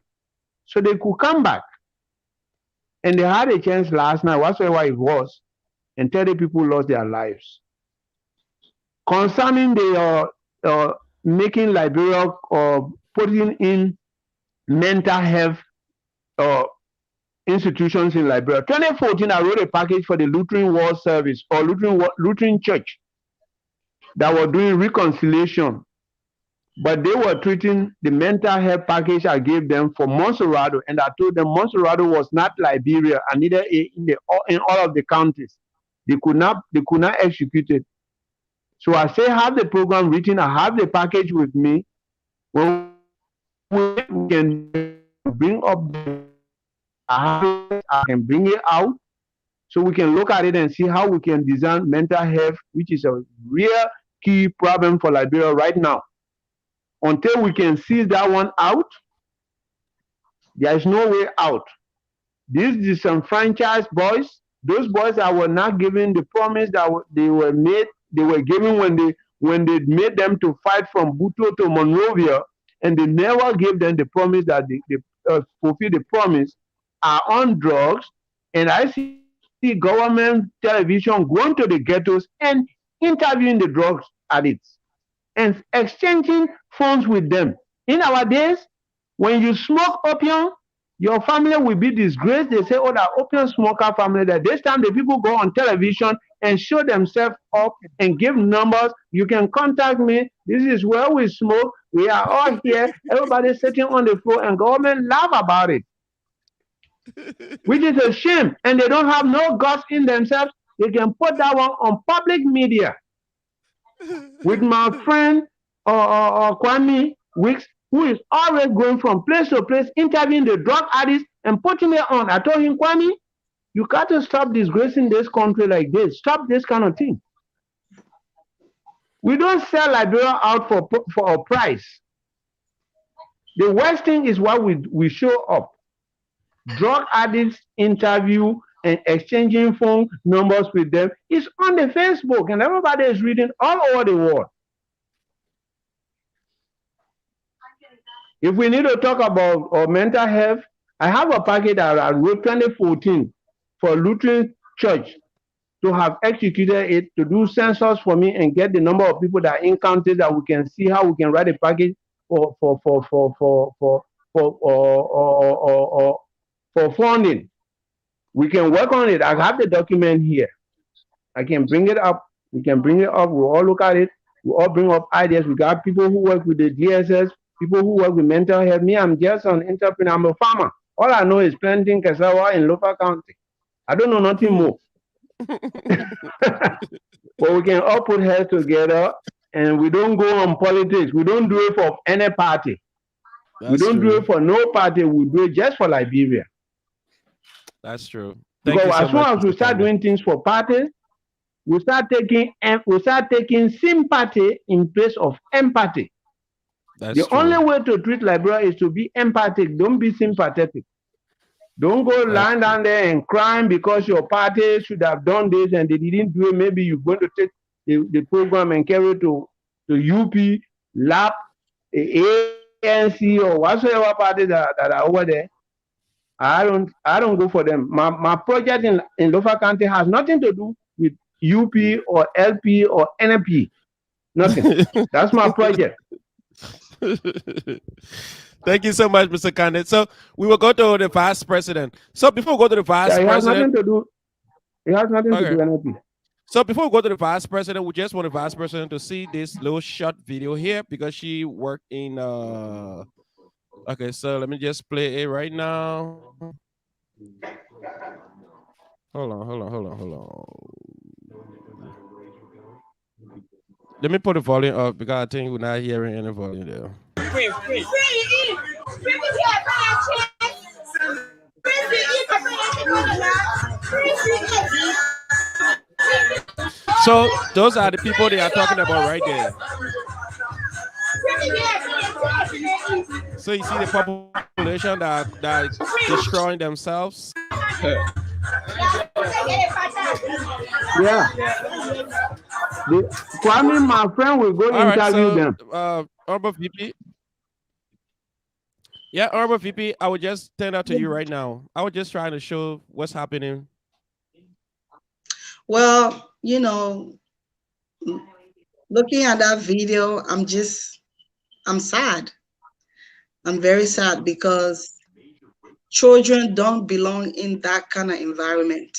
So they could come back. And they had a chance last night, whatsoever it was, and 30 people lost their lives. Concerning the making Liberia or putting in mental health institutions in Liberia. 2014, I wrote a package for the Lutheran World Service or Lutheran Church that were doing reconciliation, but they were treating the mental health package I gave them for Monserrado, and I told them Monserrado was not Liberia and neither in all of the counties. They could not execute it. So I say, have the program written, I have the package with me. When we can bring up, I can bring it out so we can look at it and see how we can design mental health, which is a real key problem for Liberia right now. Until we can see that one out, there is no way out. These disenfranchised boys, those boys that were not given the promise that they were given when they made them to fight from Buto to Monrovia, and they never gave them the promise that they fulfill the promise, are on drugs. And I see government television going to the ghettos and interviewing the drugs addicts and exchanging funds with them. In our days, when you smoke opium, your family will be disgraced. They say, oh, that opium smoker family. That this time the people go on television and show themselves up and give numbers. You can contact me. This is where we smoke. We are all here. Everybody's sitting on the floor and government laugh about it, which is a shame. And they don't have no guts in themselves. They can put that one on public media. With my friend Kwame Weeks, who is always going from place to place, interviewing the drug addicts and putting it on. I told him, Kwame, you got to stop disgracing this country like this. Stop this kind of thing. We don't sell Liberia out for a price. The worst thing is why we show up. Drug addicts interview and exchanging phone numbers with them is on the Facebook, and everybody is reading all over the world. If we need to talk about mental health, I have a package that I wrote 2014 for Lutheran Church to have executed it, to do census for me and get the number of people that are in counties that we can see how we can write a package for funding. We can work on it. I have the document here. I can bring it up. We can bring it up. We'll all look at it. We'll all bring up ideas. We got people who work with the DSS, people who work with mental health. Me, I'm just an entrepreneur. I'm a farmer. All I know is planting cassava in Lofa County. I don't know nothing more. But we can all put heads together, and we don't go on politics. We don't do it for any party. We don't do it for no party. We do it just for Liberia. That's true. Thank Because you so as soon much, as we Mr. start Kwame. doing things for parties, we start taking sympathy in place of empathy. That's The true. only way to treat Liberia is to be empathic. Don't be sympathetic. Don't go lying down there and crying because your party should have done this and they didn't do it. Maybe you're going to take the program and carry it to UP, LAP, ANC, or whatsoever parties that are over there. I don't go for them. My project in Lofa County has nothing to do with UP or LP or NP. Nothing. That's my project. Thank you so much, Mr. Kenneth. So we will go to the vice president. So before we go to the vice Yeah, it has president, nothing to do. It has nothing to do okay. NP. So before we go to the vice president, we just want the vice president to see this little short video here because she worked in okay, so let me just play it right now. Hold on. Let me put the volume up because I think we're not hearing any volume there. So those are the people they are talking about right there. So you see the population that destroying themselves. Yeah. Kwame, my friend, will go interview them. Honorable VP. Yeah, Honorable VP, I would just turn out to you right now. I was just trying to show what's happening. Well, looking at that video, I'm sad. I'm very sad because children don't belong in that kind of environment.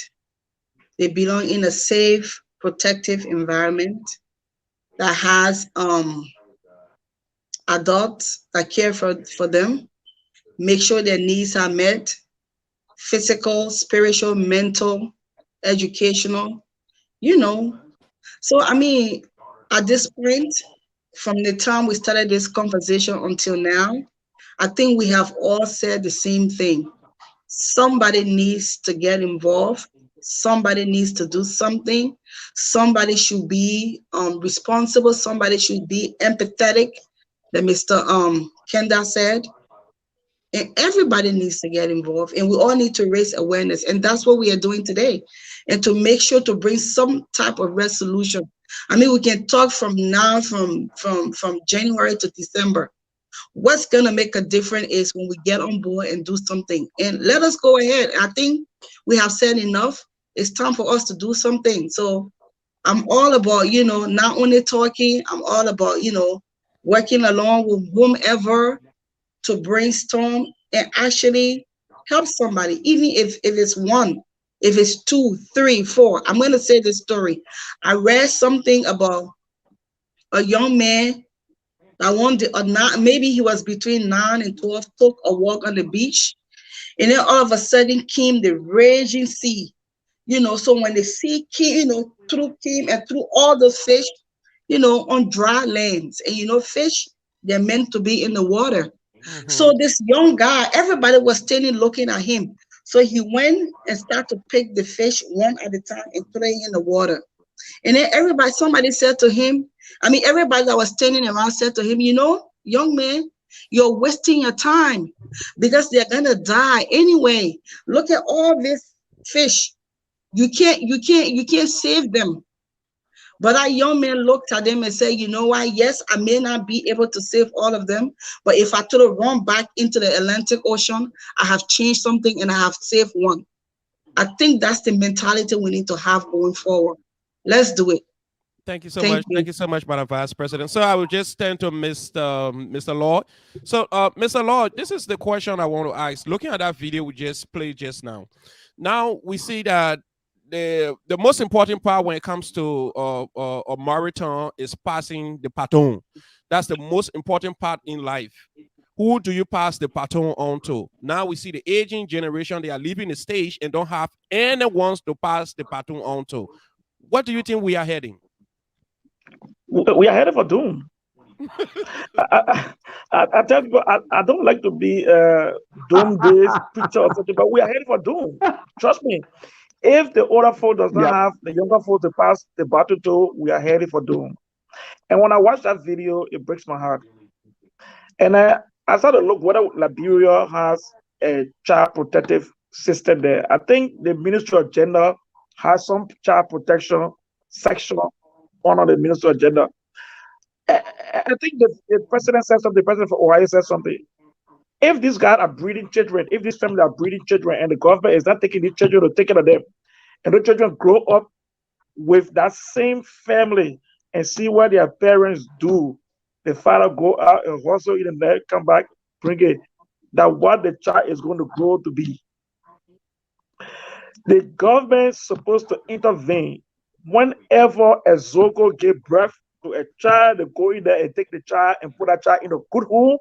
They belong in a safe, protective environment that has adults that care for them, make sure their needs are met, physical, spiritual, mental, educational, So, at this point, from the time we started this conversation until now, I think we have all said the same thing. Somebody needs to get involved. Somebody needs to do something. Somebody should be responsible. Somebody should be empathetic, that Mr. Kenda said. And everybody needs to get involved, and we all need to raise awareness, and that's what we are doing today, and to make sure to bring some type of resolution. We can talk from now, from January to December. What's gonna make a difference is when we get on board and do something, and let us go ahead. I think we have said enough. It's time for us to do something. So I'm all about, not only talking, I'm all about, working along with whomever to brainstorm and actually help somebody, even if it's one, if it's 2, 3, 4. I'm going to say this story. I read something about a young man that maybe he was between 9 and 12, took a walk on the beach, and then all of a sudden came the raging sea. So when the sea came, came and threw all the fish, on dry lands. And fish, they're meant to be in the water. So this young guy, everybody was standing looking at him. So he went and started to pick the fish one at a time and throw it in the water. And then somebody said to him, everybody that was standing around said to him, young man, you're wasting your time because they're gonna die anyway. Look at all this fish. You can't save them. But that young man looked at them and said, you know what? Yes, I may not be able to save all of them, but if I could have run back into the Atlantic Ocean, I have changed something and I have saved one. I think that's the mentality we need to have going forward. Let's do it. Thank you so much. Thank you so much, Madam Vice President. So I will just turn to Mr. Lord. So, Mr. Lord, this is the question I want to ask. Looking at that video we just played just now, we see that the most important part when it comes to a marathon is passing the baton. That's the most important part in life. Who do you pass the baton on to? Now we see the aging generation, they are leaving the stage and don't have anyone to pass the baton on to. What do you think we are heading? We are headed for doom. I tell people, I don't like to be doomsday preacher or something, but we are headed for doom. Trust me. If the older folk does not have the younger folk to pass the baton to, we are headed for doom. And when I watch that video, it breaks my heart. And I started to look whether Liberia has a child protective system there. I think the Ministry of Gender has some child protection section under the Ministry of Gender. I think the president said something, the president for Ohio said something. If these guys are breeding children, if these families are breeding children, and the government is not taking these children to take care of them, and the children grow up with that same family and see what their parents do. The father go out and hustle in the night, come back, bring it. That what the child is going to grow to be. The government's supposed to intervene whenever a Zogo give birth to a child. They go in there and take the child and put that child in a good home.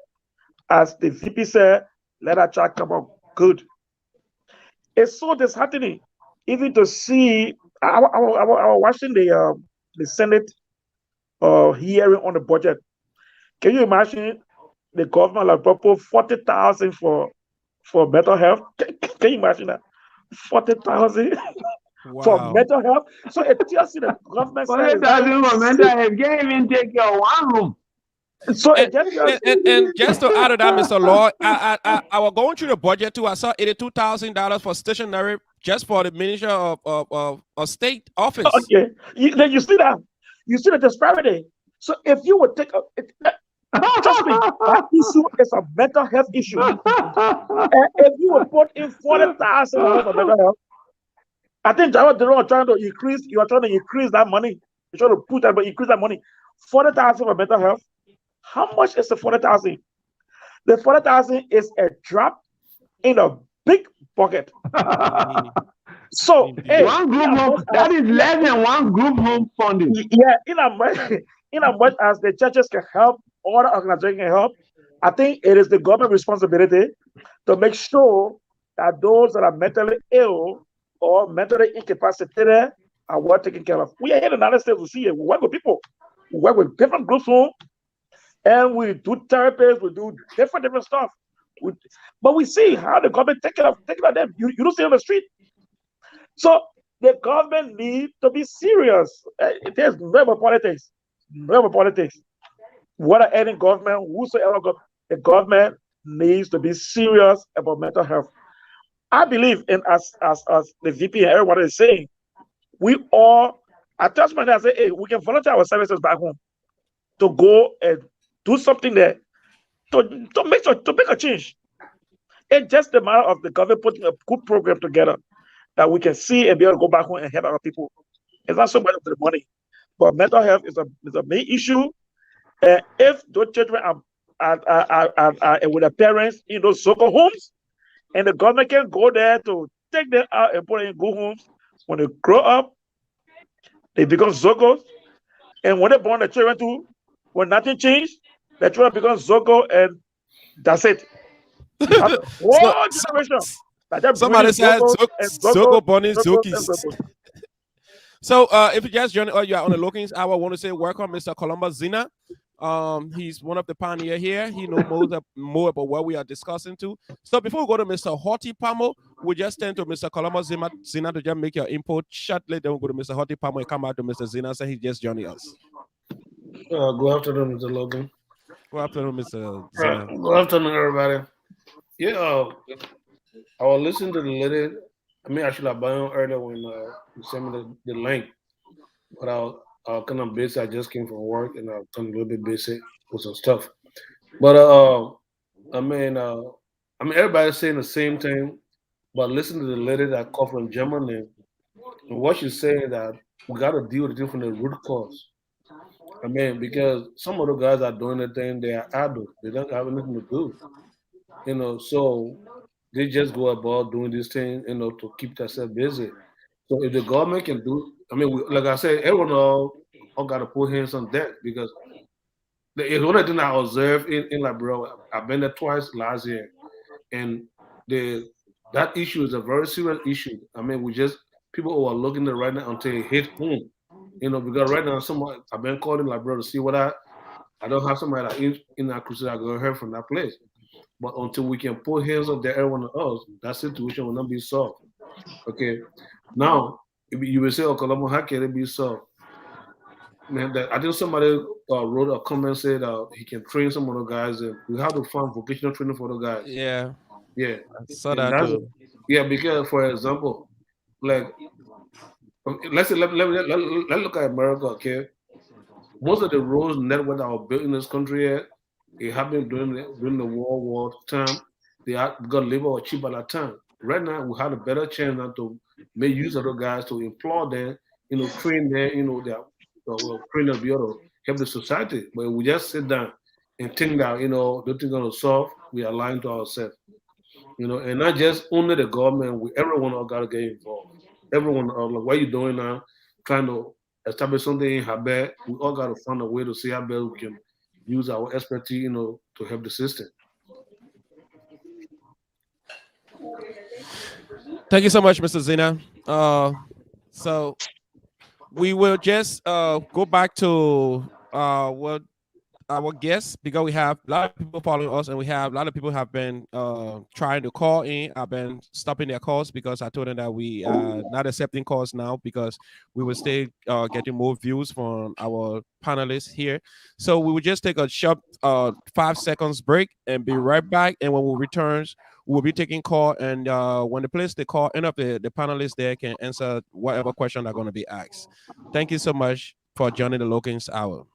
As the VP said, let that child come out good. It's so disheartening, even to see. I was watching the Senate hearing on the budget. Can you imagine the government like propose 40,000 for mental health? Can you imagine that? 40,000 for Wow. mental health. So it tells you the government side is 40,000 for mental very health. Can't even take your one room. so And, it just tells and just to add to that, Mr. Law, I was going through the budget too. I saw $82,000 for stationery just for the Ministry of State Office. okay. Then you see that. You see the disparity. So if you would take trust me, that issue is a mental health issue. And if you would put in $40,000 for mental health, I think Jared Dero trying to increase. You are trying to increase that money. You're trying to put that, but increase that money. 40,000 for mental health. How much is the 40,000? The 40,000 is a drop in a big bucket. So, hey, one group home, that is less than one group home funding. Yeah, in as much as the churches can help, all the organizations can help, I think it is the government responsibility to make sure that those that are mentally ill or mentally incapacitated are well taken care of. We are here in the United States to see it. We work with people. We work with different groups home, and we do therapies, we do different stuff. But we see how the government take care of them. You don't see on the street. So the government needs to be serious. There's never politics. Never politics. Whether any government, whosoever the government needs to be serious about mental health. I believe in as the VP and everybody is saying, we all I touch my hand and say, hey, we can volunteer our services back home to go and do something there to make a change. It's just a matter of the government putting a good program together that we can see and be able to go back home and help our people. It's not so much of the money, but mental health is a main issue. And if those children are with their parents in those so-called homes, and the government can go there to take them out and put them in good homes, when they grow up, they become Zogos. And when they born the children too, when nothing changed, the children become Zogo, and that's it. You have a whole generation. Somebody said Zogo Bonnie Zogos, and Zokis. Zogos. So if you just joined or you are on the Lookings Hour, I want to say welcome, Mr. Columbus Zina. He's one of the pioneers here. He knows more about what we are discussing too. So before we go to Mr. Horty Pamo, we just turn to Mr. Columbus Zina to just make your input shortly. Then we'll go to Mr. Horty Pamo and come back to Mr. Zina. So he just joined us. Good afternoon, Mr. Logan. Good afternoon, Mr. Zina. Good afternoon, everybody. Yeah, I was listening to the lady. I mean, I should have been on earlier when you sent me the link, but I was kind of busy. I just came from work and I was kind of a little bit busy with some stuff. But I mean, everybody's saying the same thing. But listen to the lady that called from Germany, and what she's saying that we got to deal with it from the root cause. I mean, because some of the guys are doing the thing, they are adults. They don't have anything to do. So they just go about doing this thing, to keep themselves busy. So if the government can do, I mean, like I said, everyone all got to put hands on deck because it's one thing I observed in Liberia. I've been there twice last year, and that issue is a very serious issue. I mean, people who are looking at it right now until it hit home. Because right now I've been calling Liberia to see what I don't have somebody that in that crusade I go hear from that place. But until we can put hands on everyone else, that situation will not be solved. Okay. Now, if you will say, "Oh, Colombo, how can it be solved?" Man, I think somebody wrote a comment said he can train some of the guys. And we have to find vocational training for the guys. Yeah. Yeah. I saw that too. Yeah, because for example, like let's look at America. Okay, most of the roads network that were built in this country here, it happened during the World War time. They got labor was cheap at that time. Right now, we have a better chance now to make use of the guys to employ them train them, their train them to be able to help the society. But if we just sit down and think that, nothing's going to solve, we are lying to ourselves. And not just only the government, everyone all got to get involved. Everyone, like what you doing now, trying to establish something in Habet, we all got to find a way to see how best we can use our expertise, to help the system. Thank you so much, Mr. Zina. So we will just go back to what our guests, because we have a lot of people following us, and we have a lot of people have been trying to call in. I've been stopping their calls because I told them that we are not accepting calls now because we will stay getting more views from our panelists here. So we will just take a short 5 seconds break and be right back. And when we return, we'll be taking call. And when they place the call, end up the panelists there can answer whatever question are going to be asked. Thank you so much for joining the Logins Hour.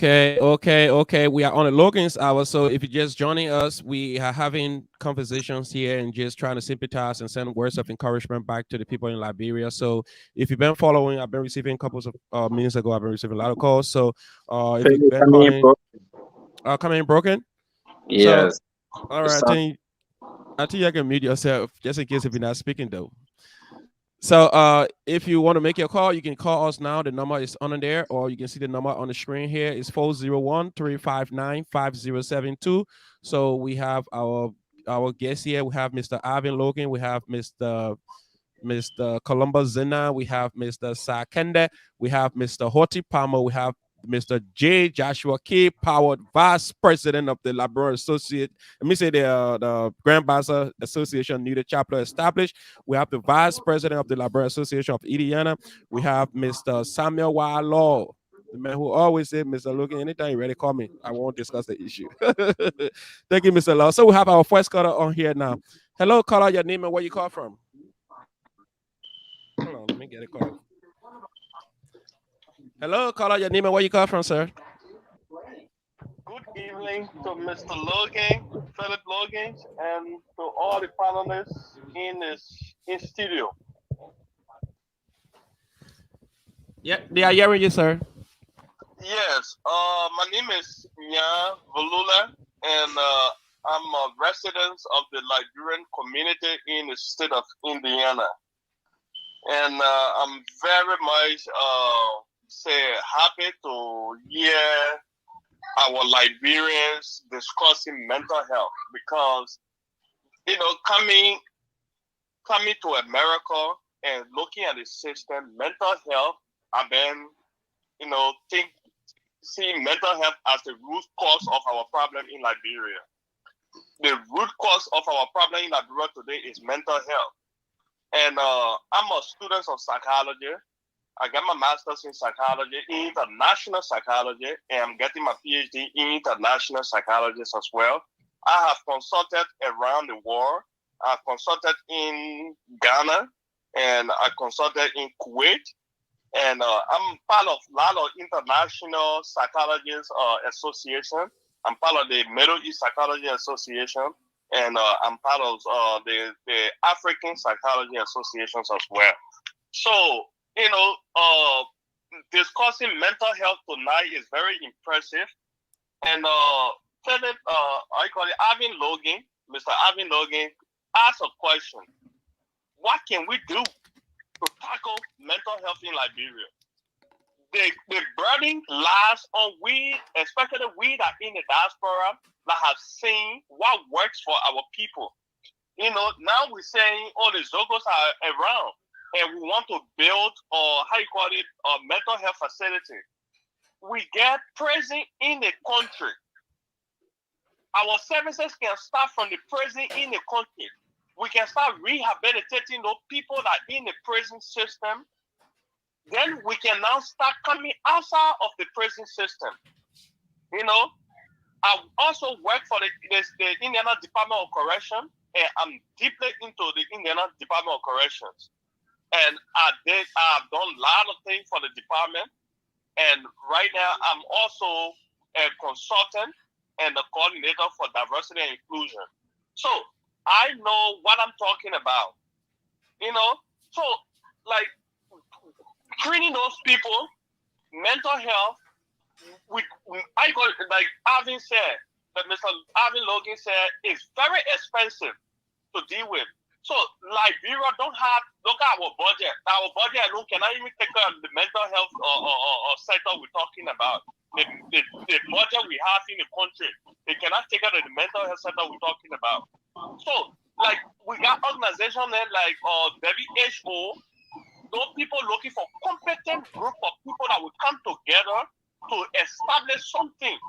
Okay. We are on the Logan's Hour. So if you're just joining us, we are having conversations here and just trying to sympathize and send words of encouragement back to the people in Liberia. So if you've been following, I've been receiving couples of minutes ago, I've been receiving a lot of calls. So if you've been calling, coming in broken. Yes. So, all right. I think you can mute yourself just in case if you're not speaking though. So if you want to make your call, you can call us now. The number is on there, or you can see the number on the screen here. It's 401-359-5072. So we have our guests here. We have Mr. Ivan Logan. We have Mr. Columbus Zina. We have Mr. Sakende. We have Mr. Horty Palmer. We have Mr. J. Joshua K. Power, Vice President of the Liberian Associate. Let me say the Grand Bassa Association Untitled Chapter established. We have the Vice President of the Liberian Association of Indiana. We have Mr. Samuel Y. Law, the man who always said, Mr. Logan, anytime you're ready, call me. I won't discuss the issue. Thank you, Mr. Law. So we have our first caller on here now. Hello, caller, your name and where you call from? Hold on, let me get it called. Hello, caller, your name and where you call from, sir? Good evening to Mr. Logan, Philip Logan, and to all the panelists in studio. Yeah, they are hearing you, sir. Yes, my name is Nya Volula, and I'm a resident of the Liberian community in the state of Indiana. And I'm very much happy to hear our Liberians discussing mental health, because coming to America and looking at the system, mental health, I've been seeing mental health as the root cause of our problem in Liberia. The root cause of our problem in Liberia today is mental health. And I'm a student of psychology. I got my master's in psychology, in international psychology, and I'm getting my PhD in international psychology as well. I have consulted around the world. I've consulted in Ghana, and I consulted in Kuwait. And I'm part of a lot of international psychologists association. I'm part of the Middle East Psychology Association, and I'm part of the African Psychology Associations as well. So, discussing mental health tonight is very impressive. And Philip, I call it Ivan Logan, Mr. Ivan Logan, asked a question. What can we do to tackle mental health in Liberia? The burden lies on we, especially we that in the diaspora, that have seen what works for our people. Now we're saying all the Zogos are around, and we want to build a mental health facility. We get prison in the country. Our services can start from the prison in the country. We can start rehabilitating those people that are in the prison system. then we can now start coming outside of the prison system. You know, I also work for the Indiana Department of Correction, and I'm deeply into the Indiana Department of Corrections. And I've done a lot of things for the department. And right now, I'm also a consultant and a coordinator for diversity and inclusion. So I know what I'm talking about. You know, so like treating those people, mental health, I got like Alvin said, that Mr. Alvin Logan said, it's very expensive to deal with. So Liberia don't have, look at our budget. Our budget alone cannot even take care of the mental health or sector we're talking about. The budget we have in the country, they cannot take care of the mental health sector we're talking about. So like we got organizations there like WHO, those people looking for competent group of people that will come together to establish something.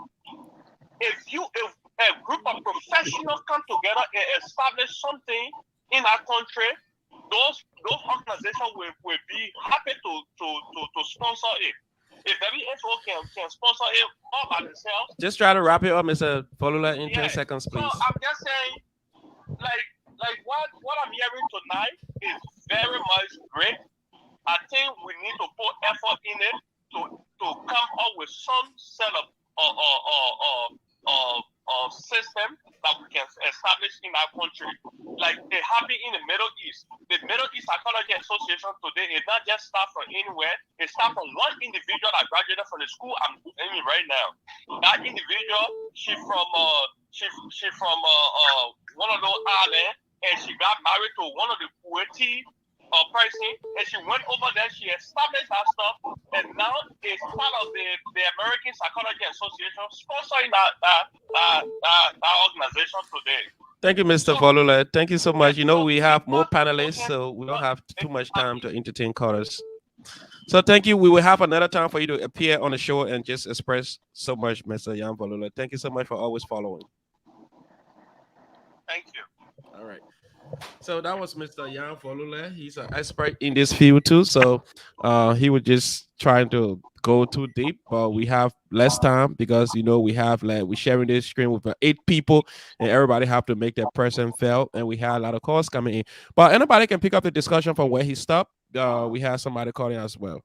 If a group of professionals come together and establish something in our country, those organizations will be happy to sponsor it. If WHO can sponsor it all by themselves. Just try to wrap it up, Mr. Folula, in 10 seconds, please. So I'm just saying, like what I'm hearing tonight is very much great. I think we need to put effort in it to come up with some set of system that we can establish in our country. Like they happen in the Middle East. The Middle East Psychology Association today is not just start from anywhere. It starts from one individual that graduated from the school I'm in right now. That individual, she from one of those islands, and she got married to one of the Kuwaiti person, and she went over there, she established that stuff, and now it's part of the American Psychology Association sponsoring that organization today. Thank you, Mr. Folula. Thank you so much. You know, we have more panelists, so we don't have too much time to entertain callers. So thank you. We will have another time for you to appear on the show and just express so much, Mr. Jan Folula. Thank you so much for always following. Thank you. All right. So that was Mr. Jan Folula. He's an expert in this field too. So he was just trying to go too deep, but we have less time because we have we're sharing this screen with 8 people, and everybody have to make their person felt. And we had a lot of calls coming in, but anybody can pick up the discussion from where he stopped. We have somebody calling as well.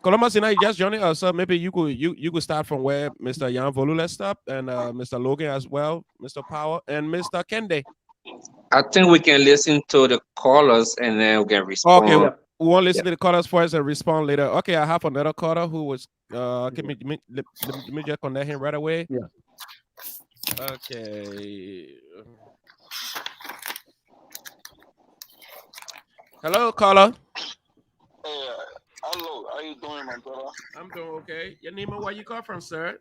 Columbus, you just joining us, so maybe you could start from where Mr. Jan Folula stopped, and Mr. Logan as well, Mr. Power, and Mr. Kende. I think we can listen to the callers and then we can respond. Okay, we want to listen to the callers first and respond later. Okay, I have another caller who was let me just connect him right away. Yeah. Okay. Hello, caller. Hello, how you doing, my brother? I'm doing okay. Your name and where you call from, sir?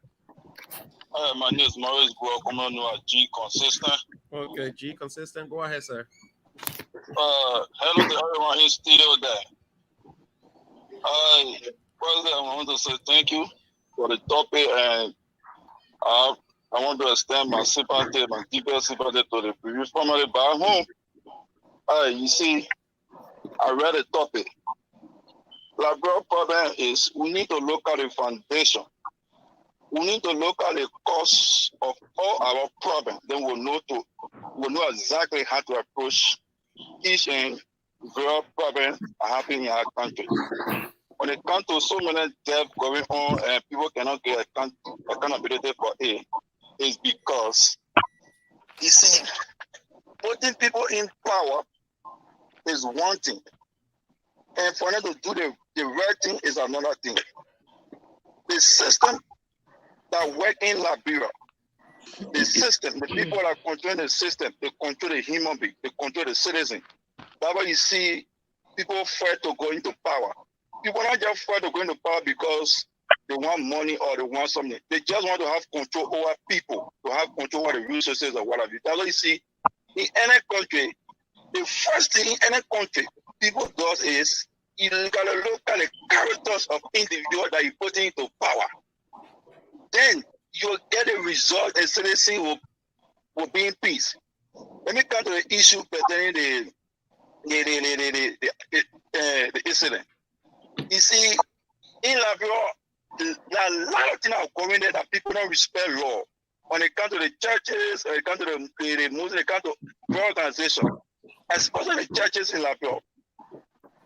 My name is Maurice Guo, commonly known as G Consistent. Okay, G Consistent. Go ahead, sir. Hello to everyone in studio there. President, I want to say thank you for the topic, and I want to extend my sympathy, my deepest sympathy to the previous family back home. You see, I read the topic. The broad problem is we need to look at the foundation. We need to look at the cause of all our problems. Then we'll know exactly how to approach each and every problem happening in our country. When it comes to so many deaths going on and people cannot get accountability for it, it's because you see, putting people in power is one thing, and for them to do the right thing is another thing. The system that work in Liberia, the system, the people that control the system, they control the human being, they control the citizen. That's why you see people afraid to go into power. People not just afraid to go into power because they want money or they want something. They just want to have control over people, to have control over the resources or whatever. That's why you see in any country, the first thing in any country people does is you gotta look at the characters of individuals that you put into power. Then you'll get a result and citizen will be in peace. Let me come to the issue pertaining the incident. You see, in Liberia, there are a lot of things are going there that people don't respect law. When it comes to the churches, when it comes to the Muslims, when it comes to the organization, especially the churches in Liberia,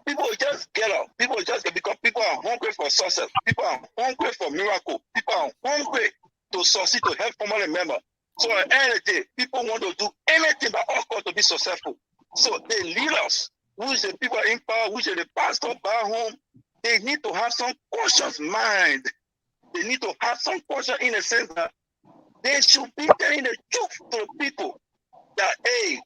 people will just get up. People will just get, because people are hungry for success. People are hungry for miracle. People are hungry to succeed, to help family members. So at the end of the day, people want to do anything by all costs to be successful. So the leaders, which the people in power, which the pastor back home, they need to have some cautious mind. They need to have some caution in the sense that they should be telling the truth to the people that, hey,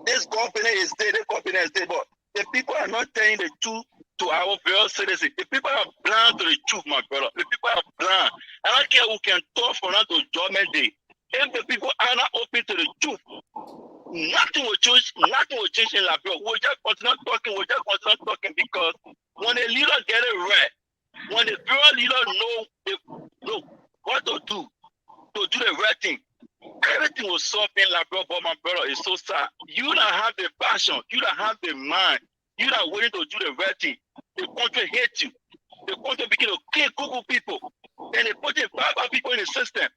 this company is dead, this company is dead, but the people are not telling the truth to our fellow citizens. The people are blind to the truth, my brother. The people are blind. I don't care who can talk from now to Judgment Day. If the people are not open to the truth, nothing will change. Nothing will change in Liberia. We'll just continue talking. We'll just continue talking because when the leader get it right, when the real leader know what to do the right thing, everything will solve in Liberia. But my brother, it's so sad. You don't have the passion. You don't have the mind. You don't willing to do the right thing. The country hates you. The country begin to kill Google people. And they put in bad people in the system.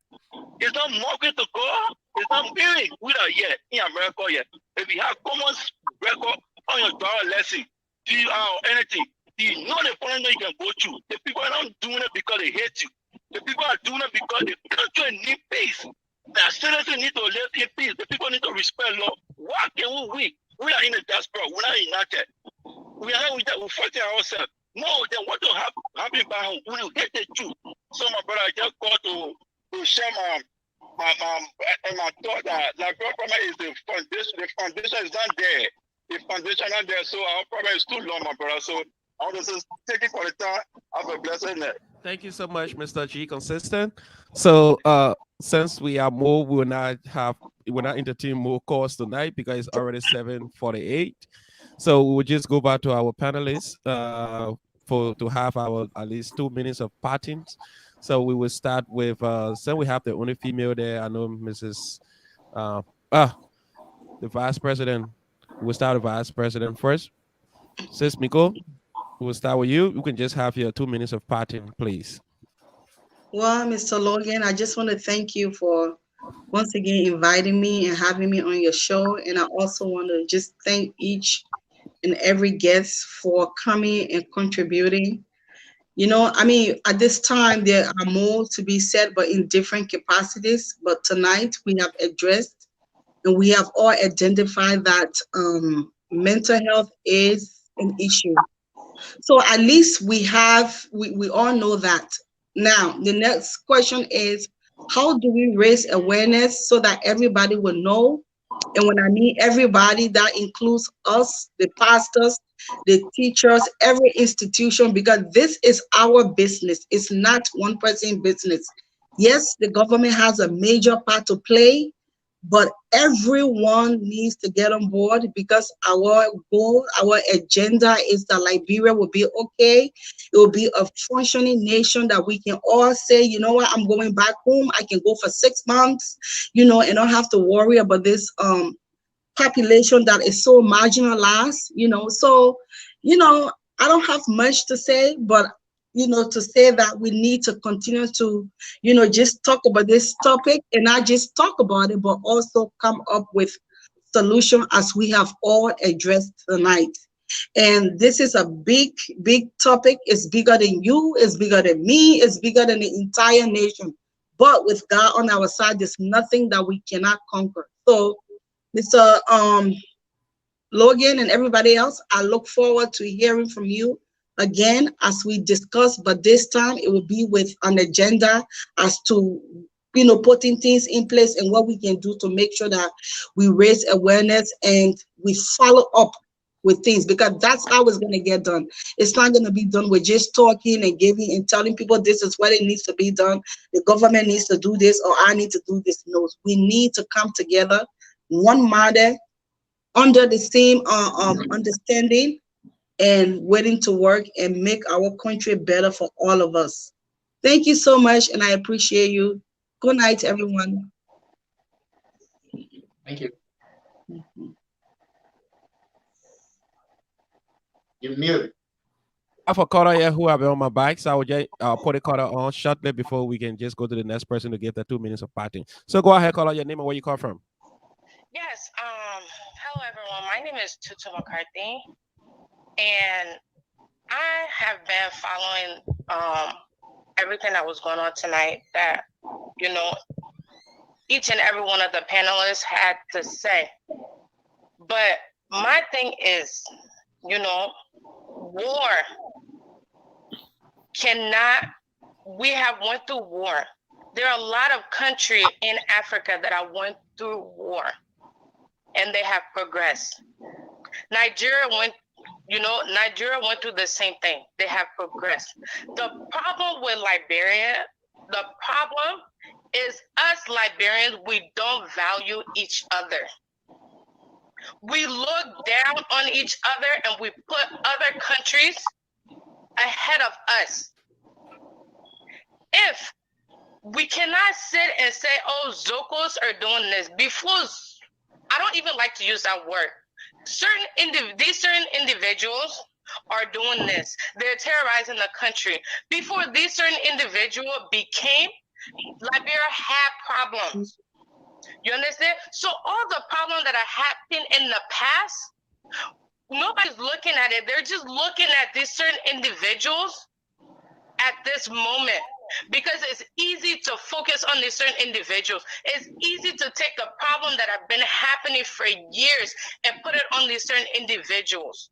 It's not mocking to God. It's not meaning. We are here in America yet. If you have common record on your driver lesson, do you anything? Do you know the point that you can go through? The people are not doing it because they hate you. The people are doing it because the country needs peace. The citizens need to live in peace. The people need to respect law. Why can we? We are in the diaspora. We're not united. We are not we're fighting ourselves. No, then what will happen back home? We will get the truth. So my brother, I just called to share my thought that Liberia problem is the foundation. The foundation is not there. The foundation is not there. So our problem is too long, my brother. So I want to say, take it for the time. Have a blessed night. Thank you so much, Mr. G Consistent. So since we are more, we will not entertain more calls tonight because it's already 7:48. So we will just go back to our panelists to have our at least 2 minutes of partings. So we will start with so we have the only female there. I know Mrs. The Vice President. We'll start with Vice President first. Sis Miko, we'll start with you. You can just have your 2 minutes of parting, please. Well, Mr. Logan, I just want to thank you for once again inviting me and having me on your show. And I also want to just thank each and every guest for coming and contributing. You know, I mean, at this time, there are more to be said, but in different capacities. But tonight, we have addressed and we have all identified that mental health is an issue. So at least we all know that. Now, the next question is, how do we raise awareness so that everybody will know? And when I mean everybody, that includes us, the pastors, the teachers, every institution, because this is our business. It's not one person's business. Yes, the government has a major part to play, but everyone needs to get on board because our goal, our agenda is that Liberia will be okay. It will be a functioning nation that we can all say, you know what, I'm going back home. I can go for 6 months, you know, and don't have to worry about this population that is so marginalized, you know. So, you know, I don't have much to say, but you know, to say that we need to continue to, you know, just talk about this topic and not just talk about it, but also come up with solution as we have all addressed tonight. And this is a big, big topic. It's bigger than you, it's bigger than me, it's bigger than the entire nation. But with God on our side, there's nothing that we cannot conquer. So, Mr. Logan and everybody else, I look forward to hearing from you again as we discuss, but this time it will be with an agenda as to, you know, putting things in place and what we can do to make sure that we raise awareness and we follow up with things, because that's how it's going to get done. It's not going to be done with just talking and giving and telling people this is what it needs to be done. The government needs to do this or I need to do this. No, we need to come together, one mother, under the same understanding and willing to work and make our country better for all of us. Thank you so much, and I appreciate you. Good night, everyone. Thank you. You're muted. have a caller here who have been on my bike, so I will just put a caller on shortly before we can just go to the next person to get the 2 minutes of parting. So go ahead, caller, your name and where you call from. Yes. Hello, everyone. My name is Tutu McCarthy, and I have been following everything that was going on tonight. That each and every one of the panelists had to say. But my thing is, war cannot. We have went through war. There are a lot of countries in Africa that have went through war, and they have progressed. Nigeria went through the same thing. They have progressed. The problem with Liberia, the problem is us Liberians, we don't value each other. We look down on each other and we put other countries ahead of us. If we cannot sit and say, oh, Zocos are doing this, before, I don't even like to use that word. These certain individuals are doing this. They're terrorizing the country. Before these certain individuals became, Liberia had problems. You understand? So all the problems that are happening in the past, nobody's looking at it. They're just looking at these certain individuals at this moment, because it's easy to focus on these certain individuals. It's easy to take the problem that have been happening for years and put it on these certain individuals.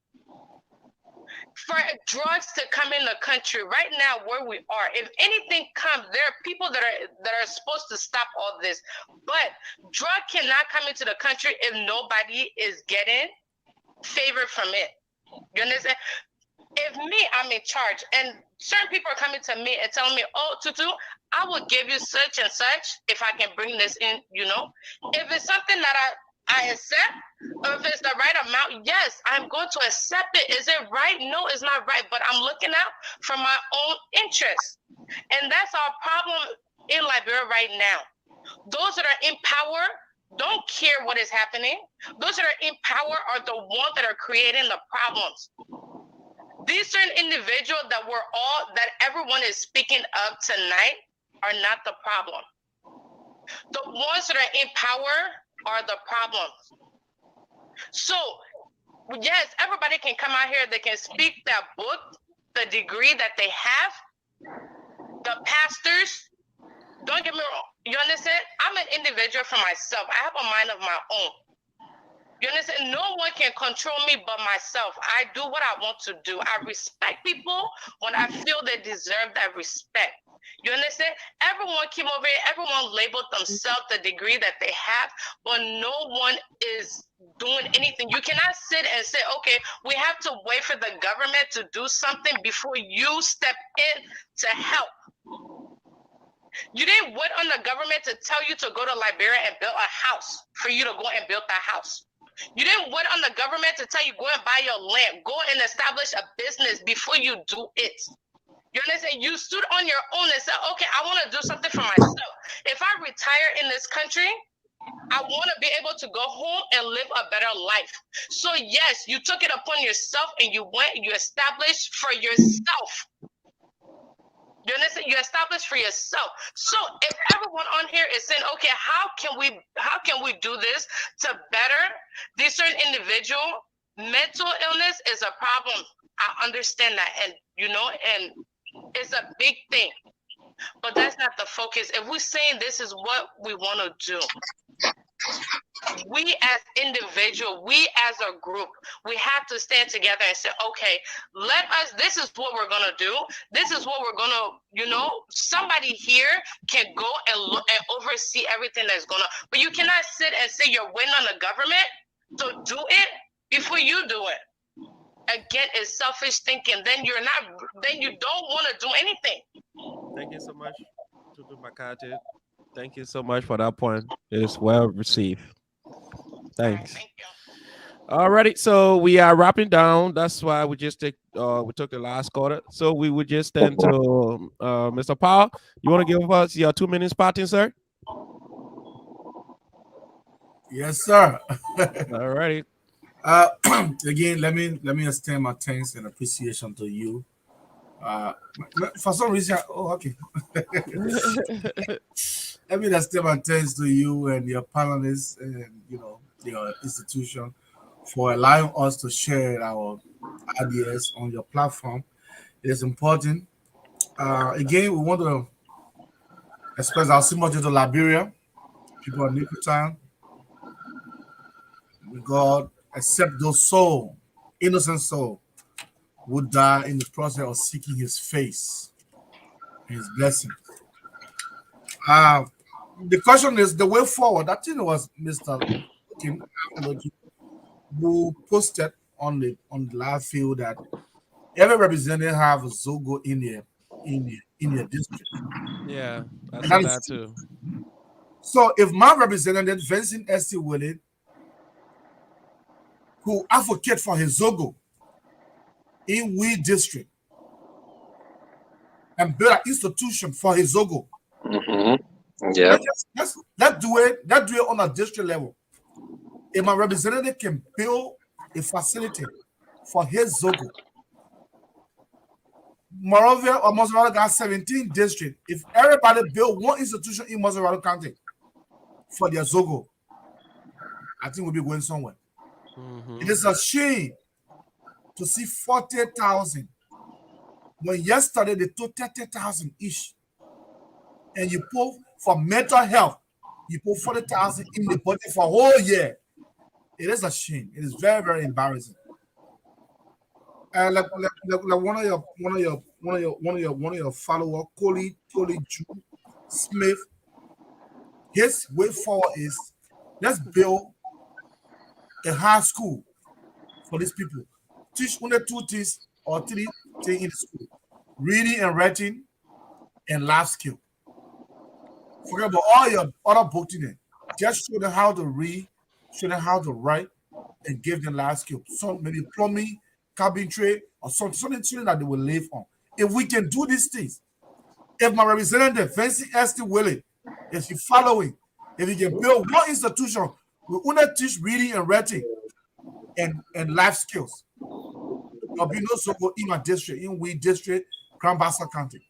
For drugs to come in the country right now where we are, if anything comes, there are people that are supposed to stop all this. But drug cannot come into the country if nobody is getting favor from it. You understand? If I'm in charge and certain people are coming to me and telling me, oh, Tutu, I will give you such and such if I can bring this in, If it's something that I accept, or if it's the right amount, yes, I'm going to accept it. Is it right? No, it's not right. But I'm looking out for my own interests. And that's our problem in Liberia right now. Those that are in power don't care what is happening. Those that are in power are the ones that are creating the problems. These certain individuals that everyone is speaking of tonight are not the problem. The ones that are in power are the problem. So, yes, everybody can come out here, they can speak that book, the degree that they have, the pastors. Don't get me wrong. You understand? I'm an individual for myself. I have a mind of my own. You understand? No one can control me but myself. I do what I want to do. I respect people when I feel they deserve that respect. You understand? Everyone came over here, everyone labeled themselves the degree that they have, but no one is doing anything. You cannot sit and say, okay, we have to wait for the government to do something before you step in to help. You didn't wait on the government to tell you to go to Liberia and build a house for you to go and build that house. You didn't wait on the government to tell you go and buy your land, go and establish a business before you do it. You understand? You stood on your own and said, okay, I want to do something for myself. If I retire in this country, I want to be able to go home and live a better life. So yes, you took it upon yourself and you went and you established for yourself. You understand? You established for yourself. So if everyone on here is saying, okay, how can we do this to better these certain individual? Mental illness is a problem. I understand that, and and it's a big thing. But that's not the focus. If we're saying this is what we want to do, we as individuals, we as a group, we have to stand together and say, okay, this is what we're going to do. This is what we're going to, somebody here can go and look and oversee everything that's going on. But you cannot sit and say you're waiting on the government to do it before you do it. Again, it's selfish thinking. Then you don't want to do anything. Thank you so much, Tutu Makati. Thank you so much for that point. It is well received. Thanks. Thank you. Alrighty, so we are wrapping down. That's why we just took the last quarter. So we would just stand to Mr. Powell. You want to give us your 2 minutes parting, sir? Yes, sir. Alrighty. Again, let me extend my thanks and appreciation to you For some reason, okay. Let me just extend my thanks to you and your panelists and your institution for allowing us to share our ideas on your platform. It is important. Again, we want to express our sympathy to Liberia, people of Newtown. God accept those soul, innocent soul, who die in the process of seeking His face, His blessing. The question is the way forward. I think it was Mr. Kim who posted on the live field that every representative have a Zogo in their district. Yeah, I And saw that that is too. so. If my representative Vincent S.T. Willie, who advocate for his Zogo in we district and build an institution for his Zogo, Yeah. let's do it on a district level. If my representative can build a facility for his Zogo, Moreover, or Maserati got 17 districts. If everybody build one institution in Maserati County for their Zogo, I think we'll be going somewhere. It is a shame to see 40,000 when yesterday they took 30,000 each, and you put for mental health, you put 40,000 in the budget for a whole year. It is a shame. It is very, very embarrassing. Like one of your follower, Coley Jew Smith, his way forward is let's build a high school for these people. Teach only 2 things or 3 things in the school: reading and writing and life skill. Forget about all your other books in there. Just show them how to read, show them how to write, and give them life skill. So maybe plumbing, carpentry, or something that they will live on. If we can do these things, if my representative, Vincent S.T. Willie, if he following, if he can build one institution, we only teach reading and writing and life skills. There'll be no so-called in my district, in we district, Grand Bassa County.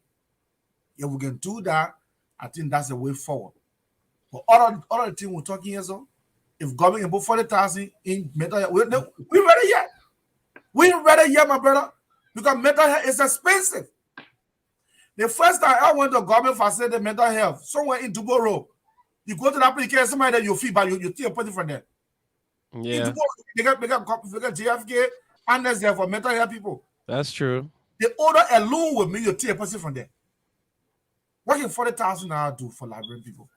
If we can do that, I think that's the way forward. But other thing we're talking here, so if government can put 40,000 in mental health, we ready yet? We ain't ready yet, my brother, because mental health is expensive. The first time I went to government facility mental health, somewhere in Dubo Road, you go to the application, somebody that you feel, but you take a put it from there. Yeah, In Dubo, they got JFK and that's there for mental health people. that's true. The order alone with me, you take a person from there. What can 40,000 now do for Liberian people?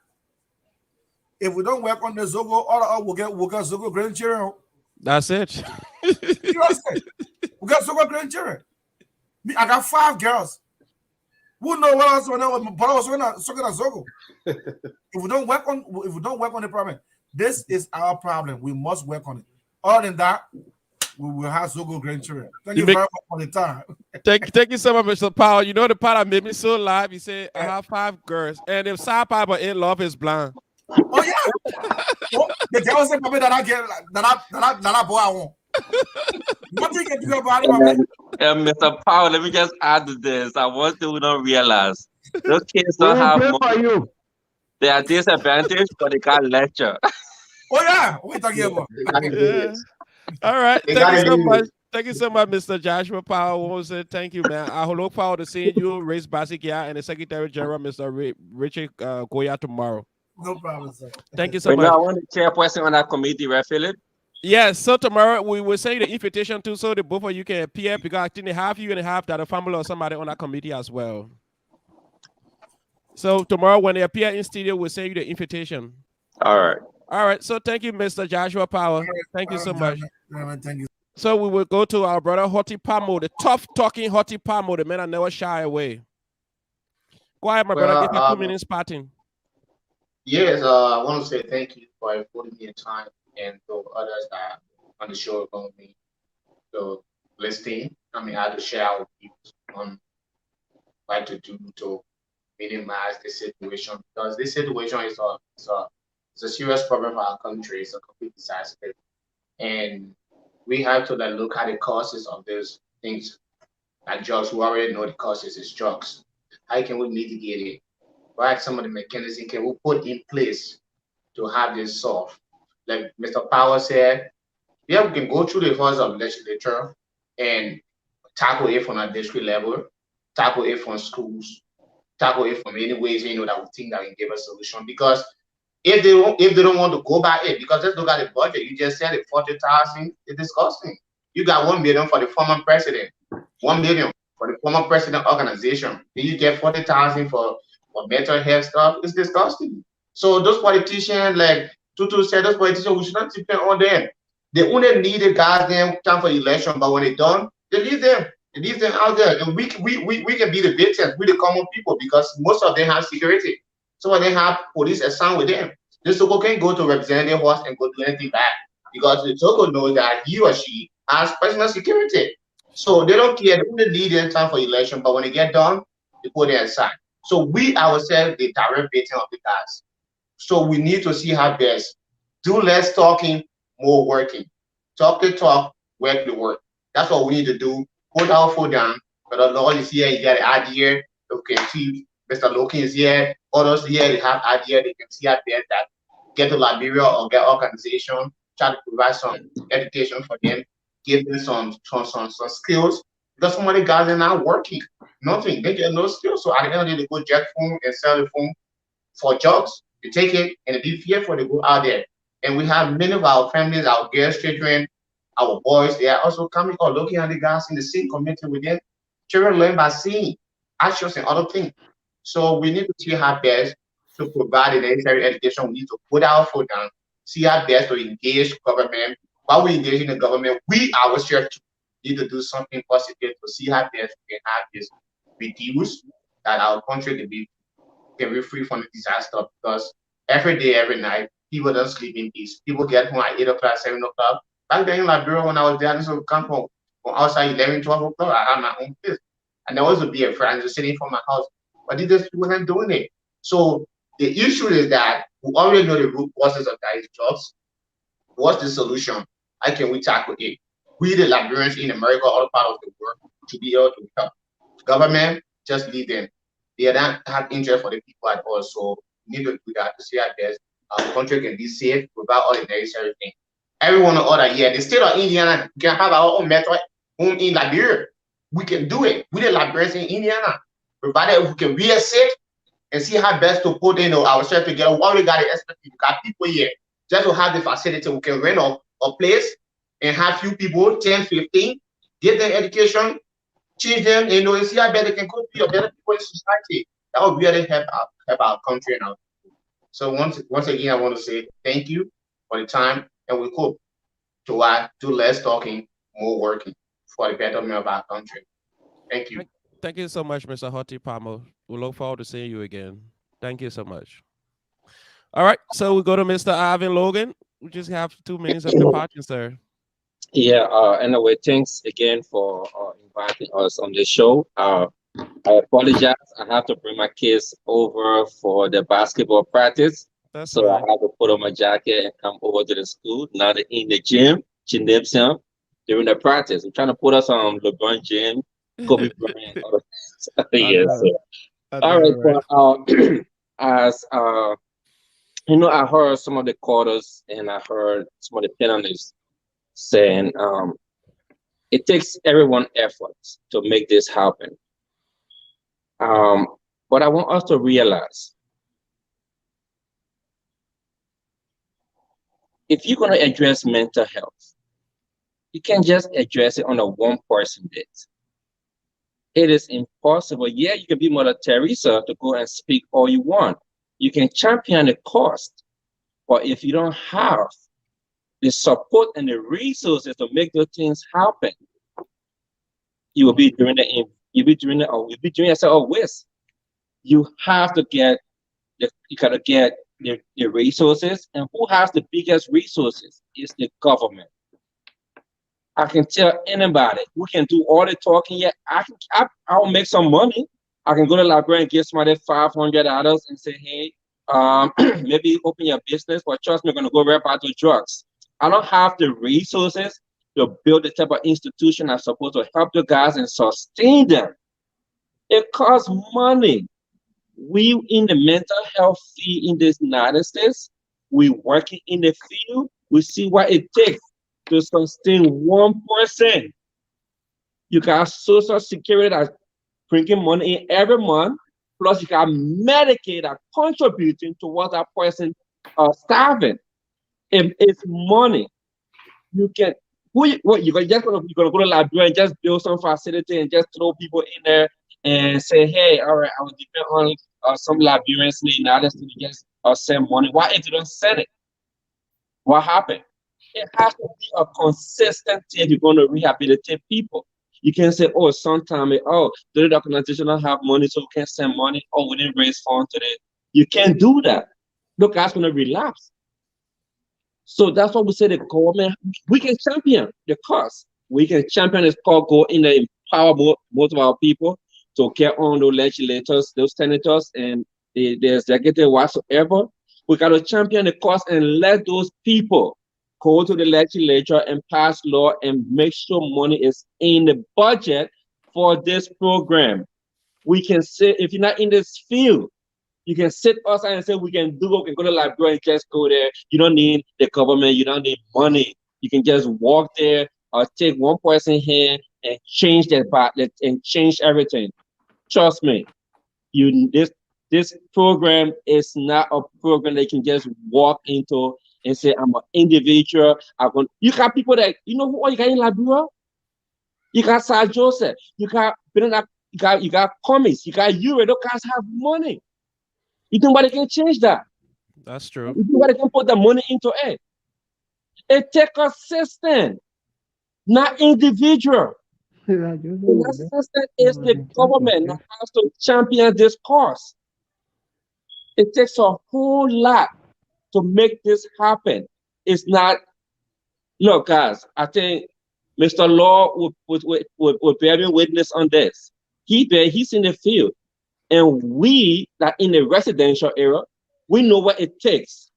If we don't work on the Zogo, all we'll get Zogo grandchildren. That's it. Seriously, we got Zogo grandchildren. Me, I got 5 girls. Who know what else when I was talking about Zogo? If we don't work on the problem, this is our problem. We must work on it. Other than that, we will have Zogo grandchildren. Thank you very much for the time. Thank you so much, Mr. Powell. You know the part that made me so laugh. He said, "I have 5 girls, and if side piper in love is blind." Oh yeah. The girl said probably that I get that boy I want. What do you get to do about it, my man? Mr. Powell, let me just add to this. I want to not realize those kids We don't will have pray money. for you. They are disadvantaged, but they can't lecture. Oh yeah, what are you talking about? Yeah. All right. They Thank you gotta so do much. Thank you so much, Mr. Joshua Powell. We want to say thank you, man. I look forward to seeing you, Race Basikia, and the Secretary General, Mr. Richard Goya, tomorrow. No problem, sir. Thank you so But much. now I want the chairperson on that committee, right, Philip? Yes, so tomorrow we will send you the invitation too, so the both of you can appear, because I think they have you and they have that a family or somebody on that committee as well. So tomorrow when they appear in studio, we'll send you the invitation. All right. All right. So thank you, Mr. Joshua Power. Thank you so much. Thank you. So we will go to our brother Hoti Pamo, the tough talking Hoti Pamo, the man that never shy away. Go ahead, my brother. Give you 2 minutes parting. Yes, I want to say thank you for affording me a time and to others that on the show are going to be listening. I mean, I had to share our views on what to do to minimize the situation, because this situation is a serious problem for our country. It's a complete disaster, and we have to look at the causes of these things. Like drugs, we already know the causes is drugs. How can we mitigate it? What are some of the mechanisms can we put in place to have this solved? Like Mr. Power said, yeah, we can go through the halls of legislature and tackle it from a district level, tackle it from schools, tackle it from any ways that we think that we give a solution. Because if they don't want to go by it, because let's look at the budget. You just said it, 40,000 is disgusting. You got 1 million for the former president, 1 million for the former president organization. Then you get 40,000 for mental health stuff. It's disgusting. So those politicians, like Tutu said, those politicians, we should not depend on them. They only need the goddamn time for election, but when they're done, they leave them. They leave them out there. And we can be the victims, we the common people, because most of them have security. Some of them have police assigned with them. The Soko can't go to representative house and go do anything bad because the Soko knows that he or she has personal security. So they don't care. They only need them time for election, but when they get done, they put it aside. So we ourselves, the direct victim of the guys. So we need to see how best do less talking, more working. Talk the talk, work the work. That's what we need to do. Put our foot down. But all is here, you got an idea. Okay, see, Mr. Loki is here. Others here, they have idea. They can see how best that get to Liberia or get organization, try to provide some education for them, give them some skills. Because some of the guys are not working. Nothing. They get no skills. So at the end of the day, they go jack phone and sell the phone for jobs. They take it and they be fearful to go out there. And we have many of our families, our girls, children, our boys, they are also coming or looking at the guys in the same community with them. Children learn by seeing actions and other things. So we need to see how best to provide the necessary education. We need to put our foot down, see how best to engage government. While we engage in the government, we ourselves need to do something positive to see how best we can have this reduced, that our country can be free from the disaster. Because every day, every night, people don't sleep in peace. People get home at 8 o'clock, 7 o'clock. Back then in Liberia, when I was there, I used to come home from outside 11, 12 o'clock. I had my own place. And there was to be a friend just sitting from my house. But these people weren't doing it. So the issue is that we already know the root causes of these jobs. What's the solution? How can we tackle it? We, the Liberians in America, other part of the world, to be able to help. Government, just leave them. They don't have interest for the people at all. So we need to do that to see how best our country can be safe without all the necessary things. Everyone or other here, the state of Indiana can have our own method home in Liberia. We can do it. We the Liberians in Indiana. Provided we can reassess and see how best to put ourselves together. What we got to expect, we got people here just to have the facility. We can rent a place and have few people, 10, 15, give them education, teach them, and see how better they can be a better people in society. That would really help our country and our people. So once again, I want to say thank you for the time, and we hope to do less talking, more working for the betterment of our country. Thank you. Thank you so much, Mr. Hoti Palmer. We look forward to seeing you again. Thank you so much. All right, so we go to Mr. Ivan Logan. We just have 2 minutes of the party, sir. Yeah, anyway, thanks again for inviting us on the show. I apologize. I have to bring my kids over for the basketball practice. That's so fine. I have to put on my jacket and come over to the school. Now they're in the gym, gymnasium, during the practice. I'm trying to put us on LeBron James, Kobe Bryant. Yeah, so. All right, but as I heard some of the quarters and I heard some of the panelists saying it takes everyone efforts to make this happen. But I want us to realize if you're going to address mental health, you can't just address it on a one-person bit. It is impossible. Yeah, you can be Mother Teresa to go and speak all you want. You can champion the cause, but if you don't have the support and the resources to make those things happen, you will be doing yourself a waste. You have to get the resources, and who has the biggest resources is the government. I can tell anybody who can do all the talking. Yeah, I'll make some money. I can go to Liberia and give somebody $500 and say, hey, maybe open your business, but trust me, I'm gonna go right back to drugs. I don't have the resources to build the type of institution that's supposed to help the guys and sustain them. It costs money. We in the mental health field in the United States, we working in the field, we see what it takes to sustain one person. You got Social Security that's bringing money in every month, plus you got Medicaid that contributing towards that person starving. If it's money, you can you're gonna go to Liberia and just build some facility and just throw people in there and say, hey, all right, I will depend on some Liberians in the United States to just send money. Why if you don't send it? What happened? It has to be a consistent thing if you're going to rehabilitate people. You can't say, oh, sometime, oh, the organization don't have money, so we can't send money. Oh, we didn't raise funds today. You can't do that. Look, that's going to relapse. So that's what we say the government, we can champion the cause. We can champion this cause, go in and empower most of our people to get on those legislators, those senators, and the executive whatsoever. We got to champion the cause and let those people go to the legislature and pass law and make sure money is in the budget for this program. We can say, if you're not in this field, you can sit outside and say, we can go to Liberia and just go there. You don't need the government. You don't need money. You can just walk there or take one person here and change that budget and change everything. Trust me, this program is not a program that you can just walk into and say, I'm an individual. You got people that, you know who you got in Liberia? You got Sir Joseph. You got Commies. You got Ure. Those guys have money. You think nobody can change that? That's true. You think nobody can put the money into it? It takes a system, not individual. The system is the government that has to champion this cause. It takes a whole lot to make this happen. It's not, look, guys, I think Mr. Law would bear me witness on this. He's in the field. And we that in the residential area, we know what it takes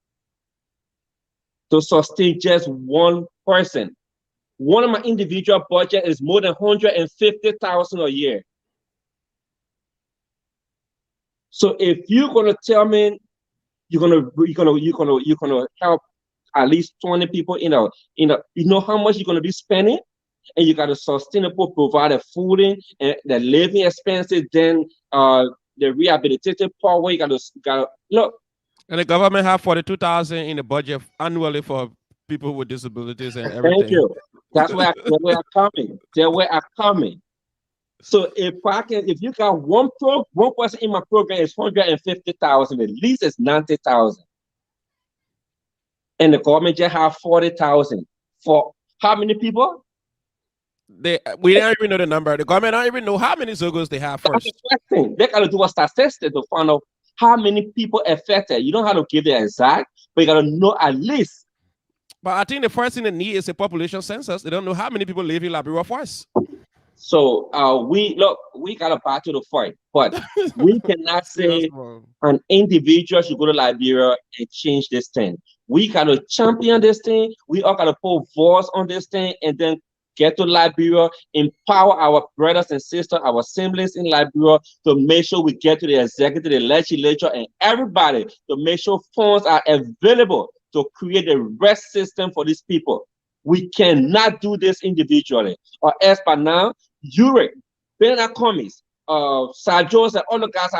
to sustain just one person. One of my individual budget is more than 150,000 a year. So if you're gonna tell me you're gonna help at least 20 people you know how much you're gonna be spending, and you got a sustainable provider food and the living expenses, then the rehabilitative part where you gotta look. And the government have 42,000 in the budget annually for people with disabilities and everything. Thank you. That's where I'm coming. That's where I'm coming. So if you got one person in my program is 150,000, at least it's 90,000. And the government just have 40,000 for how many people? We don't even know the number. The government don't even know how many Zogos they have first. They gotta do a statistic to find out how many people affected. You don't have to give the exact, but you gotta know at least. But I think the first thing they need is a population census. They don't know how many people live in Liberia first. So we got a battle to fight, but we cannot say an individual should go to Liberia and change this thing. We gotta champion this thing. We all gotta put voice on this thing, and then get to Liberia, empower our brothers and sisters, our siblings in Liberia, to make sure we get to the executive, the legislature, and everybody to make sure funds are available to create a rest system for these people. We cannot do this individually, or else by now, Uric, Bernard Commies, Sir Joseph, all the guys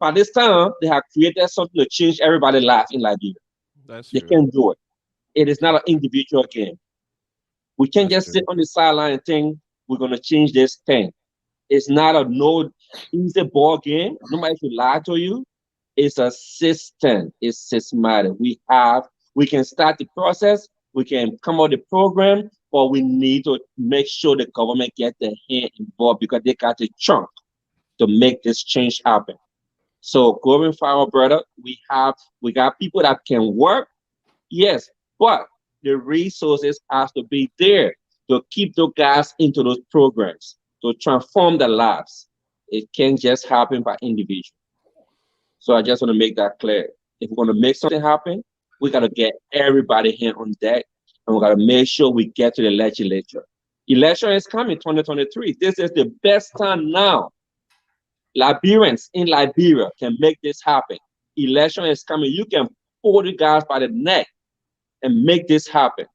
by this time they have created something to change everybody's life in Liberia. They can't do it. It is not an individual game. We can't just sit on the sideline and think we're gonna change this thing. It's not a no easy ball game. Nobody should lie to you. It's a system. It's systematic. We can start the process. We can come out the program, but we need to make sure the government get their hand involved because they got the chunk to make this change happen. So going forward, brother, we got people that can work, yes, but the resources has to be there to keep those guys into those programs, to transform their lives. It can't just happen by individual. So I just want to make that clear. If we're going to make something happen, we got to get everybody here on deck and we got to make sure we get to the legislature. Election is coming, 2023. This is the best time now. Liberians in Liberia can make this happen. Election is coming. You can pull the guys by the neck and make this happen.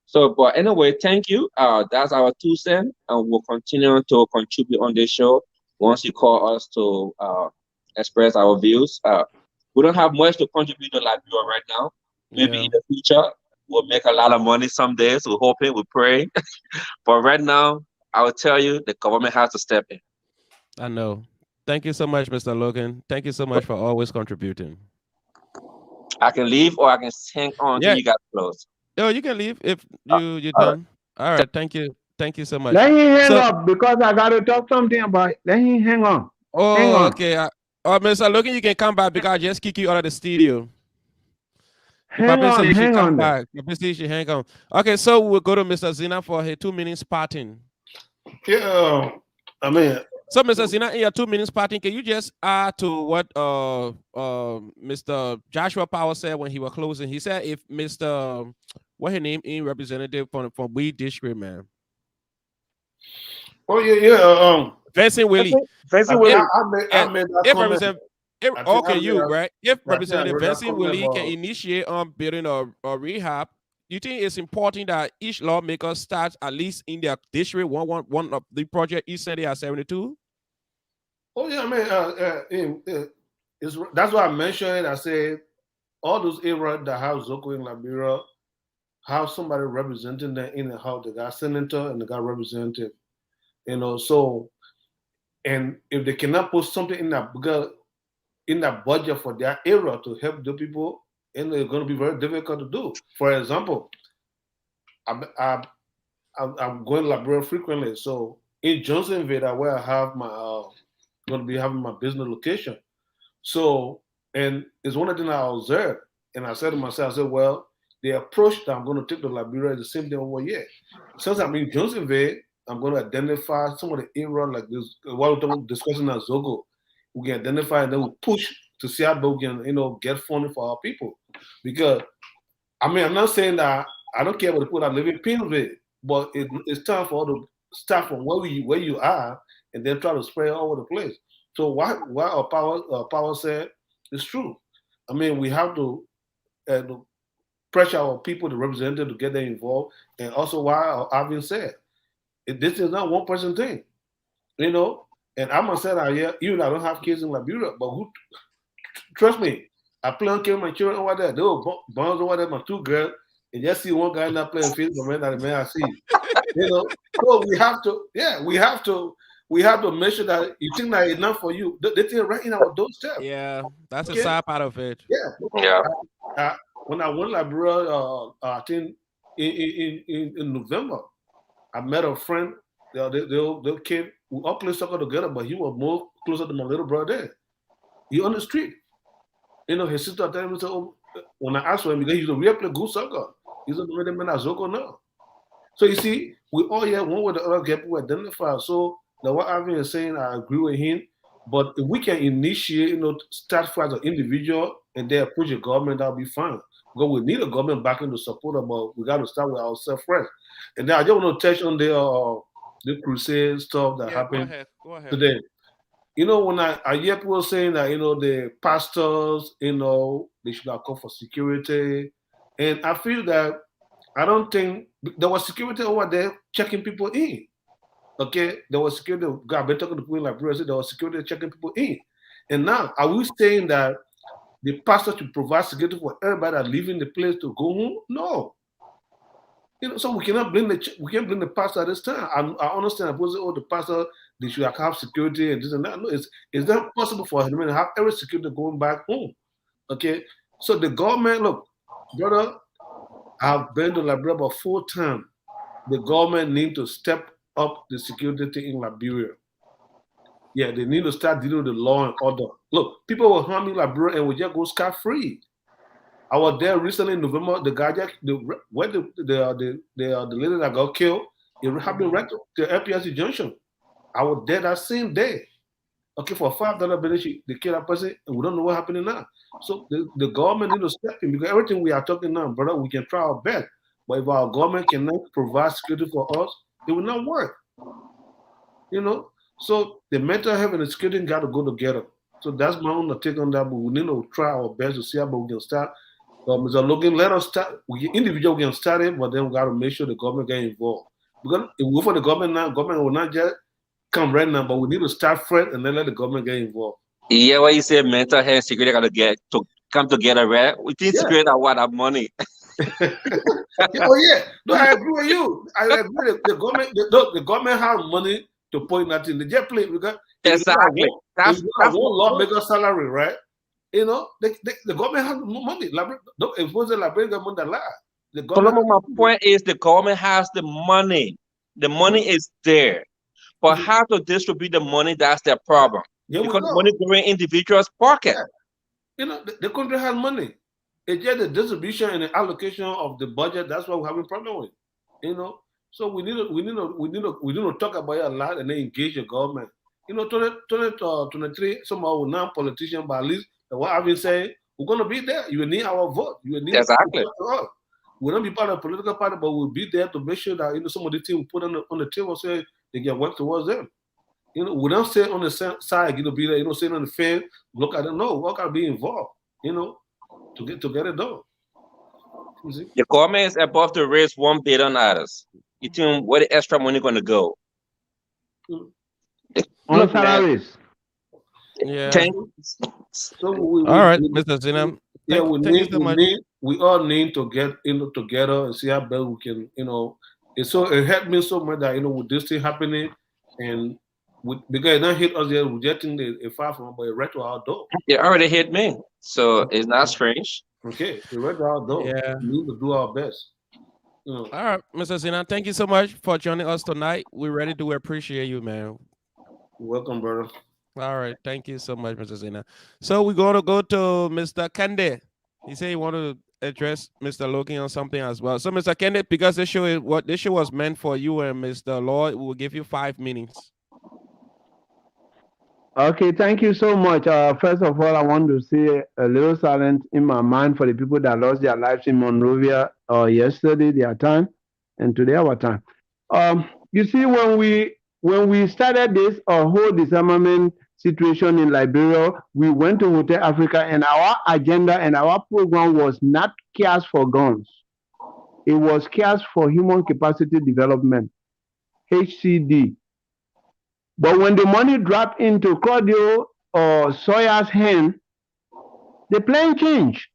So, but anyway, thank you. That's our 2 cents, and we'll continue to contribute on this show once you call us to express our views. We don't have much to contribute to Liberia right now. Maybe in the future we'll make a lot of money some days. We're hoping, we're praying. But right now, I will tell you, the government has to step in. I know. Thank you so much, Mr. Logan. Thank you so much for always contributing. I can leave or I can hang on till you guys close. Oh, you can leave if you're done. All right. Thank you. Thank you so much. Let him hang up because I got to talk something about it. Let him hang on. Oh, hang on. okay. Mr. Logan, you can come back because I just kick you out of the studio. Hang on. Back. You should hang on. Okay, so we'll go to Mr. Zina for her 2 minutes parting. Yeah, I mean. So, Mr. Zina, in your 2 minutes parting, can you just add to what Mr. Joshua Power said when he was closing? He said if Mr. What his name in representative from Weed District, man. Oh yeah. Vincent Willie. Vincent Willie. I made that comment. If Representative Vincent Willie can initiate on building a rehab, you think it's important that each lawmaker starts at least in their district one of the project each Sunday at 72? Oh yeah, I mean, that's what I mentioned. I said all those areas that have Zoko in Liberia have somebody representing them in the house. They got senator and they got representative. So, and if they cannot put something in that budget for their area to help the people, and it's going to be very difficult to do. For example, I'm going to Liberia frequently. So in Johnsonville, where I have my going to be having my business location. So, and it's one of the things I observed, and I said to myself, I said, well, the approach that I'm going to take to Liberia is the same thing over here. Since I'm in Johnsonville, I'm going to identify some of the areas like this. What we're discussing at Zogo, we can identify and then we push to see how we can, get funding for our people. Because, I mean, I'm not saying that I don't care about the people that live in Pimp, but it's time for all the start from where you are and then try to spread all over the place. So what our power said is true. I mean, we have to pressure our people, the representatives, to get them involved, and also why Alvin said this is not one person thing, And I must say that even I don't have kids in Liberia, but trust me, I play on my children over there. They were bonds over there, my 2 girls, and just see one guy not playing field, man, that man I see. So we have to make sure that you think that it's not for you. They think right in our doorstep. Yeah, that's a side part of it. Yeah. When I went to Liberia, I think in November, I met a friend. They came. We all played soccer together, but he was more closer to my little brother there. He on the street. His sister told me, so when I asked for him, because he's a real play good soccer. He's a better man at Zoko now. So you see, we all here one with the other get people identify. So what Ivan is saying, I agree with him. But if we can initiate, start for as an individual and then approach the government, that'll be fine. Because we need a government backing to support them, but we got to start with ourselves first. And then I just want to touch on the Crusade stuff that happened go ahead. today. When I hear people saying that, the pastors, they should have come for security. And I feel that I don't think there was security over there checking people in. Okay, there was security. I've been talking to people in Liberia, there was security checking people in. And now, are we saying that the pastor should provide security for everybody that leaving the place to go home? No. So we cannot blame the pastor at this time. I understand. The pastor, they should have security and this and that. No, it's not possible for him to have every security going back home. Okay, so the government, look, brother, I've been to Liberia about 4 times. The government need to step up the security in Liberia. Yeah, they need to start dealing with the law and order. Look, people were harming Liberia and we just go scot-free. I was there recently in November. The guy the lady that got killed, it happened right to the LPSC junction. I was there that same day. Okay, for $5 they kill that person, and we don't know what happening now. So the government need to step in, because everything we are talking now, brother, we can try our best. But if our government cannot provide security for us, it will not work. You know, so the mental health and the security got to go together. So that's my own take on that. But we need to try our best to see how we can start. Mr. Logan, let us start. Individual can start it, but then we got to make sure the government get involved. Because if we go for the government now, government will not just come right now, but we need to start first and then let the government get involved. Yeah, what you say, mental health security got to get to come together, right? We think security are what our money. Oh yeah, no, I agree with you. I agree. The government has money to put in that in the jet plane, because exactly. That's one lawmaker salary, right? You know, the government has money. If it's the Liberian government that lie. The government. My point is the government has the money. The money is there. But how to distribute the money, that's their problem. Yeah, because the money going in individuals' pocket. Yeah. You know, the country has money. It's just the distribution and the allocation of the budget. That's what we're having problem with. You know, so we need to talk about it a lot and then engage the government. You know, 2023, somehow we're not politicians, but at least what I've been saying, we're gonna be there. You will need our vote. You will need exactly. We'll not be part of a political party, but we'll be there to make sure that some of the things we put on the table, so they can work towards them. We don't stay on the side, be there, sitting on the fence, look at it. No, we got to be involved, to get it done. The government is above to raise $1 billion. You think where the extra money going to go? On salaries. Yeah. So all right, Mr. Zinam. Yeah, we all need to get together and see how best we can, it helped me so much that with this thing happening, and because it don't hit us yet, we're getting a far from, but it right to our door. It already hit me, so it's not strange. Okay, it right to our door. Yeah, we need to do our best. All right, Mr. Zina, thank you so much for joining us tonight. We really do appreciate you, man. You're welcome, brother. All right, thank you so much, Mr. Zina. So we're going to go to Mr. Kende. He said he wanted to address Mr. Logan on something as well. So, Mr. Kende, because this show was meant for you and Mr. Lloyd, we will give you 5 minutes. Okay, thank you so much. First of all, I want to say a little silence in my mind for the people that lost their lives in Monrovia yesterday, their time, and today our time. You see, when we started this whole disarmament situation in Liberia, we went to Hotel Africa, and our agenda and our program was not cash for guns. It was cash for human capacity development, HCD. But when the money dropped into Claudio or Sawyer's hand, the plan changed.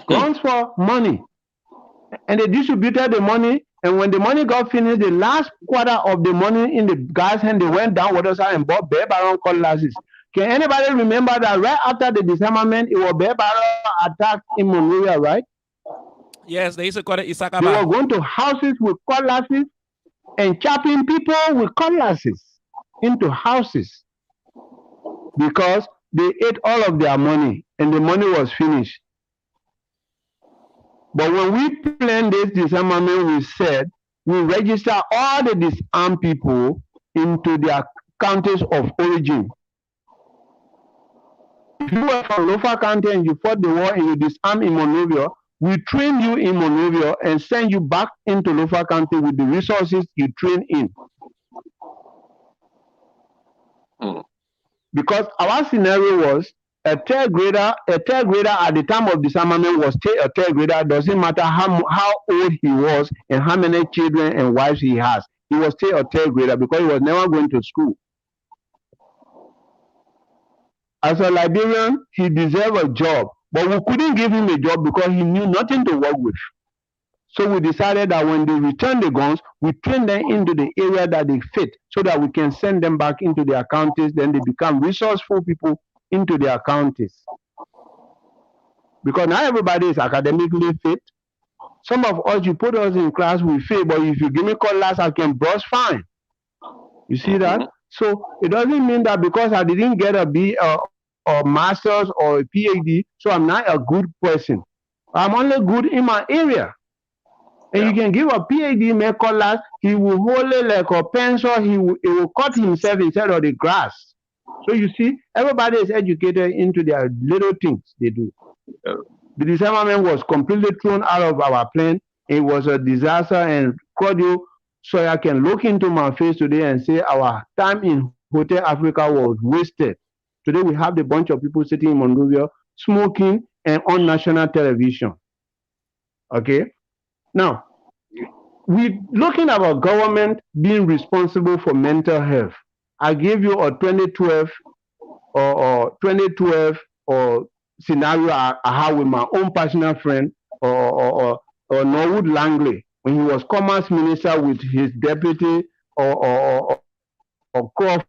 Guns for money. And they distributed the money. And when the money got finished, the last quarter of the money in the guy's hand, they went down water side and bought bear barrel cutlasses. Can anybody remember that right after the disarmament, it was bear barrel attack in Monrovia, right? Yes, they used to call it Isakaba. They were going to houses with cutlasses and chopping people with cutlasses into houses because they ate all of their money and the money was finished. But when we planned this disarmament, we said we register all the disarmed people into their countries of origin. If you were from Lofa County and you fought the war and you disarmed in Monrovia, we train you in Monrovia and send you back into Lofa County with the resources you train in. Because our scenario was a third grader at the time of disarmament was still a third grader. Doesn't matter how old he was and how many children and wives he has. He was still a third grader because he was never going to school. As a Liberian, he deserved a job, but we couldn't give him a job because he knew nothing to work with. So we decided that when they return the guns, we train them into the area that they fit so that we can send them back into their counties. Then they become resourceful people into their counties. Because not everybody is academically fit. Some of us, you put us in class, we fail, but if you give me cutlass, I can brush fine. You see that? So it doesn't mean that because I didn't get a B or master's or a PhD, so I'm not a good person. I'm only good in my area. And you can give a PhD make cutlass, he will hold it like a pencil, he will cut himself instead of the grass. So you see, everybody is educated into their little things they do. The disarmament was completely thrown out of our plane. It was a disaster, and Claudio Sawyer can look into my face today and say our time in Hotel Africa was wasted. Today we have a bunch of people sitting in Monrovia smoking and on national television. Okay? Now, we looking at our government being responsible for mental health. I gave you a 2012 or scenario I had with my own personal friend or Norwood Langley when he was commerce minister with his deputy or Crawford.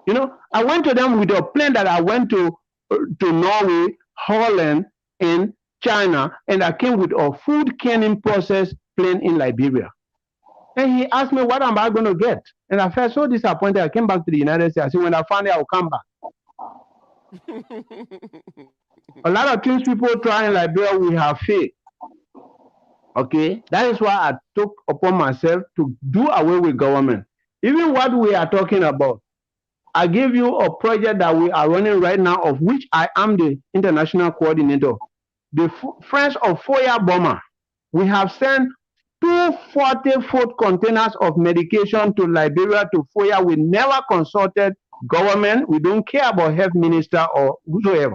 You know, I went to them with a plane that I went to Norway, Holland, and China, and I came with a food canning process plane in Liberia. And he asked me, what am I going to get? And I felt so disappointed. I came back to the United States. I said, when I find it, I'll come back. A lot of things people try in Liberia, we have faith. Okay? That is why I took upon myself to do away with government. Even what we are talking about, I give you a project that we are running right now, of which I am the international coordinator. The Friends of Foya Bomber. We have sent 240-foot containers of medication to Liberia to Foya. We never consulted government. We don't care about health minister or whosoever.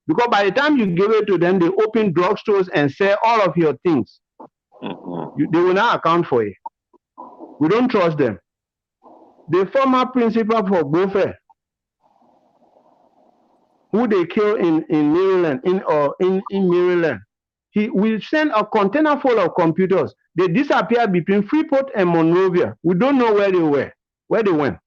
Because by the time you give it to them, they open drugstores and sell all of your things. They will not account for it. We don't trust them. The former principal for Bofe, who they killed in Maryland, in Maryland, he will send a container full of computers. They disappeared between Freeport and Monrovia. We don't know where they were, where they went.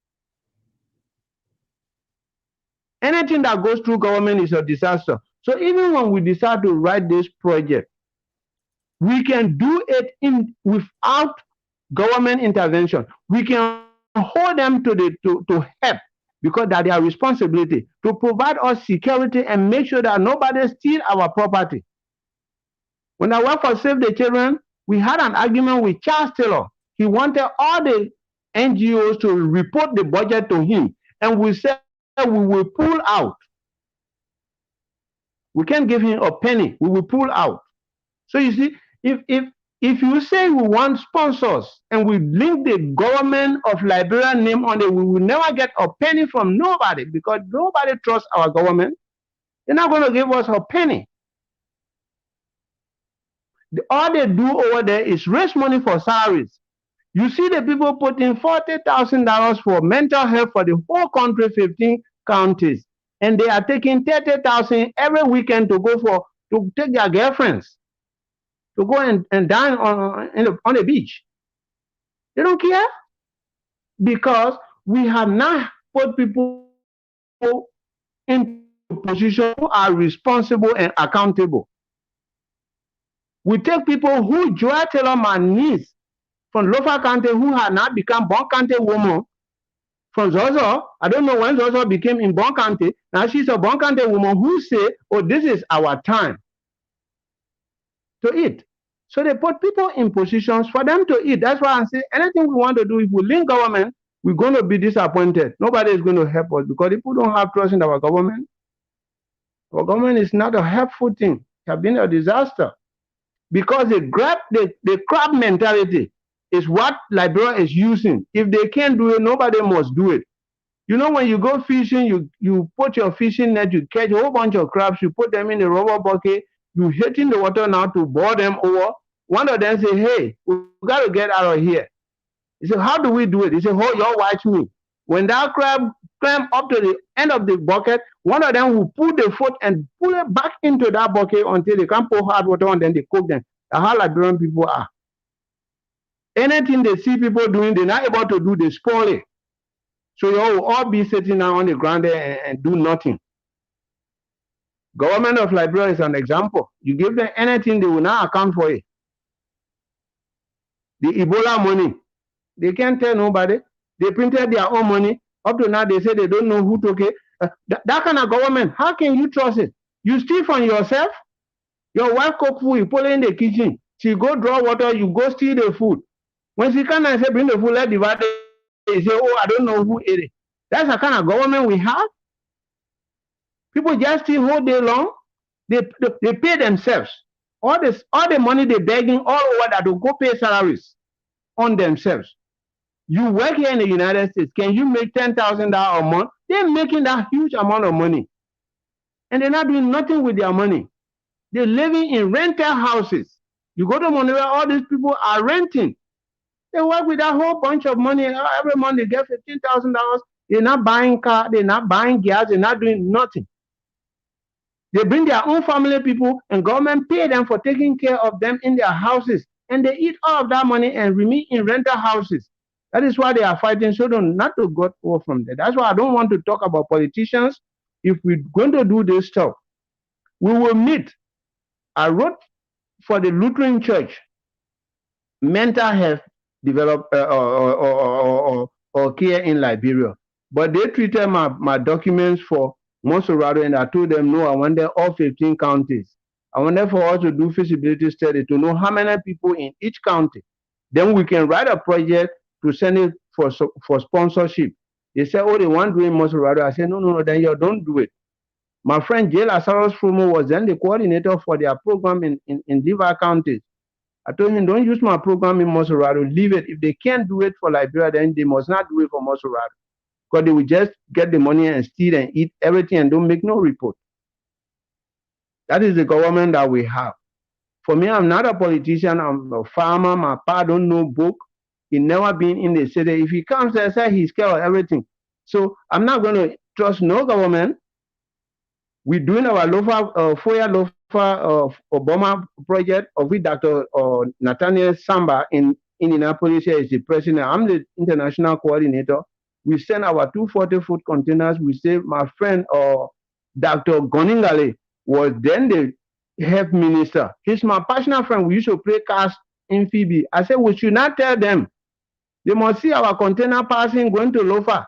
Anything that goes through government is a disaster. So even when we decide to write this project, we can do it without government intervention. We can hold them to help, because that their responsibility to provide us security and make sure that nobody steals our property. When I worked for Save the Children, we had an argument with Charles Taylor. He wanted all the NGOs to report the budget to him, and we said we will pull out. We can't give him a penny. We will pull out. So you see, if you say we want sponsors and we link the government of Liberia name on it, we will never get a penny from nobody, because nobody trusts our government. They're not going to give us a penny. All they do over there is raise money for salaries. You see the people putting $40,000 for mental health for the whole country, 15 counties, and they are taking $30,000 every weekend to take their girlfriends to go and dine on the beach. They don't care, because we have not put people in positions who are responsible and accountable. We take people who Joy Taylor, my niece from Lofa County, who had not become Bon County woman, from Zozo. I don't know when Zozo became in Bon County. Now she's a Bon County woman who say, oh, this is our time to eat. So they put people in positions for them to eat. That's why I say anything we want to do, if we link government, we're going to be disappointed. Nobody is going to help us, because people don't have trust in our government. Our government is not a helpful thing. It has been a disaster, because the crab mentality is what Liberia is using. If they can't do it, nobody must do it. You know, when you go fishing, you put your fishing net, you catch a whole bunch of crabs, you put them in a rubber bucket, you hit in the water now to boil them over. One of them say, hey, we got to get out of here. He said, how do we do it? He said, oh, y'all watch me. When that crab climb up to the end of the bucket, one of them will pull the foot and pull it back into that bucket until they can pour hot water on, then they cook them. That's how Liberian people are. Anything they see people doing, they're not able to do, they spoil it. So you will all be sitting down on the ground there and do nothing. Government of Liberia is an example. You give them anything, they will not account for it. The Ebola money, they can't tell nobody. They printed their own money. Up to now, they say they don't know who took it. That kind of government, how can you trust it? You steal from yourself. Your wife cook food, you put it in the kitchen. She go draw water, you go steal the food. When she come and say, bring the food, let's divide They say, oh, I don't know who ate it. That's the kind of government we have. People just steal whole day long. They pay themselves. All the money they're begging all over that to go pay salaries on themselves. You work here in the United States, can you make $10,000 a month? They're making that huge amount of money. And they're not doing nothing with their money. They're living in rental houses. You go to Monterey, all these people are renting. They work with a whole bunch of money. Every month they get $15,000. They're not buying car, they're not buying gas, they're not doing nothing. They bring their own family people and government pay them for taking care of them in their houses. And they eat all of that money and remain in rental houses. That is why they are fighting so not to go over from there. That's why I don't want to talk about politicians. If we're going to do this stuff, we will meet. I wrote for the Lutheran Church, mental health develop or care in Liberia. But they treated my documents for Monserrado, and I told them, no, I wanted all 15 counties. I wanted for us to do feasibility study to know how many people in each county. Then we can write a project to send it for sponsorship. They said, oh, they want to do in Monserrado. I said, no, then you don't do it. My friend J. Lazarus Frumo was then the coordinator for their program in Liberian counties. I told him, don't use my program in Monserrado, leave it. If they can't do it for Liberia, then they must not do it for Monserrado. Because they will just get the money and steal and eat everything and don't make no report. That is the government that we have. For me, I'm not a politician, I'm a farmer, my pa don't know book. He never been in the city. If he comes there, say he's scared of everything. So I'm not going to trust no government. We're doing our FOIA LOFA Obama project, of which Dr. Nathaniel Samba in Indianapolis here is the president. I'm the international coordinator. We send our 240-foot containers. We say my friend Dr. Goningale was then the health minister. He's my personal friend. We used to play cards in Phoebe. I said, we should not tell them. They must see our container passing, going to Lofa.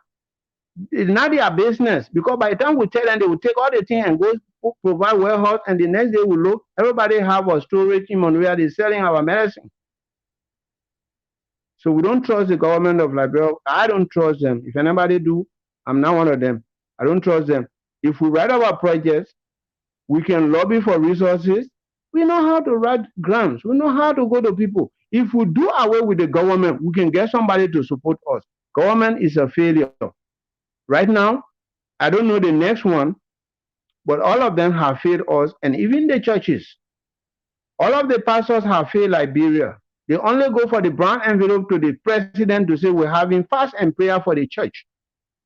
It's not their business, because by the time we tell them, they will take all the things and go provide warehouse, and the next day we look, everybody have a storage in Monrovia, they're selling our medicine. So we don't trust the government of Liberia. I don't trust them. If anybody do, I'm not one of them. I don't trust them. If we write our projects, we can lobby for resources. We know how to write grants. We know how to go to people. If we do away with the government, we can get somebody to support us. Government is a failure. Right now, I don't know the next one, but all of them have failed us, and even the churches. All of the pastors have failed Liberia. They only go for the brown envelope to the president to say we're having fast and prayer for the church.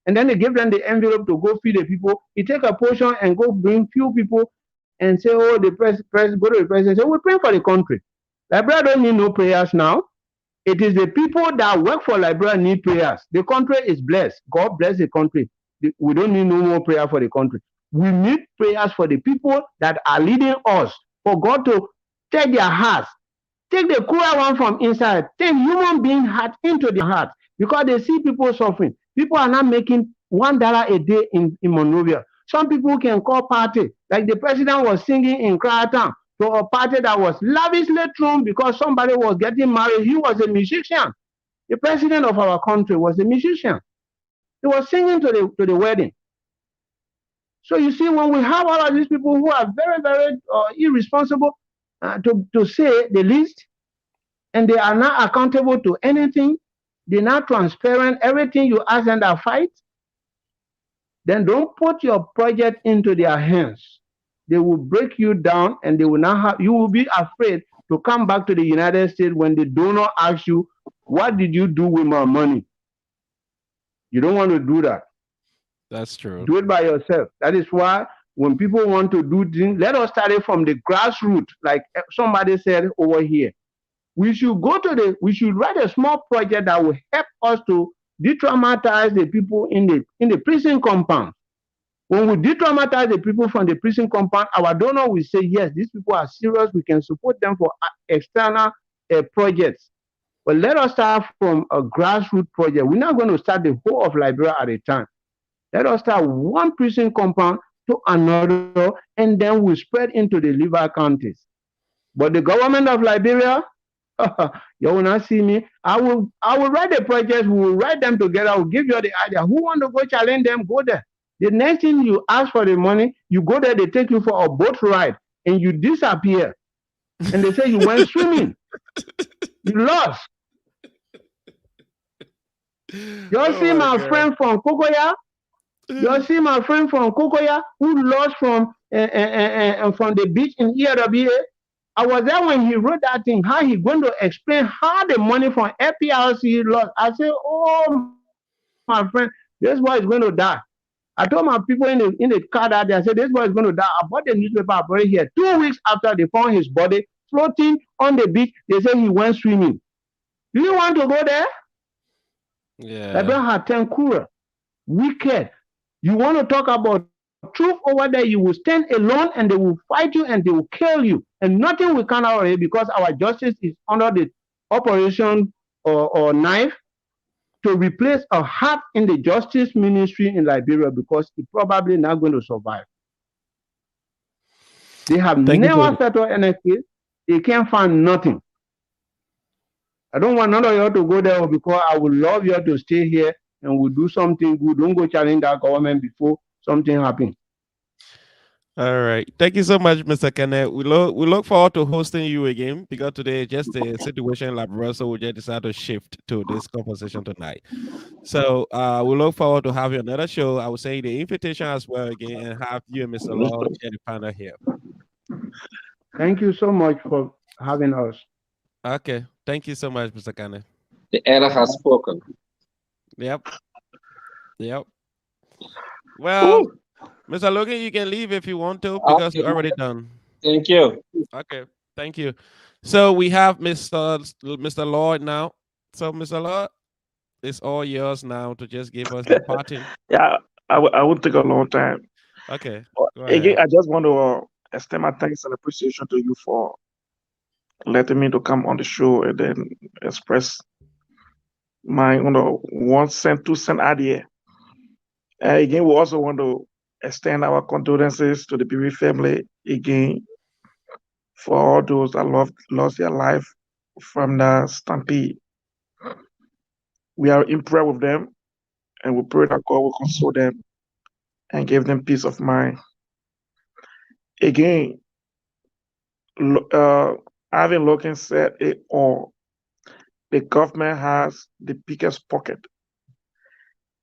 And then they give them the envelope to go feed the people. He take a portion and go bring few people and say, oh, the go to the president, say, we're praying for the country. Liberia don't need no prayers now. It is the people that work for Liberia need prayers. The country is blessed. God bless the country. We don't need no more prayer for the country. We need prayers for the people that are leading us, for God to take their hearts, take the cruel one from inside, take human being heart into their heart, because they see people suffering. People are not making $1 a day in Monrovia. Some people can call party, like the president was singing in Cryatown, to a party that was lavishly thrown because somebody was getting married. He was a musician. The president of our country was a musician. He was singing to the wedding. So you see, when we have all of these people who are very, very irresponsible, to say the least, and they are not accountable to anything, they're not transparent, everything you ask them to fight, then don't put your project into their hands. They will break you down, and they will not have, you will be afraid to come back to the United States when the donor asks you, what did you do with my money? You don't want to do that. That's true. Do it by yourself. That is why when people want to do things, let us start it from the grassroots, like somebody said over here. We should we should write a small project that will help us to de-traumatize the people in the prison compound. When we de-traumatize the people from the prison compound, our donor will say, yes, these people are serious, we can support them for external projects. But let us start from a grassroots project. We're not going to start the whole of Liberia at a time. Let us start one prison compound to another, and then we spread into the Liberian counties. But the government of Liberia, You will not see me. I will write the projects. We will write them together. I will give you the idea. Who want to go challenge them? Go there. The next thing you ask for the money, you go there. They take you for a boat ride, and you disappear. And they say you went swimming. You lost. You see my friend from Kokoya. You see my friend from Kokoya who lost from the beach in ERWA. I was there when he wrote that thing, how he going to explain how the money from FPRC lost. I said, oh, my friend, this boy is going to die. I told my people in the car that day, I said, this boy is going to die. I bought the newspaper, I brought it here. 2 weeks after they found his body floating on the beach, they said he went swimming. Do you want to go there? Yeah. Liberia had 10 cruel, wicked. You want to talk about truth over there, you will stand alone and they will fight you and they will kill you. And nothing will come out of it because our justice is under the operation or knife to replace a heart in the justice ministry in Liberia because it's probably not going to survive. They have never settled any case. They can't find nothing. I don't want none of you to go there because I would love you to stay here and we'll do something good. Don't go challenge that government before something happens. All right. Thank you so much, Mr. Kenneth. We look forward to hosting you again because today just the situation in Liberia, so we just decided to shift to this conversation tonight. So we look forward to having another show. I will say the invitation as well again and have you and Mr. Lord share the panel here. Thank you so much for having us. Okay. Thank you so much, Mr. Kenneth. The elder has spoken. Yep. Well, Mr. Logan, you can leave if you want to because you're already done. Thank you. Okay, thank you. So we have Mr. Lord now. So Mr. Lord, it's all yours now to just give us the parting. Yeah, I won't take a long time. Okay. Again, I just want to extend my thanks and appreciation to you for letting me to come on the show and then express my 1 cent, 2 cent idea. And again, we also want to extend our condolences to the Pimp family again for all those that lost their life from the stampede. We are in prayer with them, and we pray that God will console them and give them peace of mind. Again, having Logan said it all, the government has the biggest pocket.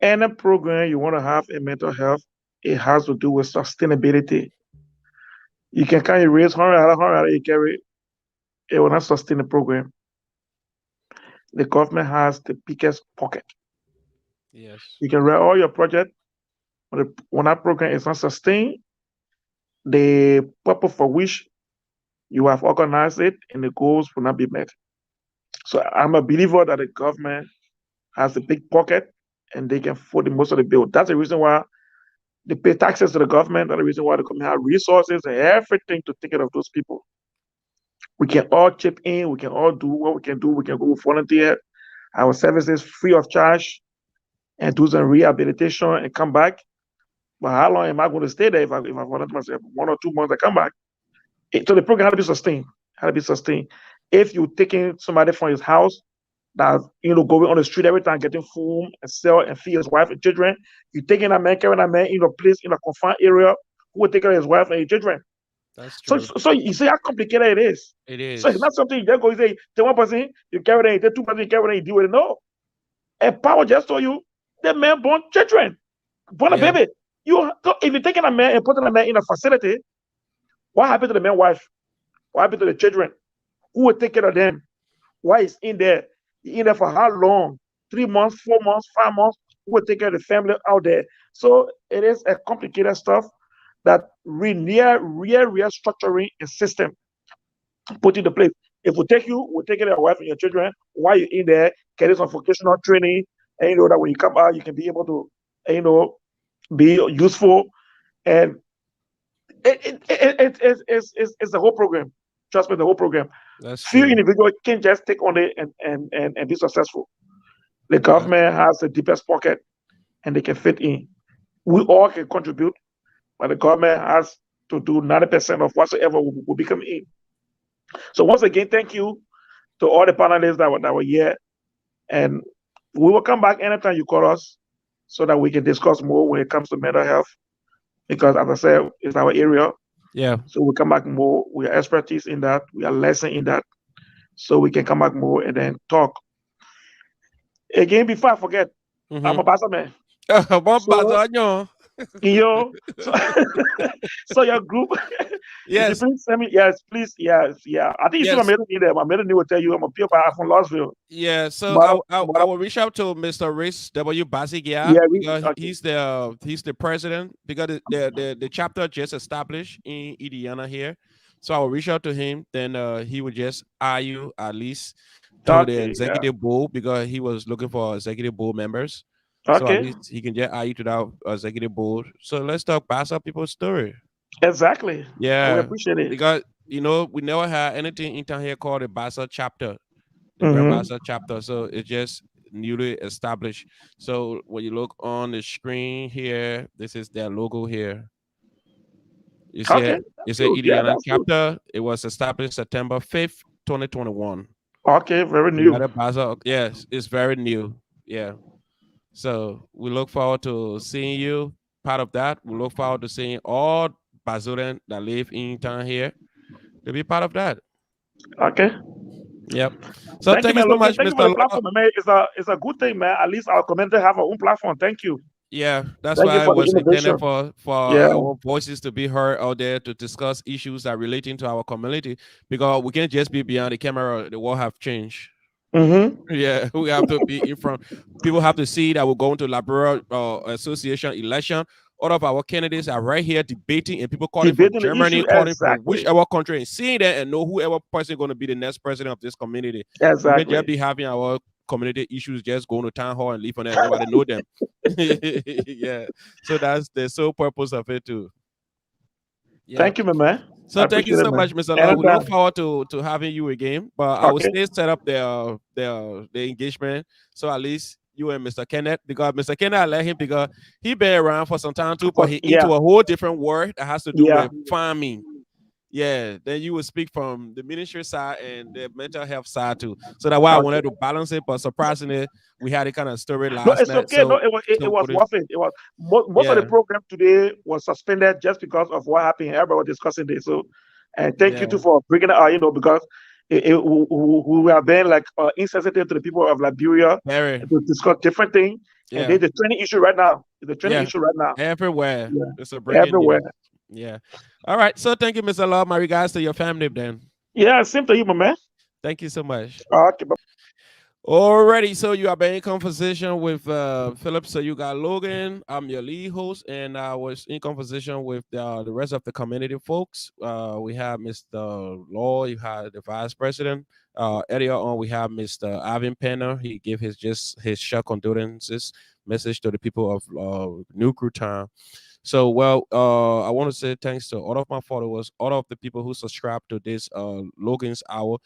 Any program you want to have in mental health, it has to do with sustainability. You can kind of raise $100, you carry, it will not sustain the program. The government has the biggest pocket. Yes. You can write all your project, but when that program is not sustained, the purpose for which you have organized it and the goals will not be met. So I'm a believer that the government has a big pocket and they can afford the most of the bill. That's the reason why they pay taxes to the government. That's the reason why the government have resources and everything to take care of those people. We can all chip in. We can all do what we can do. We can go volunteer our services free of charge and do some rehabilitation and come back. But how long am I going to stay there if I volunteer myself? 1 or 2 months, I come back. So the program had to be sustained. If you're taking somebody from his house that going on the street every time, getting food and sell and feed his wife and children, you're taking that man, carrying that man in a place in a confined area who will take care of his wife and his children. That's true. So you see how complicated it is. It is. So it's not something you just go and say, take 1 person, you carry them, take 2 person, you carry them, you deal with it. No. And Power just told you, the man born children, born a baby. If you're taking a man and putting a man in a facility, what happened to the man's wife? What happened to the children? Who will take care of them? Why is in there? In there for how long? 3 months, 4 months, 5 months? Who will take care of the family out there? So it is a complicated stuff that we need real structuring a system put into place. If we take you, we'll take care of your wife and your children while you're in there, getting some vocational training, and that when you come out, you can be able to, be useful. And it's the whole program. Trust me, the whole program. That's Few true. individuals can just take on it and be successful. The government has the deepest pocket and they can fit in. We all can contribute, but the government has to do 90% of whatsoever will become in. So once again, thank you to all the panelists that were here. And we will come back anytime you call us so that we can discuss more when it comes to mental health. Because as I said, it's our area. Yeah. So we come back more. We are expertise in that. We are lesson in that. So we can come back more and then talk. Again, before I forget, I'm a pastor man. So, Yo, so your group, if you please send me, yes, please, yes, yeah. I think you see my middle name there. My middle name will tell you I'm a pure power from Louisville. Yeah, so But I will reach out to Mr. Rich W. Basigia because he's the president because the chapter just established in Indiana here. So I will reach out to him. Then he will just hire you at least to the executive board because he was looking for executive board members. So at least he can just hire you to that executive board. So let's talk Bassa people's story. Exactly. Yeah, we appreciate it. because we never had anything in town here called the Bassa chapter. The Grand Bassa chapter, so it's just newly established. So when you look on the screen here, this is their logo here. You see it? It's an Indiana chapter. It was established September 5th, 2021. Okay, very new. Yes, it's very new. Yeah. So we look forward to seeing you part of that. We look forward to seeing all Bazoran that live in town here to be part of that. Okay. Yep. So thank you so much, thank you for the platform, man. It's a good thing, man. At least our community have our own platform. Thank you. Yeah, that's why it was intended for our voices to be heard out there to discuss issues that relating to our community because we can't just be behind the camera. The world have changed. Yeah, we have to be in front. People have to see that we're going to Liberia Association election. All of our candidates are right here debating, and people calling from Germany, calling from whichever country, and seeing that and know whoever person going to be the next president of this community. Exactly. We can't just be having our community issues, just going to town hall and leave on that. Nobody know them. Yeah. So that's the sole purpose of it too. Yeah. Thank you, my man. So thank you so much, Mr. Law. We look forward to having you again. But I will still set up the engagement. So at least you and Mr. Kenneth, because Mr. Kenneth, I let him because he been around for some time too, but he into a whole different world that has to do with farming. Yeah, then you will speak from the ministry side and the mental health side too. So that's why I wanted to balance it. But surprisingly, we had a kind of story last night. No, it's okay. So, no, it was worth it. It was most of the program today was suspended just because of what happened. Everybody was discussing this. So, and thank you too for bringing it out. Because we have been like insensitive to the people of Liberia to discuss different things. And there's a training issue right now. It's a training issue right now. Everywhere. Yeah. It's a breaking everywhere. News. Yeah. All right. So thank you, Mr. Law. My regards to your family then. Yeah, same to you, my man. Thank you so much. Okay. Alrighty, so you have been in conversation with Philip. So you got Logan. I'm your lead host, and I was in conversation with the rest of the community folks. We have Mr. Law. You had the vice president. Earlier on, we have Mr. Ivan Penner. He gave his shock condolences message to the people of New Crew Town. So, I want to say thanks to all of my followers, all of the people who subscribe to this Logan's Hour.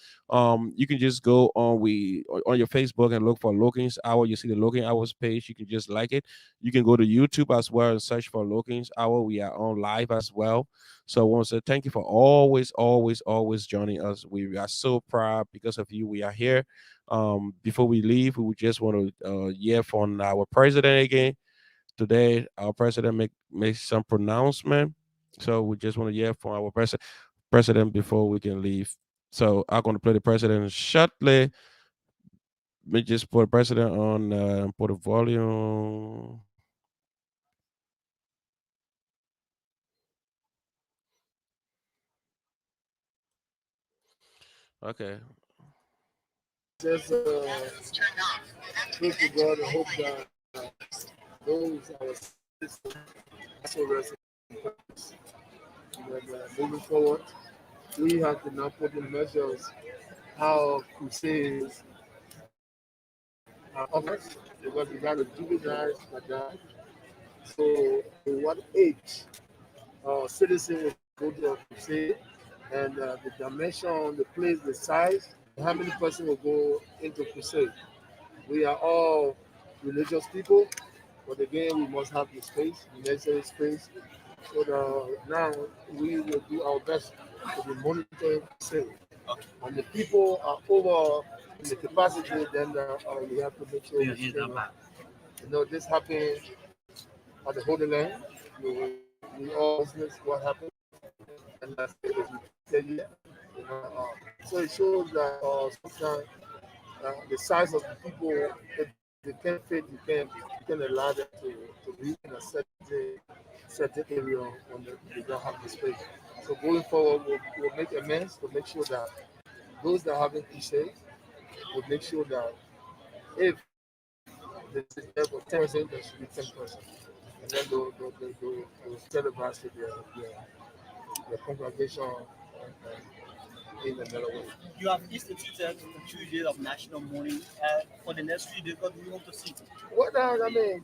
You can just go on your Facebook and look for Logan's Hour. You see the Logan Hours page. You can just like it. You can go to YouTube as well and search for Logan's Hour. We are on live as well. So I want to say thank you for always joining us. We are so proud because of you. We are here. Before we leave, we just want to hear from our president again. Today, our president make some pronouncement. So we just want to hear from our president before we can leave. So I'm going to play the president shortly. Let me just put the president on, put the volume. Okay. Just pray to God and hope that those our also rest in peace. Moving forward, we have to now put in measures how Crusades are offered because we got a juveniles that died. So, at what age citizens will go to a crusade and the dimension, the place, the size, how many persons will go into crusade. We are all religious people, but again, we must have the space, the necessary space. So now we will do our best to be monitoring crusade. and the people are over in the capacity, then we have to make sure we stay. This happened at the Holy Land. We all witness what happened, and that's it was repeated yet. So it shows that sometimes the size of the people, if they can't fit, you can allow them to be in a certain area when they don't have the space. So going forward, we'll make amends to make sure that those that haven't crusade will make sure that if there for 10%, there should be 10%. And then they'll celebrate to their congregation in another way. You have instituted 2 days of national mourning for the next 3 days. What do you want to see? What I mean,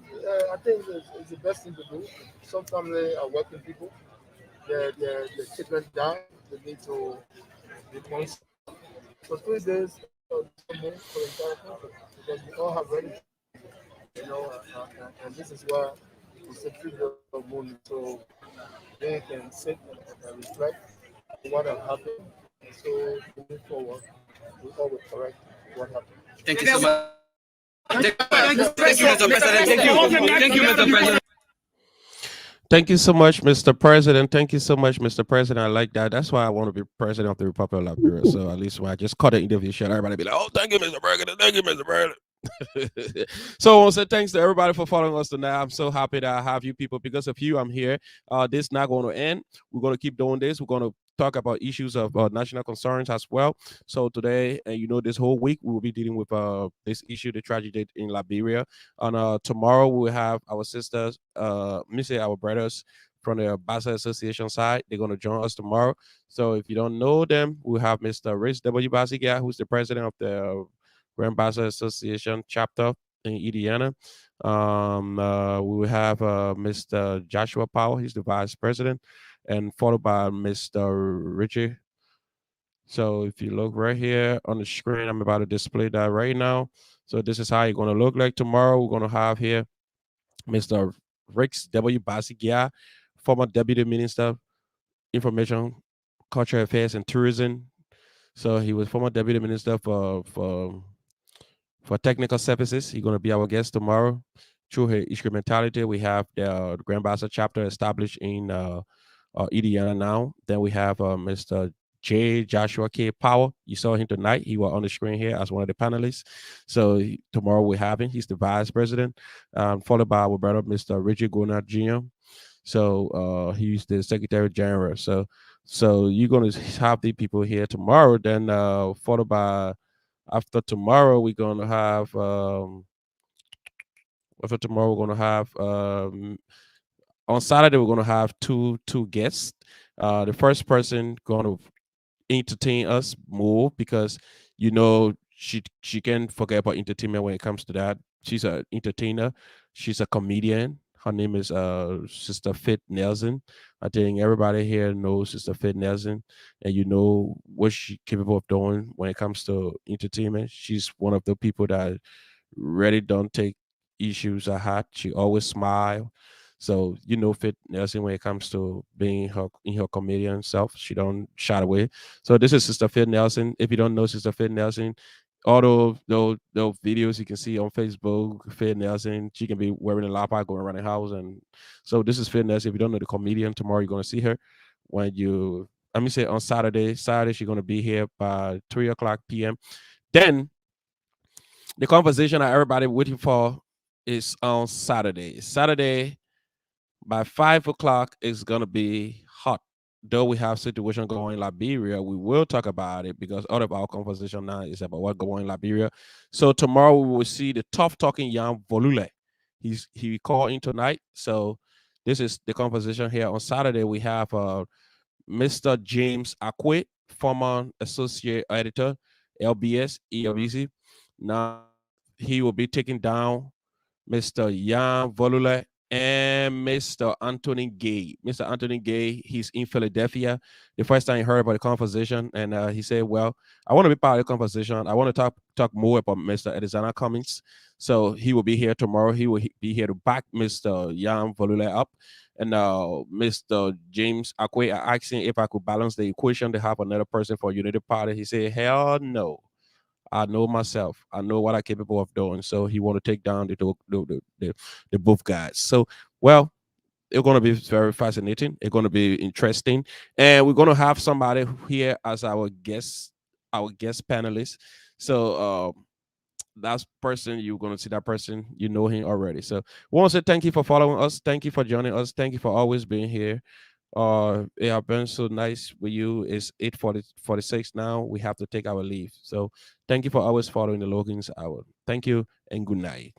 I think it's the best thing to do. Some families are working people. Their children die. They need to be constant. For 3 days, for the entire country, because we all have ready, and this is why it's a 3 days of mourning, so they can sit and reflect on what has happened. And so moving forward, we always correct what happened. Thank you so much. Thank you, Mr. President. Thank you, Mr. President. Thank you so much, Mr. President. Thank you so much, Mr. President. I like that. That's why I want to be president of the Republic of Liberia. So at least when I just cut the interview, everybody be like, "Oh, thank you, Mr. President. Thank you, Mr. President." So I want to say thanks to everybody for following us tonight. I'm so happy that I have you people. Because of you, I'm here. This is not going to end. We're going to keep doing this. We're going to talk about issues of national concerns as well. So today, and this whole week, we will be dealing with this issue, the tragedy in Liberia. And tomorrow, we will have our sisters, our brothers from the Basa Association side. They're going to join us tomorrow. So if you don't know them, we have Mr. Rich W. Basigia, who's the president of the Grand Basa Association chapter in Indiana. We will have Mr. Joshua Powell. He's the vice president, and followed by Mr. Richie. So if you look right here on the screen, I'm about to display that right now. So this is how you're going to look like tomorrow. We're going to have here Mr. Rex W. Basigia, former deputy minister, information, cultural affairs, and tourism. So he was former deputy minister for technical services. He's going to be our guest tomorrow. Through his instrumentality, we have the Grand Bassa chapter established in Indiana now. Then we have Mr. J. Joshua K. Power. You saw him tonight. He was on the screen here as one of the panelists. So tomorrow we have him. He's the vice president, followed by our brother, Mr. Richard Gunnar Jr. So he's the secretary general. So you're going to have the people here tomorrow. Then followed by, after tomorrow, we're going to have on Saturday we're going to have two guests. The first person going to entertain us more, because she can forget about entertainment when it comes to that. She's an entertainer. She's a comedian. Her name is Sister Fit Nelson. I think everybody here knows Sister Fit Nelson, and you know what she's capable of doing when it comes to entertainment. She's one of the people that really don't take issues at heart. She always smile. So Fit Nelson, when it comes to being in her comedian self, she don't shy away. So this is Sister Fit Nelson. If you don't know Sister Fit Nelson, all those videos you can see on Facebook, Fit Nelson, she can be wearing a lapa going around the house. And so this is Fit Nelson. If you don't know the comedian, tomorrow you're going to see her. Let me say on Saturday she's going to be here by 3:00 p.m. Then the conversation that everybody waiting for is on Saturday. Saturday by 5:00 is going to be hot. Though we have situation going in Liberia, we will talk about it, because all of our conversation now is about what's going in Liberia. So tomorrow we will see the tough talking young Volule. He called in tonight. So this is the conversation here. On Saturday we have Mr. James Akwe, former associate editor, LBS, ELBC. Now he will be taking down Mr. Jan Volule and Mr. Anthony Gay. Mr. Anthony Gay, he's in Philadelphia. The first time he heard about the conversation, and he said, well, I want to be part of the conversation. I want to talk more about Mr. Edizana Cummings. So he will be here tomorrow. He will be here to back Mr. Jan Volule up. And Mr. James Akwe asking if I could balance the equation to have another person for United Party. He said, hell no. I know myself. I know what I'm capable of doing. So he want to take down the both guys. So, well, it's going to be very fascinating. It's going to be interesting. And we're going to have somebody here as our guest panelist. So, that person, you're going to see that person, you know him already. So we want to say thank you for following us, thank you for joining us, thank you for always being here. It has been so nice with you. It's 8:46 now. We have to take our leave, so thank you for always following the Logan's Hour. Thank you and good night.